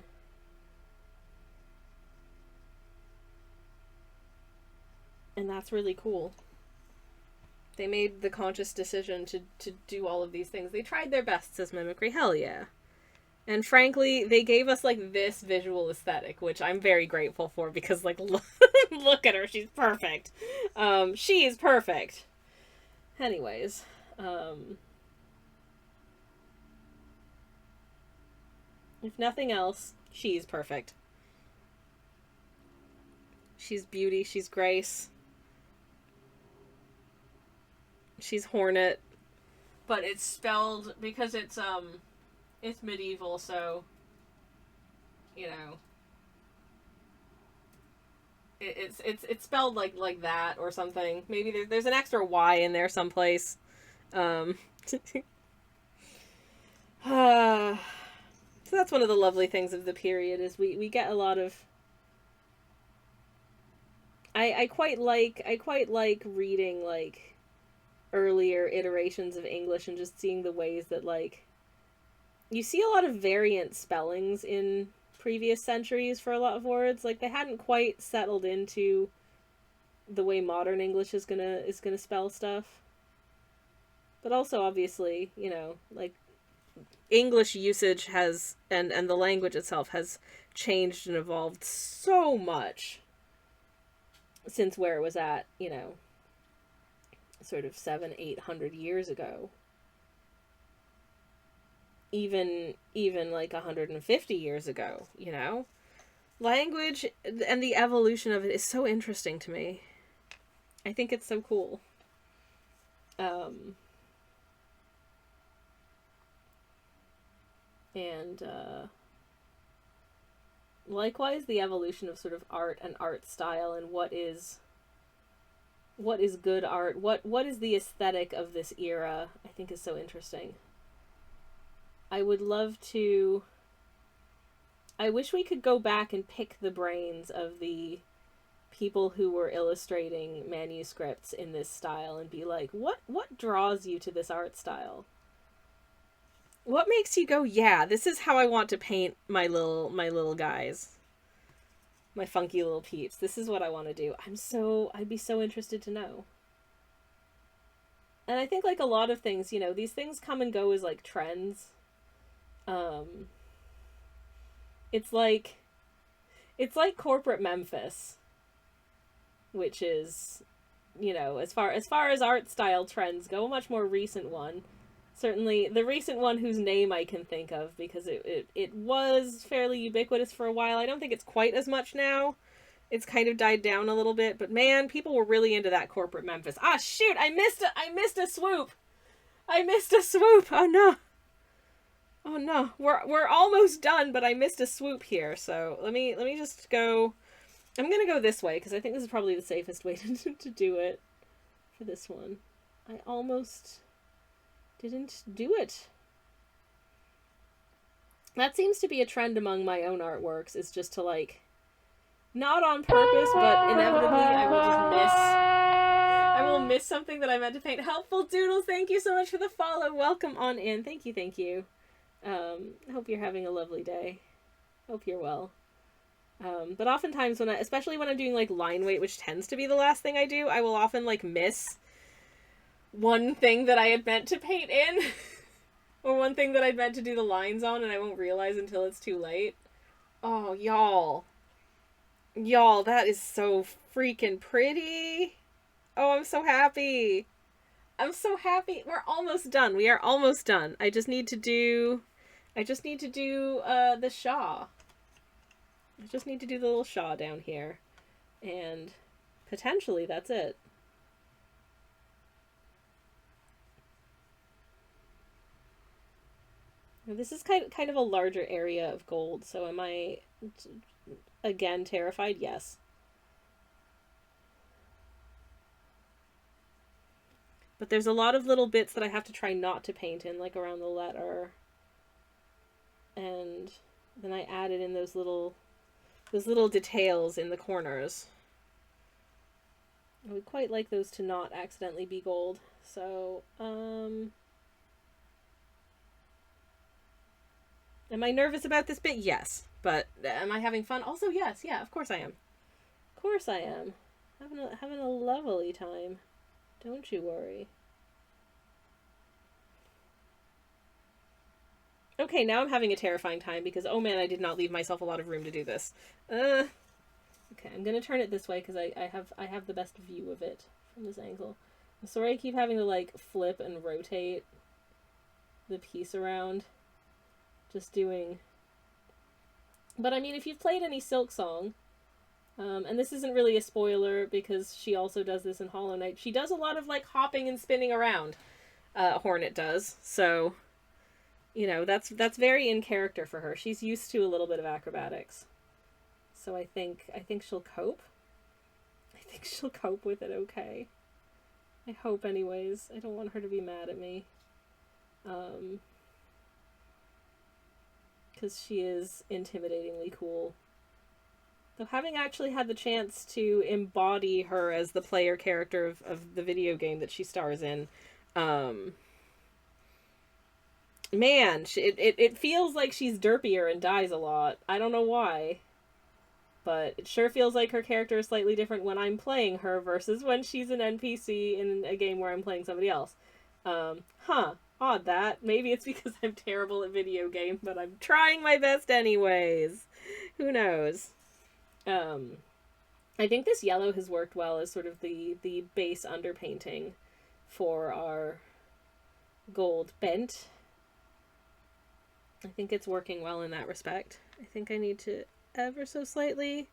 And that's really cool. They made the conscious decision to do all of these things. They tried their best, says Mimicry. Hell yeah. And frankly, they gave us, like, this visual aesthetic, which I'm very grateful for, because, like, look at her, she's perfect. She is perfect. Anyways, if nothing else, she's perfect. She's beauty, she's grace. She's Hornet. But it's spelled, because it's medieval, so, you know, it's spelled like that or something. Maybe there's an extra Y in there someplace. So that's one of the lovely things of the period, is we get a lot of... I quite like reading, like, earlier iterations of English and just seeing the ways that, like, you see a lot of variant spellings in previous centuries for a lot of words. Like, they hadn't quite settled into the way modern English is gonna spell stuff. But also, obviously, you know, like, English usage has, and the language itself has changed and evolved so much since where it was at, you know, sort of 700-800 years ago. Even like 150 years ago, you know? Language and the evolution of it is so interesting to me. I think it's so cool. Likewise, the evolution of sort of art and art style, and what is good art, what is the aesthetic of this era, I think is so interesting. I wish we could go back and pick the brains of the people who were illustrating manuscripts in this style and be like, what draws you to this art style? What makes you go, yeah, this is how I want to paint my little guys. My funky little peeps. This is what I want to do. I'd be so interested to know. And I think, like, a lot of things, you know, these things come and go as, like, trends. It's like corporate Memphis, which is, you know, as far as art style trends go, a much more recent one. Certainly the recent one whose name I can think of, because it was fairly ubiquitous for a while. I don't think it's quite as much now. It's kind of died down a little bit, but man, people were really into that corporate Memphis. Ah, shoot, I missed a swoop. Oh no. Oh no. We're almost done, but I missed a swoop here. So let me just go. I'm going to go this way, because I think this is probably the safest way to do it for this one. I almost didn't do it. That seems to be a trend among my own artworks, is just to, like, not on purpose, but inevitably I will miss something that I meant to paint. Helpful Doodles, thank you so much for the follow. Welcome on in. Thank you. I hope you're having a lovely day. Hope you're well. But oftentimes especially when I'm doing, like, line weight, which tends to be the last thing I do, I will often, like, miss one thing that I had meant to paint in. Or one thing that I'd meant to do the lines on, and I won't realize until it's too late. Oh, y'all. Y'all, that is so freaking pretty. Oh, I'm so happy. We're almost done. We are almost done. I just need to do the Shaw. I just need to do the little Shaw down here. And potentially that's it. Now, this is kind of a larger area of gold, so am I again terrified? Yes. But there's a lot of little bits that I have to try not to paint in, like around the letter. And then I added in those little details in the corners. I would quite like those to not accidentally be gold. So, am I nervous about this bit? Yes. But am I having fun? Also, yes. Yeah, of course I am. Of course I am. Having a lovely time. Don't you worry. Okay, now I'm having a terrifying time because, oh man, I did not leave myself a lot of room to do this. Okay, I'm gonna turn it this way because I have the best view of it from this angle. Sorry I keep having to, like, flip and rotate the piece around. Just doing... But, I mean, if you've played any Silksong, and this isn't really a spoiler because she also does this in Hollow Knight, she does a lot of, like, hopping and spinning around. Hornet does. So, you know, that's very in character for her. She's used to a little bit of acrobatics. So I think she'll cope. I think she'll cope with it okay. I hope anyways. I don't want her to be mad at me. Because she is intimidatingly cool. Though having actually had the chance to embody her as the player character of the video game that she stars in, man, it feels like she's derpier and dies a lot. I don't know why. But it sure feels like her character is slightly different when I'm playing her versus when she's an NPC in a game where I'm playing somebody else. Odd that. Maybe it's because I'm terrible at video games, but I'm trying my best anyways. Who knows? I think this yellow has worked well as sort of the base underpainting for our gold bent. I think it's working well in that respect. I think I need to ever so slightly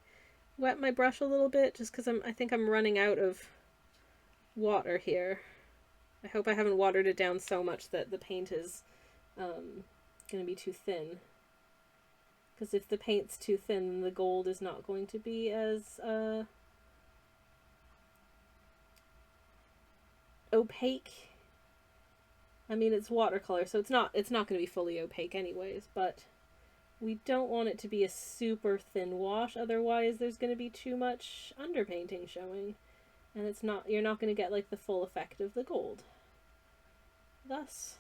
wet my brush a little bit just because I think I'm running out of water here. I hope I haven't watered it down so much that the paint is going to be too thin. Because if the paint's too thin, then the gold is not going to be as opaque. I mean, it's watercolor, so it's not going to be fully opaque anyways, but we don't want it to be a super thin wash, otherwise there's going to be too much underpainting showing. And you're not going to get, like, the full effect of the gold. Thus,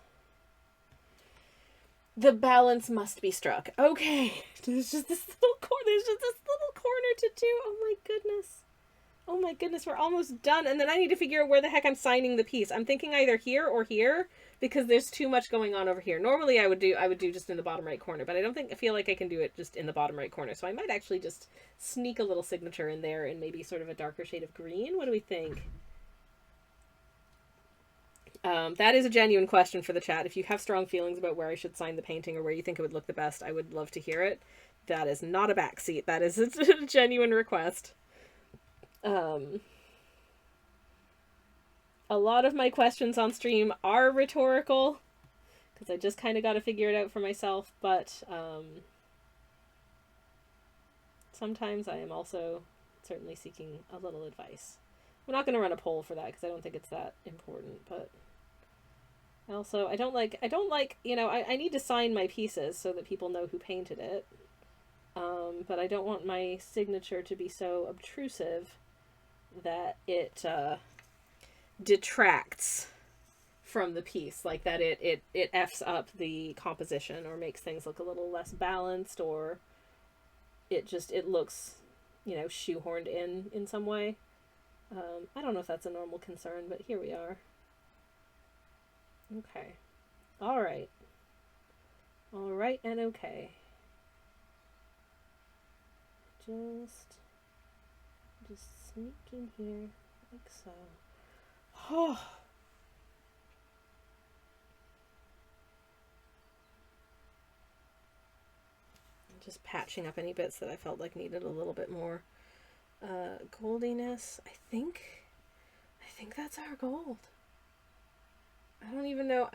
the balance must be struck. Okay, there's just this little corner to do. Oh my goodness. Oh my goodness, we're almost done. And then I need to figure out where the heck I'm signing the piece. I'm thinking either here or here, because there's too much going on over here. Normally I would do just in the bottom right corner, but I feel like I can do it just in the bottom right corner. So I might actually just sneak a little signature in there in maybe sort of a darker shade of green. What do we think? That is a genuine question for the chat. If you have strong feelings about where I should sign the painting or where you think it would look the best, I would love to hear it. That is not a backseat. That is a genuine request. A lot of my questions on stream are rhetorical, because I just kind of got to figure it out for myself, but sometimes I am also certainly seeking a little advice. I'm not going to run a poll for that, because I don't think it's that important, but also, I don't like, you know, I need to sign my pieces so that people know who painted it, but I don't want my signature to be so obtrusive that it detracts from the piece, like that it F's up the composition or makes things look a little less balanced, or it looks, you know, shoehorned in some way. I don't know if that's a normal concern, but here we are. Okay. Alright. Alright and okay. Just sneak in here, like so. Oh. Just patching up any bits that I felt like needed a little bit more goldiness. I think that's our gold. I don't even know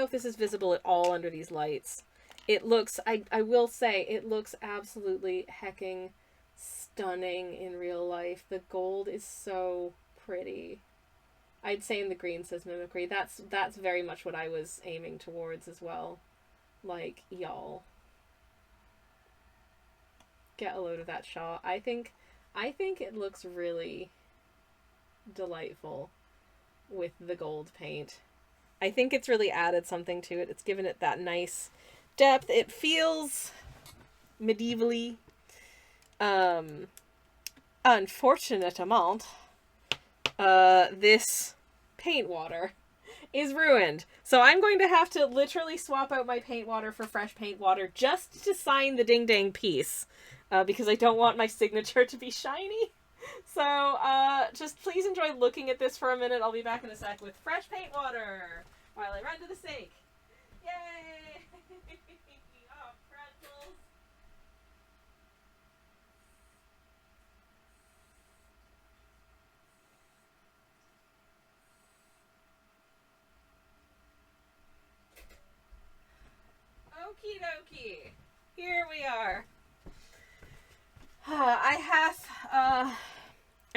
if this is visible at all under these lights. It looks, I will say, it looks absolutely hecking stunning in real life. The gold is so pretty. I'd say in the green says mimicry. That's very much what I was aiming towards as well. Like, y'all, get a load of that shot. I think it looks really delightful with the gold paint. I think it's really added something to it. It's given it that nice depth. It feels medievally. Unfortunately, this paint water is ruined. So I'm going to have to literally swap out my paint water for fresh paint water just to sign the ding dang piece. Because I don't want my signature to be shiny. So, just please enjoy looking at this for a minute. I'll be back in a sec with fresh paint water while I run to the sink. Yay! Oh, pretzels. Okie dokie. Here we are. I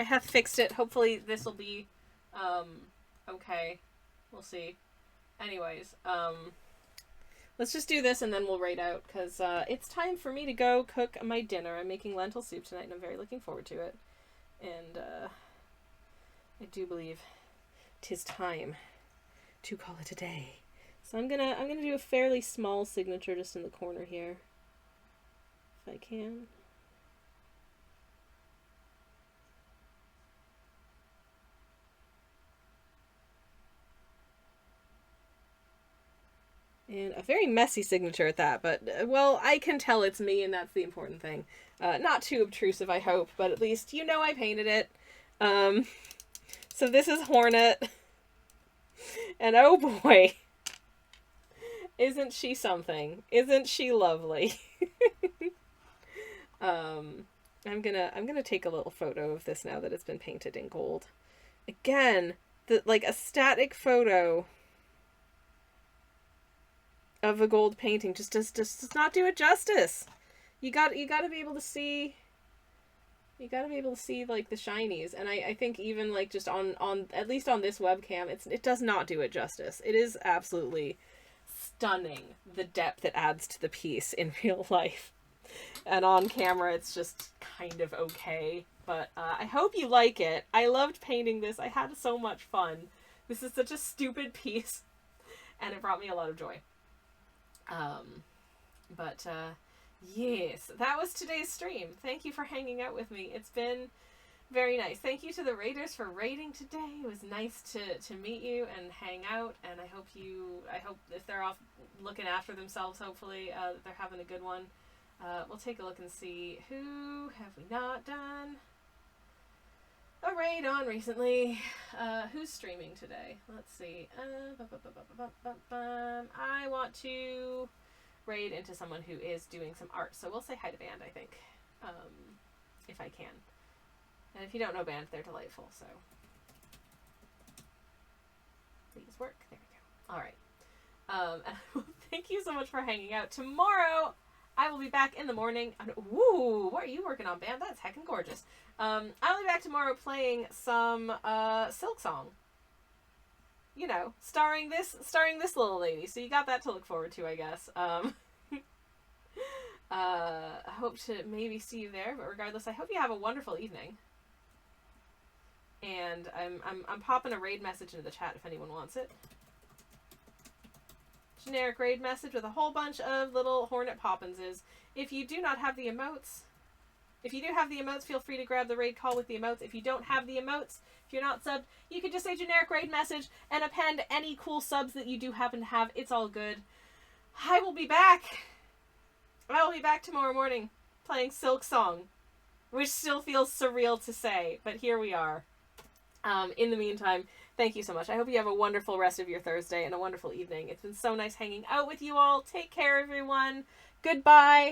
have fixed it. Hopefully this will be okay. We'll see. Anyways, let's just do this and then we'll raid out, because it's time for me to go cook my dinner. I'm making lentil soup tonight and I'm very looking forward to it. And I do believe 'tis time to call it a day. So I'm gonna do a fairly small signature just in the corner here, if I can. And a very messy signature at that, but, well, I can tell it's me, and that's the important thing. Not too obtrusive, I hope, but at least you know I painted it. So this is Hornet. And oh boy, isn't she something? Isn't she lovely? I'm gonna take a little photo of this now that it's been painted in gold. Again, like a static photo of a gold painting just does not do it justice. You gotta be able to see. You gotta be able to see like the shinies, and I think even like just on at least on this webcam, it does not do it justice. It is absolutely stunning, the depth it adds to the piece in real life, and on camera it's just kind of okay. But I hope you like it. I loved painting this. I had so much fun. This is such a stupid piece, and it brought me a lot of joy. Yes, that was today's stream. Thank you for hanging out with me. It's been very nice. Thank you to the raiders for raiding today. It was nice to meet you and hang out, and I hope if they're off looking after themselves, hopefully, they're having a good one. We'll take a look and see who have we not done a raid on recently. Who's streaming today? Let's see. I want to raid into someone who is doing some art, so we'll say hi to Band, I think, if I can. And if you don't know Band, they're delightful, so please work. There we go. Alright. And thank you so much for hanging out. Tomorrow I will be back in the morning. Ooh, what are you working on, Band? That's heckin' gorgeous. I'll be back tomorrow playing some Silksong. You know, starring this little lady. So you got that to look forward to, I guess. I hope to maybe see you there, but regardless, I hope you have a wonderful evening. And I'm popping a raid message into the chat if anyone wants it. Generic raid message with a whole bunch of little Hornet Poppinses. If you do not have the emotes, if you do have the emotes, feel free to grab the raid call with the emotes. If you don't have the emotes, if you're not subbed, you can just say generic raid message and append any cool subs that you do happen to have. It's all good. I will be back. I will be back tomorrow morning playing Silksong, which still feels surreal to say, but here we are. In the meantime, thank you so much. I hope you have a wonderful rest of your Thursday and a wonderful evening. It's been so nice hanging out with you all. Take care, everyone. Goodbye.